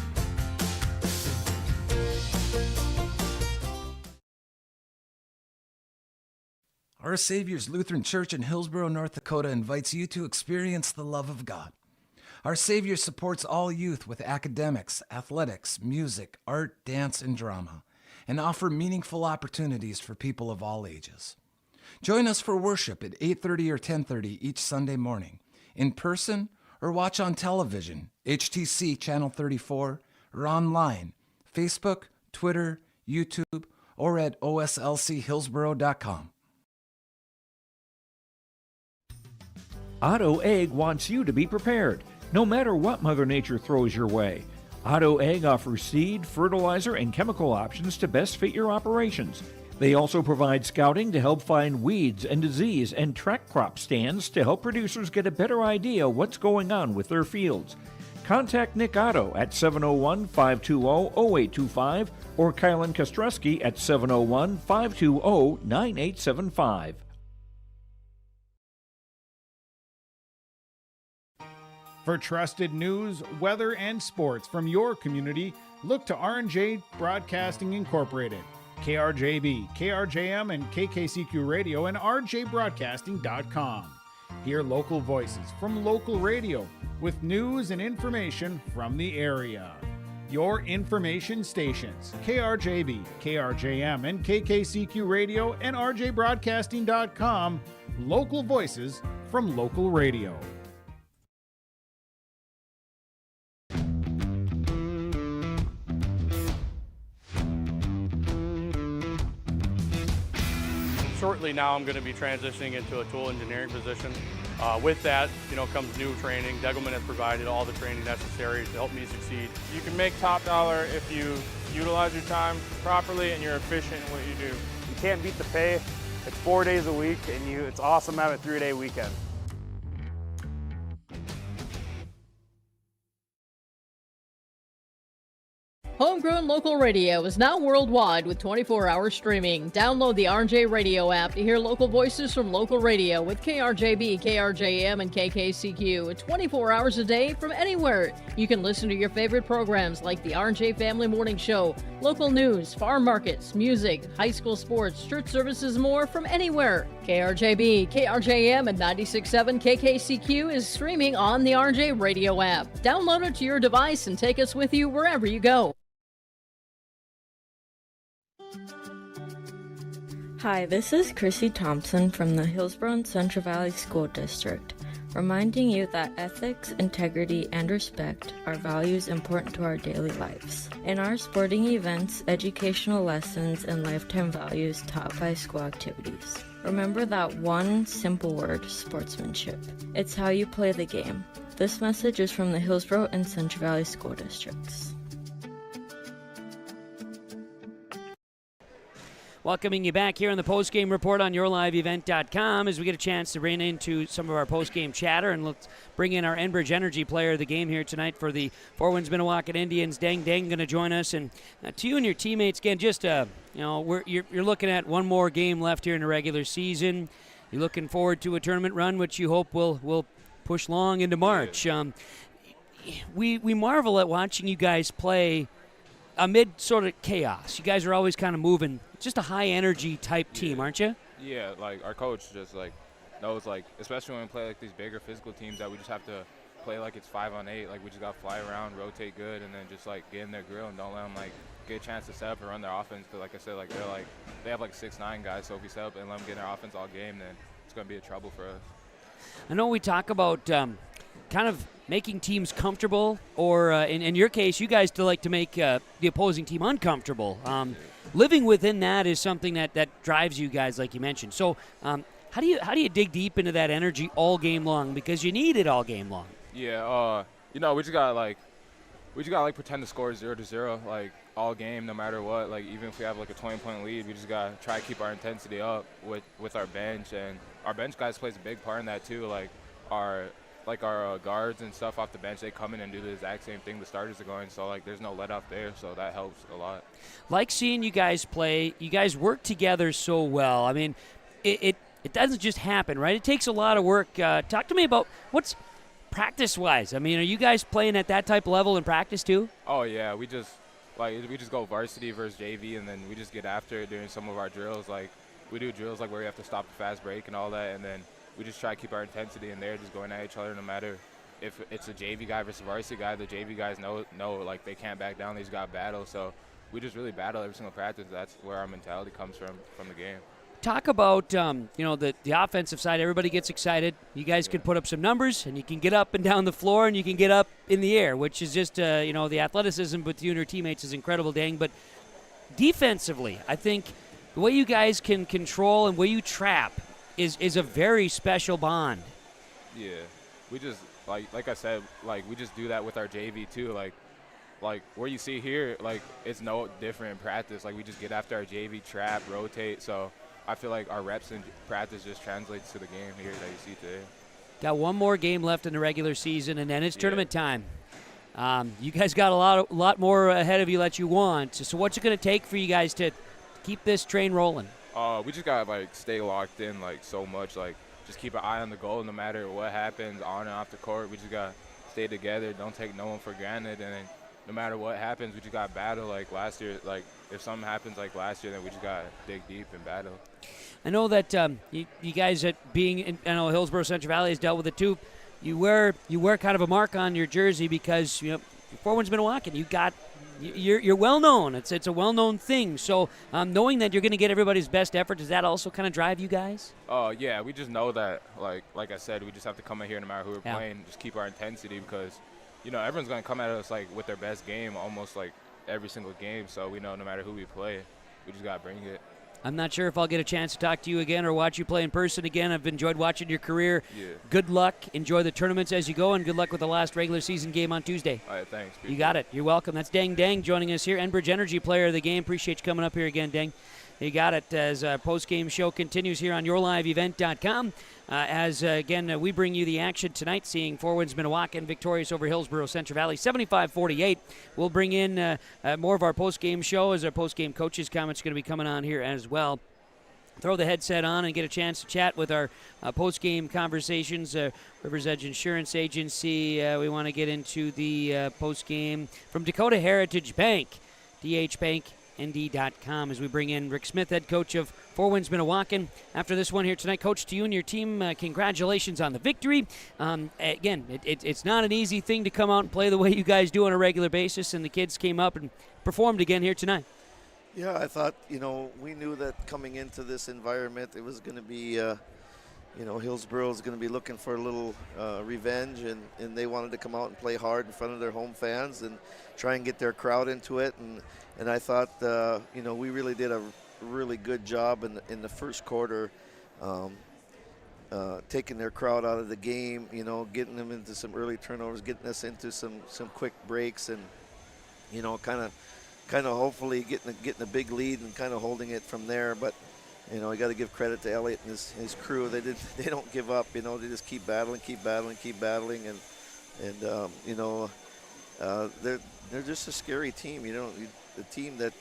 Our Savior's Lutheran Church in Hillsboro, North Dakota invites you to experience the love of God. Our Savior supports all youth with academics, athletics, music, art, dance, and drama, and offer meaningful opportunities for people of all ages. Join us for worship at 8:30 or 10:30 each Sunday morning, in person or watch on television, HTC Channel 34, or online, Facebook, Twitter, YouTube, or at oslchillsboro.com. Otto Egg wants you to be prepared, no matter what Mother Nature throws your way. Otto Egg offers seed, fertilizer, and chemical options to best fit your operations. They also provide scouting to help find weeds and disease and track crop stands to help producers get a better idea what's going on with their fields. Contact Nick Otto at 701-520-0825 or Kylan Kostreski at 701-520-9875. For trusted news, weather, and sports from your community, look to R&J Broadcasting Incorporated, KRJB, KRJM, and KKCQ Radio, and rjbroadcasting.com. Hear local voices from local radio with news and information from the area. your information stations. KRJB, KRJM, and KKCQ Radio and RJBroadcasting.com. Local voices from local radio. Shortly now, I'm going to be transitioning into a tool engineering position. With that, comes new training. Degelman has provided all the training necessary to help me succeed. You can make top dollar if you utilize your time properly and you're efficient in what you do. You can't beat the pay. It's 4 days a week, and it's awesome to have a 3-day weekend. Homegrown local radio is now worldwide with 24-hour streaming. Download the RJ Radio app to hear local voices from local radio with KRJB, KRJM, and KKCQ. 24 hours a day from anywhere. You can listen to your favorite programs like the RJ Family Morning Show, local news, farm markets, music, high school sports, church services, more from anywhere. KRJB, KRJM, and 96.7 KKCQ is streaming on the RJ Radio app. Download it to your device and take us with you wherever you go. Hi, this is Chrissy Thompson from the Hillsboro-Central Valley School District, reminding you that ethics, integrity, and respect are values important to our daily lives. In our sporting events, educational lessons, and lifetime values taught by school activities. Remember that one simple word, sportsmanship. It's how you play the game. This message is from the Hillsboro and Central Valley School Districts. Welcoming you back here on the postgame report on yourliveevent.com as we get a chance to rein into some of our postgame chatter, and let's bring in our Enbridge Energy player of the game here tonight for the Winds-Minnewaukan Indians. Deng going to join us, and to you and your teammates again. Just you're looking at one more game left here in the regular season. You're looking forward to a tournament run, which you hope will push long into March. We marvel at watching you guys play amid sort of chaos. You guys are always kind of moving. Just a high-energy type team, aren't you? Yeah, our coach just, knows, especially when we play, these bigger physical teams, that we just have to play like it's 5-on-8. We just got to fly around, rotate good, and then just, get in their grill and don't let them, get a chance to set up and run their offense. Because, like I said, they have, 6'9" guys, so if we set up and let them get in their offense all game, then it's going to be a trouble for us. I know we talk about kind of making teams comfortable, or in your case, you guys like to make the opposing team uncomfortable. Living within that is something that drives you guys, like you mentioned. So how do you dig deep into that energy all game long, because you need it all game long? Yeah, we just gotta pretend the score is 0-0 all game, no matter what. Even if we have a 20-point lead, we just gotta try to keep our intensity up with our bench, and our bench guys plays a big part in that too. Our guards and stuff off the bench, they come in and do the exact same thing the starters are going, so there's no let off there, so that helps a lot. Like seeing you guys play, you guys work together so well. I mean, it doesn't just happen, right? It takes a lot of work. Talk to me about what's practice-wise. I mean, are you guys playing at that type of level in practice too? Oh yeah, we just go varsity versus JV, and then we just get after it during some of our drills. We do drills where we have to stop the fast break and all that, and then we just try to keep our intensity in there, just going at each other, no matter if it's a JV guy versus a varsity guy. The JV guys know they can't back down. They just got to battle. So we just really battle every single practice. That's where our mentality comes from the game. Talk about the offensive side. Everybody gets excited. You guys can put up some numbers, and you can get up and down the floor, and you can get up in the air, which is just the athleticism with you and your teammates is incredible, Dang. But defensively, I think the way you guys can control and way you trap is a very special bond. Yeah, we just like I said, we just do that with our JV too. Where you see here, it's no different in practice. We just get after our JV, trap, rotate. So I feel our reps in practice just translates to the game here that you see today. Got one more game left in the regular season, and then it's tournament time. You guys got a lot more ahead of you that you want. So what's it going to take for you guys to keep this train rolling? We just got to stay locked in so much. Just keep an eye on the goal no matter what happens on and off the court. We just got to stay together. Don't take no one for granted. And then no matter what happens, we just got to battle last year. If something happens last year, then we just got to dig deep and battle. I know that you guys Hillsboro-Central Valley has dealt with it too. You wear kind of a mark on your jersey because, for Winds-Minnewaukan, you got you're well known. It's a well known thing. So knowing that you're going to get everybody's best effort, does that also kind of drive you guys? Oh yeah, we just know that. Like I said, we just have to come in here no matter who we're playing. Just keep our intensity because, everyone's going to come at us like with their best game almost like every single game. So we know no matter who we play, we just got to bring it. I'm not sure if I'll get a chance to talk to you again or watch you play in person again. I've enjoyed watching your career. Yeah. Good luck. Enjoy the tournaments as you go, and good luck with the last regular season game on Tuesday. All right, thanks. You got it. You're welcome. That's Dang Dang joining us here. Enbridge Energy Player of the Game. Appreciate you coming up here again, Dang. You got it as our post-game show continues here on yourliveevent.com. Again, we bring you the action tonight, seeing Winds-Minnewaukan victorious over Hillsboro-Central Valley, 75-48. We'll bring in more of our post-game show as our post-game coaches' comments going to be coming on here as well. Throw the headset on and get a chance to chat with our post-game conversations. Rivers Edge Insurance Agency, we want to get into the post-game from Dakota Heritage Bank, dhbanknd.com, as we bring in Rick Smith, head coach of Winds-Minnewaukan. After this one here tonight, Coach, to you and your team, congratulations on the victory. Again, it's not an easy thing to come out and play the way you guys do on a regular basis, and the kids came up and performed again here tonight. Yeah, I thought, we knew that coming into this environment, it was going to be, Hillsboro is going to be looking for a little revenge, and they wanted to come out and play hard in front of their home fans and try and get their crowd into it. And I thought, we really did a really good job in the first quarter, taking their crowd out of the game, getting them into some early turnovers, getting us into some quick breaks, and, kind of hopefully getting a big lead and kind of holding it from there. But we got to give credit to Elliott and his crew. They don't give up. They just keep battling, and they're just a scary team. The team that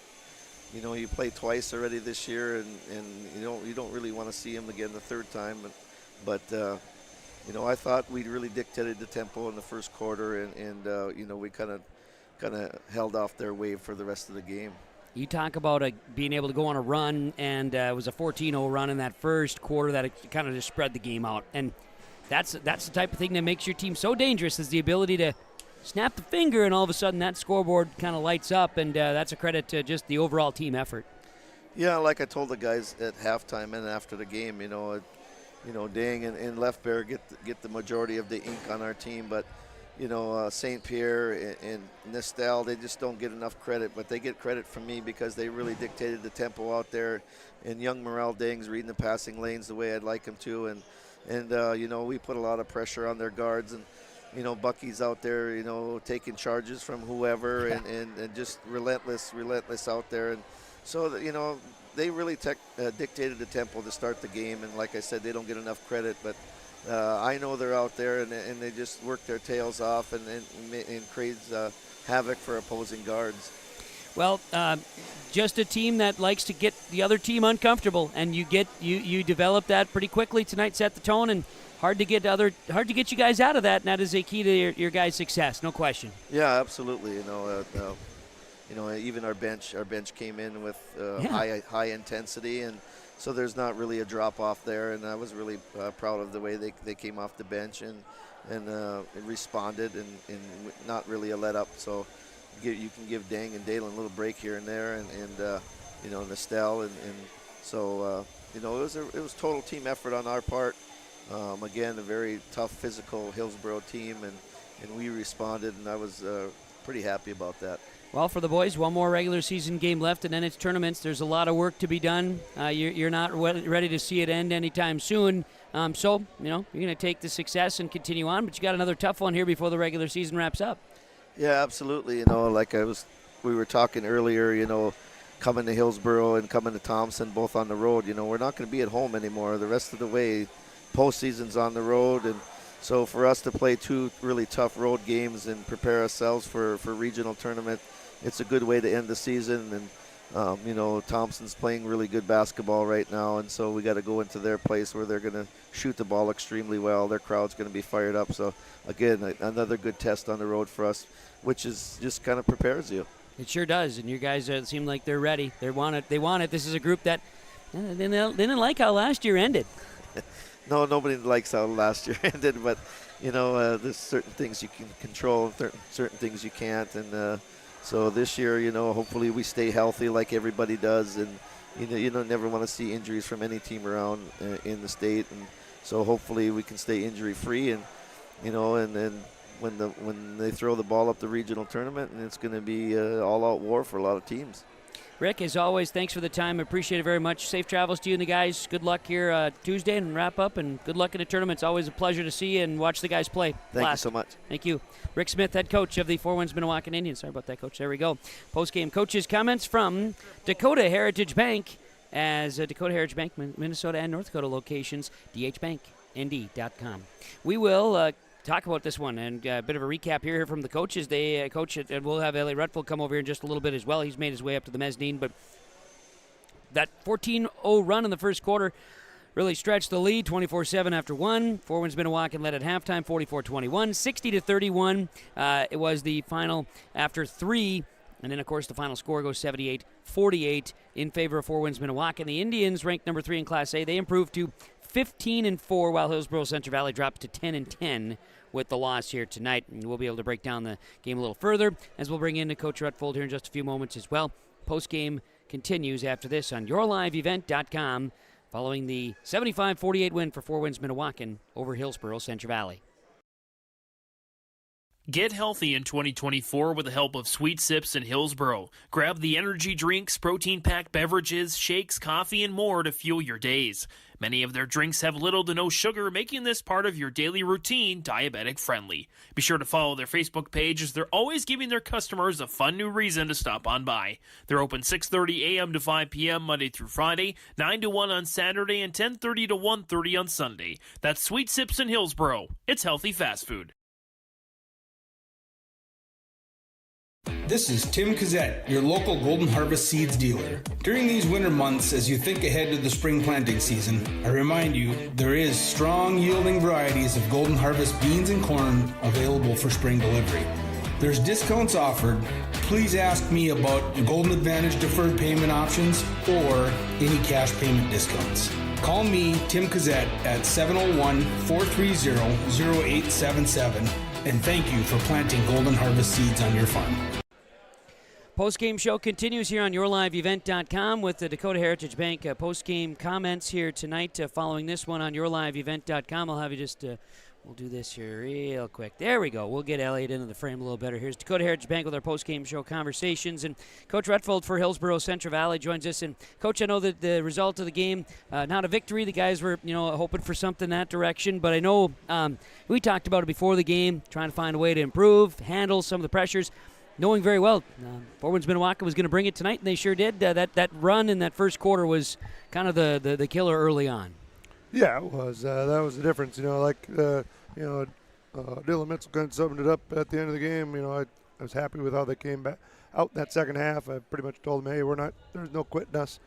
you play twice already this year, and you don't really want to see them again the third time. But I thought we really dictated the tempo in the first quarter, and we kind of held off their wave for the rest of the game. You talk about being able to go on a run, and it was a 14-0 run in that first quarter that kind of just spread the game out. And that's the type of thing that makes your team so dangerous, is the ability to snap the finger, and all of a sudden that scoreboard kind of lights up, and that's a credit to just the overall team effort. Yeah, like I told the guys at halftime and after the game, Dang and Left Bear get the majority of the ink on our team, but St. Pierre and Nestel, they just don't get enough credit, but they get credit from me because they really dictated the tempo out there. And young Morel Dang's reading the passing lanes the way I'd like him to. And we put a lot of pressure on their guards. And, Bucky's out there, taking charges from whoever and just relentless out there. And so, they really dictated the tempo to start the game. And like I said, they don't get enough credit, but I know they're out there, and they just work their tails off and creates havoc for opposing guards. Well, just a team that likes to get the other team uncomfortable, and you develop that pretty quickly tonight. Set the tone, and hard to get you guys out of that, and that is a key to your guys' success, no question. Yeah, absolutely. Even our bench came in with high intensity, and so there's not really a drop off there, and I was really proud of the way they came off the bench and responded and not really a let up. So you can give Dang and Dalen a little break here and there, and Nestel, and so it was total team effort on our part. Again, a very tough physical Hillsboro team, and we responded, and I was pretty happy about that. Well, for the boys, one more regular season game left, and then it's tournaments. There's a lot of work to be done. You're not ready to see it end anytime soon. So, you're going to take the success and continue on, but you got another tough one here before the regular season wraps up. Yeah, absolutely. We were talking earlier, coming to Hillsboro and coming to Thompson, both on the road. We're not going to be at home anymore the rest of the way. Postseason's on the road, and so for us to play two really tough road games and prepare ourselves for regional tournament, it's a good way to end the season. And Thompson's playing really good basketball right now, and so we got to go into their place where they're going to shoot the ball extremely well. Their crowd's going to be fired up. So again, another good test on the road for us, which is just kind of prepares you. It sure does, and you guys seem like they're ready. They want it. This is a group that they didn't like how last year ended. No, nobody likes how last year ended, but there's certain things you can control, certain things you can't, and So this year, hopefully we stay healthy like everybody does, and you don't never want to see injuries from any team around in the state, and so hopefully we can stay injury free, and and then when they throw the ball up the regional tournament, and it's going to be all out war for a lot of teams. Rick, as always, thanks for the time. Appreciate it very much. Safe travels to you and the guys. Good luck here Tuesday and wrap up, and good luck in the tournament. It's always a pleasure to see you and watch the guys play. Thank you so much. Thank you. Rick Smith, head coach of the Four Winds-Minnewaukan Indians. Sorry about that, Coach. There we go. Post-game coaches' comments from Dakota Heritage Bank, as Dakota Heritage Bank, Minnesota and North Dakota locations, dhbanknd.com. We will talk about this one and a bit of a recap here from the coaches. They coach it, and we'll have Elliot Rutfeld come over here in just a little bit as well. He's made his way up to the mezzanine, but that 14-0 run in the first quarter really stretched the lead. 24-7 after one. Four Winds-Minnewaukan led at halftime, 44-21, 60-31. It was the final after three, and then of course the final score goes 78-48 in favor of Four Winds-Minnewaukan. The Indians, ranked number 3 in Class A, they improved to 15-4, while Hillsboro-Central Valley dropped to 10-10 with the loss here tonight. And we'll be able to break down the game a little further, as we'll bring in Coach Rutfold here in just a few moments as well. Post-game continues after this on yourliveevent.com, following the 75-48 win for Four Winds-Minnewaukan over Hillsboro-Central Valley. Get healthy in 2024 with the help of Sweet Sips in Hillsboro. Grab the energy drinks, protein-packed beverages, shakes, coffee, and more to fuel your days. Many of their drinks have little to no sugar, making this part of your daily routine diabetic-friendly. Be sure to follow their Facebook page, as they're always giving their customers a fun new reason to stop on by. They're open 6:30 a.m. to 5 p.m. Monday through Friday, 9 to 1 on Saturday, and 10:30 to 1:30 on Sunday. That's Sweet Sips in Hillsboro. It's healthy fast food. This is Tim Cazzette, your local Golden Harvest Seeds dealer. During these winter months, as you think ahead to the spring planting season, I remind you there is strong yielding varieties of Golden Harvest beans and corn available for spring delivery. There's discounts offered. Please ask me about the Golden Advantage deferred payment options or any cash payment discounts. Call me, Tim Cazzette, at 701-430-0877, and thank you for planting Golden Harvest seeds on your farm. Post-game show continues here on yourliveevent.com with the Dakota Heritage Bank post-game comments here tonight. Following this one on yourliveevent.com, I'll have you just, we'll do this here real quick. There we go. We'll get Elliot into the frame a little better. Here's Dakota Heritage Bank with our post-game show conversations. And Coach Rutfold for Hillsboro-Central Valley joins us. And, Coach, I know that the result of the game, not a victory. The guys were, hoping for something in that direction. But I know we talked about it before the game, trying to find a way to improve, handle some of the pressures. Knowing very well Four Winds-Minnewaukan was going to bring it tonight, and they sure did. That run in that first quarter was kind of the killer early on. Yeah, it was. That was the difference. Dylan Mitchell kind of summed it up at the end of the game. I was happy with how they came back out in that second half. I pretty much told them, hey, there's no quitting us.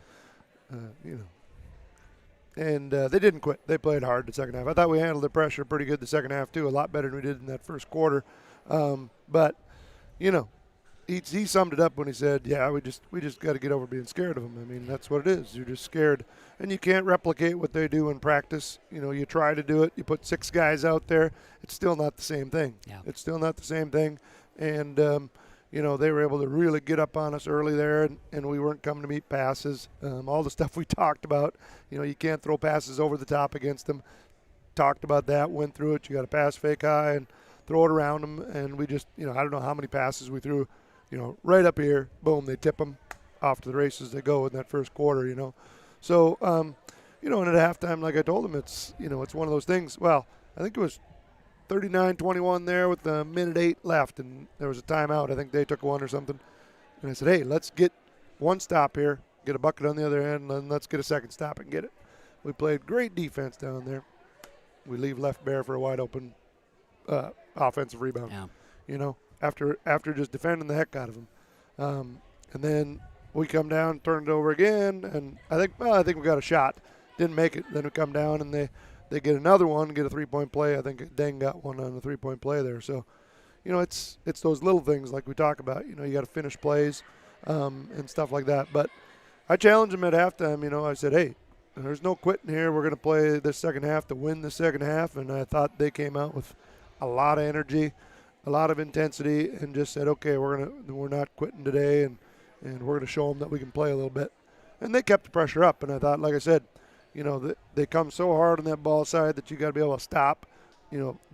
And they didn't quit. They played hard the second half. I thought we handled the pressure pretty good the second half too, a lot better than we did in that first quarter. But he summed it up when he said, yeah, we just got to get over being scared of them. I mean, that's what it is. You're just scared. And you can't replicate what they do in practice. You try to do it. You put 6 guys out there. It's still not the same thing. Yeah. It's still not the same thing. And, they were able to really get up on us early there, and we weren't coming to meet passes. All the stuff we talked about, you can't throw passes over the top against them. Talked about that, went through it. You got to pass fake high and throw it around them. And we just, I don't know how many passes we threw, right up here, boom, they tip them off to the races they go in that first quarter, So, and at halftime, like I told them, it's one of those things. Well, I think it was 39-21 there with a minute 8 left, and there was a timeout. I think they took one or something. And I said, hey, let's get one stop here, get a bucket on the other end, and then let's get a second stop and get it. We played great defense down there. We leave left bare for a wide open offensive rebound. Yeah. After just defending the heck out of them. And then we come down, turn it over again, and I think we got a shot. Didn't make it. Then we come down and they get another one, get a 3-point play. I think Deng got one on the 3-point play there. So, it's those little things like we talk about. You got to finish plays and stuff like that. But I challenged them at halftime. I said, hey, there's no quitting here. We're going to play this second half to win the second half. And I thought they came out with a lot of energy. a lot of intensity and just said, okay, we're not quitting today, and we're going to show them that we can play a little bit. And they kept the pressure up, and I thought, like I said, they come so hard on that ball side that you got to be able to stop,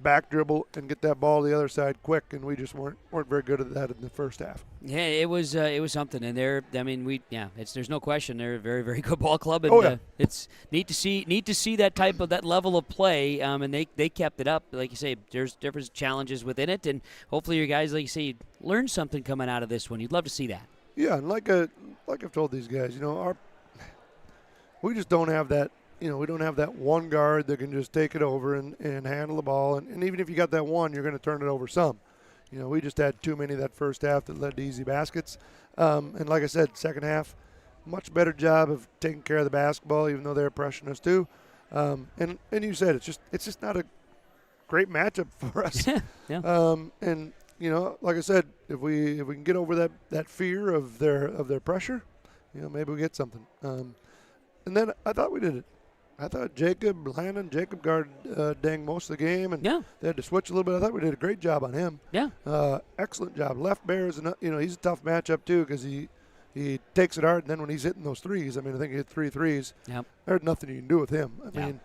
back dribble and get that ball to the other side quick, and we just weren't very good at that in the first half. Yeah, it was something, and there's no question they're a very, very good ball club, and it's neat to see that level of play, and they kept it up. Like you say, there's different challenges within it, and hopefully your guys, like you say, learn something coming out of this one. You'd love to see that. Yeah, and like I've told these guys, we just don't have that. We don't have that one guard that can just take it over and handle the ball. And even if you got that one, you're going to turn it over some. We just had too many that first half that led to easy baskets. And like I said, second half, much better job of taking care of the basketball, even though they're pressuring us too. And you said it's just not a great matchup for us. Yeah. And like I said, if we can get over that fear of their pressure, maybe we get something. And then I thought we did it. I thought Jacob guarded Deng most of the game, and they had to switch a little bit. I thought we did a great job on him. Yeah. Excellent job. Left Bear is, he's a tough matchup too because he takes it hard, and then when he's hitting those threes, I think he hit 3 threes. Yep. There's nothing you can do with him. I mean,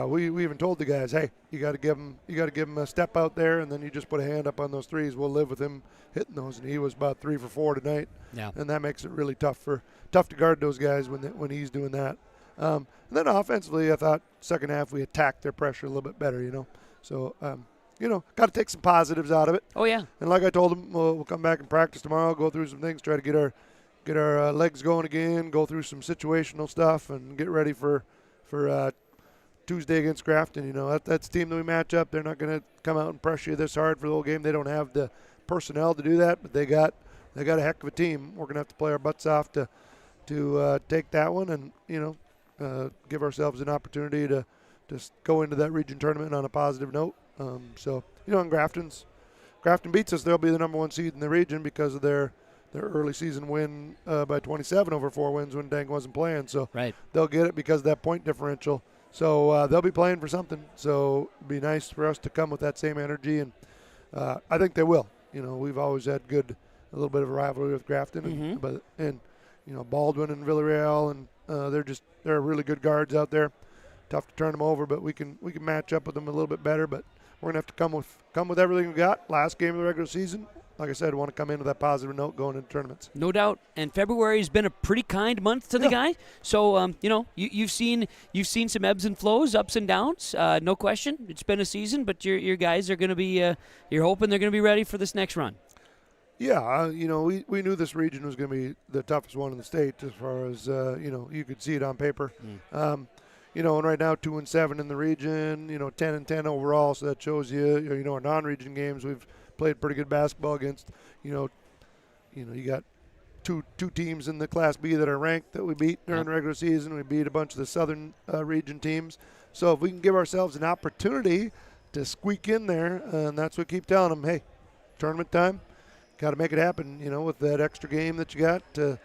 we even told the guys, hey, you got to give him a step out there, and then you just put a hand up on those threes. We'll live with him hitting those, and he was about 3 for 4 tonight. Yeah. And that makes it really tough to guard those guys when he's doing that. And then offensively, I thought second half we attacked their pressure a little bit better, So, got to take some positives out of it. Oh, yeah. And like I told them, we'll come back and practice tomorrow, go through some things, try to get our legs going again, go through some situational stuff, and get ready for Tuesday against Grafton. That's the team that we match up. They're not going to come out and pressure you this hard for the whole game. They don't have the personnel to do that, but they got a heck of a team. We're going to have to play our butts off to take that one and, give ourselves an opportunity to just go into that region tournament on a positive note. And Grafton beats us, they'll be the number 1 seed in the region because of their early season win by 27 over 4 wins when Deng wasn't playing. So they'll get it because of that point differential. So they'll be playing for something. So it'd be nice for us to come with that same energy, and I think they will. We've always had a little bit of a rivalry with Grafton, and Baldwin and Villarreal, and they're really good guards out there. Tough to turn them over, but we can match up with them a little bit better. But we're gonna have to come with everything we got. Last game of the regular season, like I said, want to come in with that positive note going into tournaments. No doubt. And February has been a pretty kind month to the guys. So you've seen some ebbs and flows, ups and downs. No question. It's been a season, but your guys are going to be. You're hoping they're going to be ready for this next run. Yeah, we knew this region was going to be the toughest one in the state as far as, you could see it on paper. And right now 2-7 in the region, 10-10 overall, so that shows you, our non-region games, we've played pretty good basketball against, you got two teams in the Class B that are ranked that we beat during the regular season. We beat a bunch of the southern region teams. So if we can give ourselves an opportunity to squeak in there, and that's what we keep telling them, hey, tournament time. Got to make it happen, with that extra game that you got to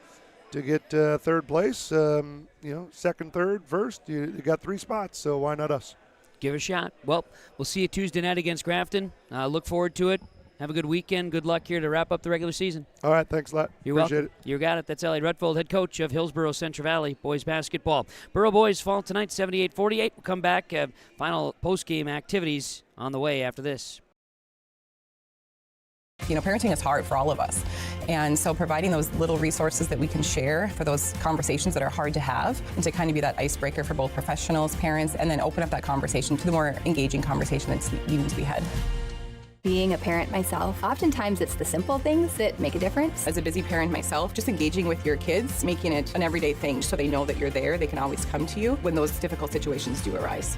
get third place. Second, third, first. You got 3 spots, so why not us? Give it a shot. Well, we'll see you Tuesday night against Grafton. Look forward to it. Have a good weekend. Good luck here to wrap up the regular season. All right, thanks a lot. You're Appreciate welcome. You got it. That's Elliot Rutfold, head coach of Hillsboro-Central Valley boys basketball. Borough boys fall tonight, 78-48. We'll come back. Final post-game activities on the way after this. Parenting is hard for all of us. And so providing those little resources that we can share for those conversations that are hard to have and to kind of be that icebreaker for both professionals, parents, and then open up that conversation to the more engaging conversation that's needing to be had. Being a parent myself, oftentimes it's the simple things that make a difference. As a busy parent myself, just engaging with your kids, making it an everyday thing so they know that you're there, they can always come to you when those difficult situations do arise.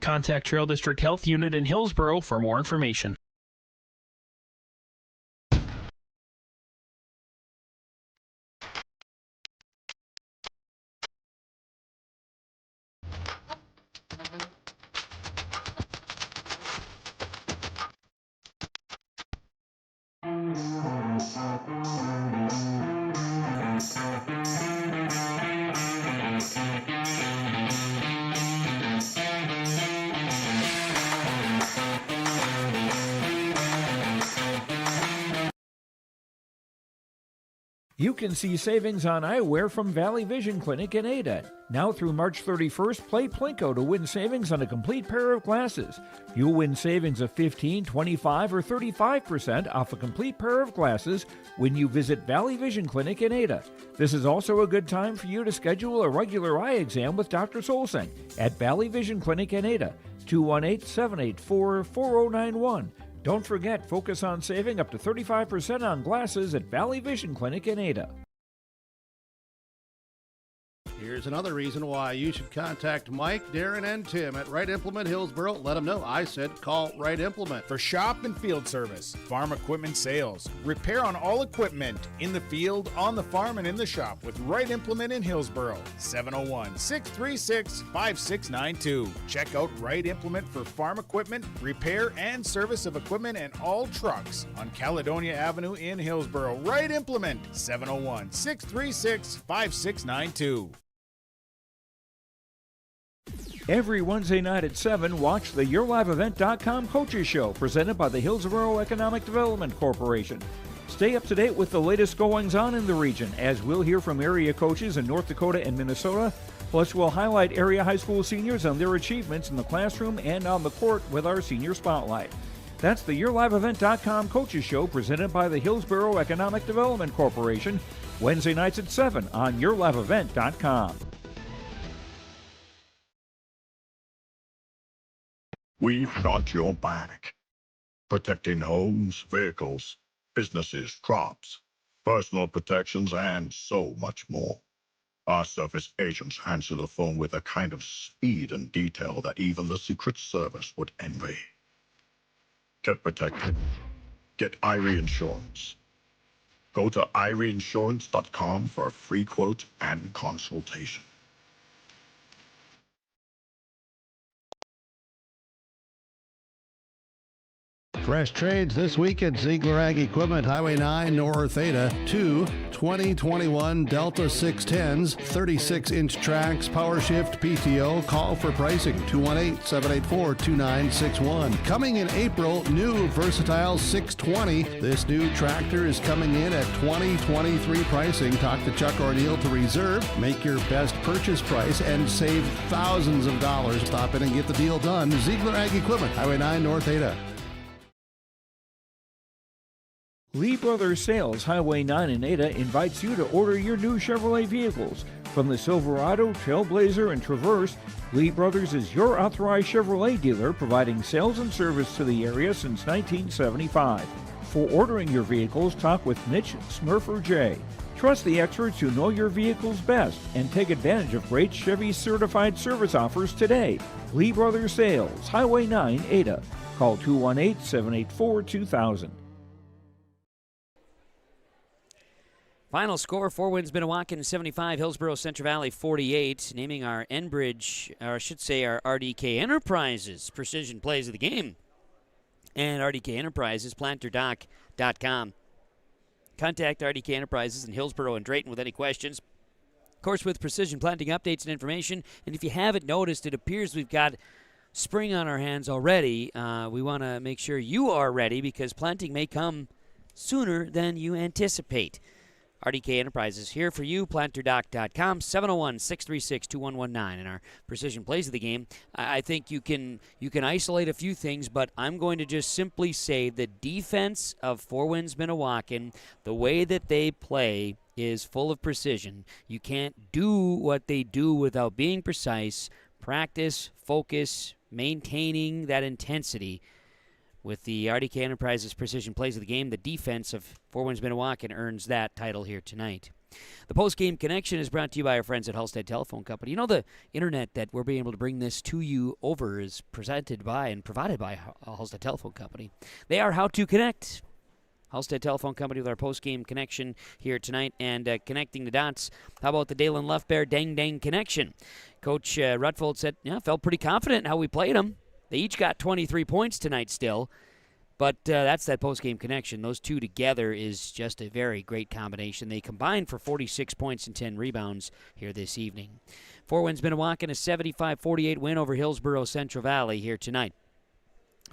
Contact Trail District Health Unit in Hillsboro for more information. You can see savings on eyewear from Valley Vision Clinic in Ada. Now through March 31st, play Plinko to win savings on a complete pair of glasses. You'll win savings of 15, 25, or 35% off a complete pair of glasses when you visit Valley Vision Clinic in Ada. This is also a good time for you to schedule a regular eye exam with Dr. Solseng at Valley Vision Clinic in Ada, 218-784-4091. Don't forget, focus on saving up to 35% on glasses at Valley Vision Clinic in Ada. Here's another reason why you should contact Mike, Darren, and Tim at Wright Implement Hillsboro. Let them know I said call Wright Implement. For shop and field service, farm equipment sales, repair on all equipment in the field, on the farm, and in the shop with Wright Implement in Hillsboro. 701-636-5692. Check out Wright Implement for farm equipment, repair, and service of equipment and all trucks on Caledonia Avenue in Hillsboro. Wright Implement, 701-636-5692. Every Wednesday night at 7, watch the YourLiveEvent.com Coaches Show presented by the Hillsboro Economic Development Corporation. Stay up to date with the latest goings-on in the region, as we'll hear from area coaches in North Dakota and Minnesota. Plus, we'll highlight area high school seniors on their achievements in the classroom and on the court with our Senior Spotlight. That's the YourLiveEvent.com Coaches Show presented by the Hillsboro Economic Development Corporation, Wednesday nights at 7 on YourLiveEvent.com. We've got your back, protecting homes, vehicles, businesses, crops, personal protections, and so much more. Our service agents answer the phone with a kind of speed and detail that even the Secret Service would envy. Get protected. Get Irie Insurance. Go to IrieInsurance.com for a free quote and consultation. Fresh trades this week at Ziegler Ag Equipment, Highway 9 North Ada. 2 2021 Delta 610s, 36-inch tracks, power shift, PTO. Call for pricing, 218-784-2961. Coming in April, new Versatile 620. This new tractor is coming in at 2023 pricing. Talk to Chuck or Neil to reserve. Make your best purchase price and save thousands of dollars. Stop in and get the deal done. Ziegler Ag Equipment, Highway 9 North Ada. Lee Brothers Sales, Highway 9 in Ada, invites you to order your new Chevrolet vehicles. From the Silverado, Trailblazer, and Traverse, Lee Brothers is your authorized Chevrolet dealer, providing sales and service to the area since 1975. For ordering your vehicles, talk with Mitch Smurfer J. Trust the experts who know your vehicles best and take advantage of great Chevy certified service offers today. Lee Brothers Sales, Highway 9, Ada. Call 218-784-2000. Final score, 4 Winds-Minnewaukan 75, Hillsboro-Central Valley 48. Naming our Enbridge, or I should say our RDK Enterprises precision plays of the game. And RDK Enterprises, planterdoc.com. Contact RDK Enterprises in Hillsboro and Drayton with any questions. Of course, with precision planting updates and information. And if you haven't noticed, it appears we've got spring on our hands already. We want to make sure you are ready because planting may come sooner than you anticipate. RDK Enterprises here for you, planterdoc.com, 701-636-2119. And our precision plays of the game, I think you can isolate a few things, but I'm going to just simply say the defense of 4 Winds-Minnewaukan, the way that they play is full of precision. You can't do what they do without being precise, practice, focus, maintaining that intensity. With the RDK Enterprises precision plays of the game, the defense of 4 Winds-Minnewaukan earns that title here tonight. The post-game connection is brought to you by our friends at Halstead Telephone Company. You know, the internet that we're being able to bring this to you over is presented by and provided by Halstead Telephone Company. They are how to connect. Halstead Telephone Company with our post-game connection here tonight and connecting the dots. How about the Dalen Left-Bear Dang connection? Coach Rutfold said, felt pretty confident in how we played them. They each got 23 points tonight still, but that's that post-game connection. Those two together is just a very great combination. They combined for 46 points and 10 rebounds here this evening. 4 Winds-Minnewaukan, a 75-48 win over Hillsboro-Central Valley here tonight.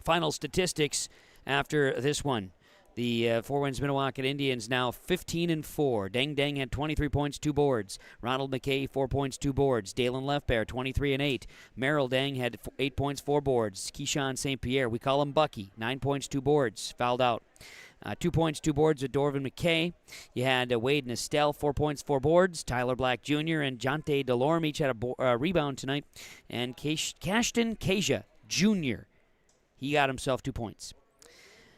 Final statistics after this one. The Four Winds-Minnewaukan Indians now 15-4. Deng Deng had 23 points, 2 boards. Ronald McKay, 4 points, 2 boards. Dalen Lefbear, 23-8. Merrill Deng had 8 points, 4 boards. Keyshawn St. Pierre, we call him Bucky, 9 points, 2 boards. Fouled out. 2 points, 2 boards with Dorvin McKay. You had Wade and Estelle, 4 points, 4 boards. Tyler Black Jr. and Jonte Delorme each had a rebound tonight. And Cashton Kasia Jr., he got himself 2 points.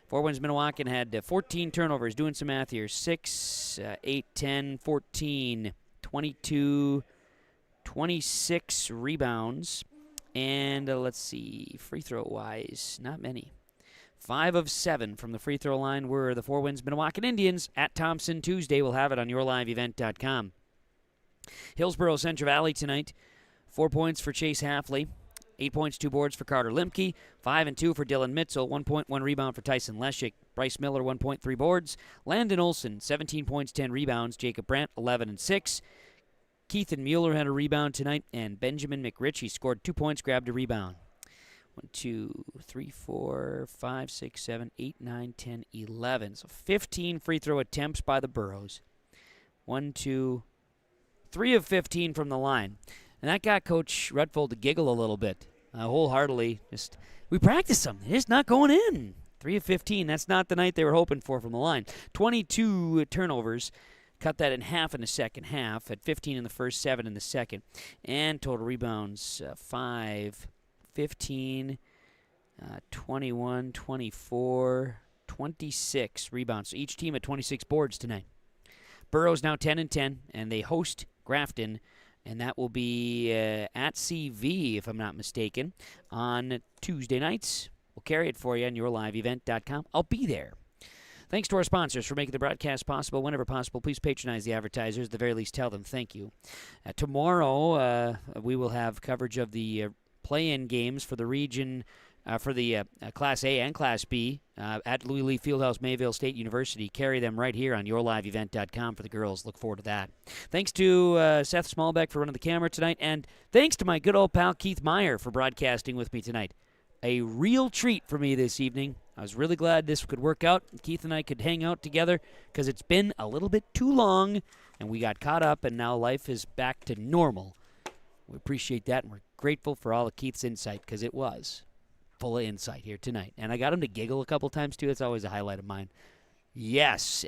Four Winds-Minnewaukan had 14 turnovers. Doing some math here. 6, 8, 10, 14, 22, 26 rebounds. And let's see, free throw-wise, not many. 5 of 7 from the free throw line were the Four Winds-Minnewaukan Indians at Thompson Tuesday. We'll have it on yourliveevent.com. Hillsboro-Central Valley tonight. 4 points for Chase Halfley. 8 points, 2 boards for Carter Limke. 5 and 2 for Dylan Mitzel. 1 point, 1 rebound for Tyson Leshik. Bryce Miller, 1 point, 3 boards. Landon Olson, 17 points, 10 rebounds. Jacob Brandt, 11 and 6. Keithan Mueller had a rebound tonight, and Benjamin McRitchie scored 2 points, grabbed a rebound. 1, 2, 3, 4, 5, 6, 7, 8, 9, 10, 11. So 15 free throw attempts by the Burros. 1, 2, 3 of 15 from the line. And that got Coach Rutfold to giggle a little bit, wholeheartedly. We practiced them. They're just not going in. 3 of 15. That's not the night they were hoping for from the line. 22 turnovers. Cut that in half in the second half. Had 15 in the first, 7 in the second. And total rebounds, 5, 15, 21, 24, 26 rebounds. So each team had 26 boards tonight. Burrow's now 10-10, and they host Grafton. And that will be at CV, if I'm not mistaken, on Tuesday nights. We'll carry it for you on yourliveevent.com. I'll be there. Thanks to our sponsors for making the broadcast possible. Whenever possible, please patronize the advertisers. At the very least, tell them thank you. Tomorrow, we will have coverage of the play-in games for the region, for the Class A and Class B at Louis Lee Fieldhouse, Mayville State University. Carry them right here on yourliveevent.com for the girls. Look forward to that. Thanks to Seth Smallbeck for running the camera tonight, and thanks to my good old pal Keith Meyer for broadcasting with me tonight. A real treat for me this evening. I was really glad this could work out. Keith and I could hang out together because it's been a little bit too long, and we got caught up, and now life is back to normal. We appreciate that, and we're grateful for all of Keith's insight because it was full of insight here tonight. And I got him to giggle a couple times, too. That's always a highlight of mine. Yes,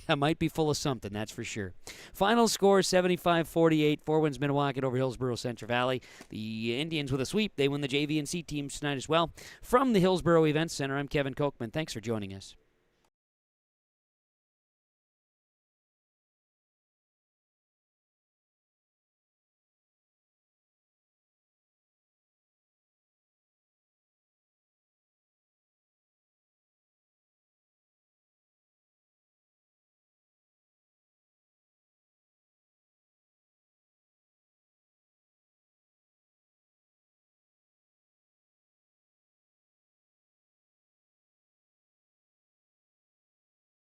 I might be full of something, that's for sure. Final score, 75-48. Four Winds-Minnewaukan over Hillsboro-Central Valley. The Indians with a sweep. They win the JV and C teams tonight as well. From the Hillsboro Events Center, I'm Kevin Kochman. Thanks for joining us.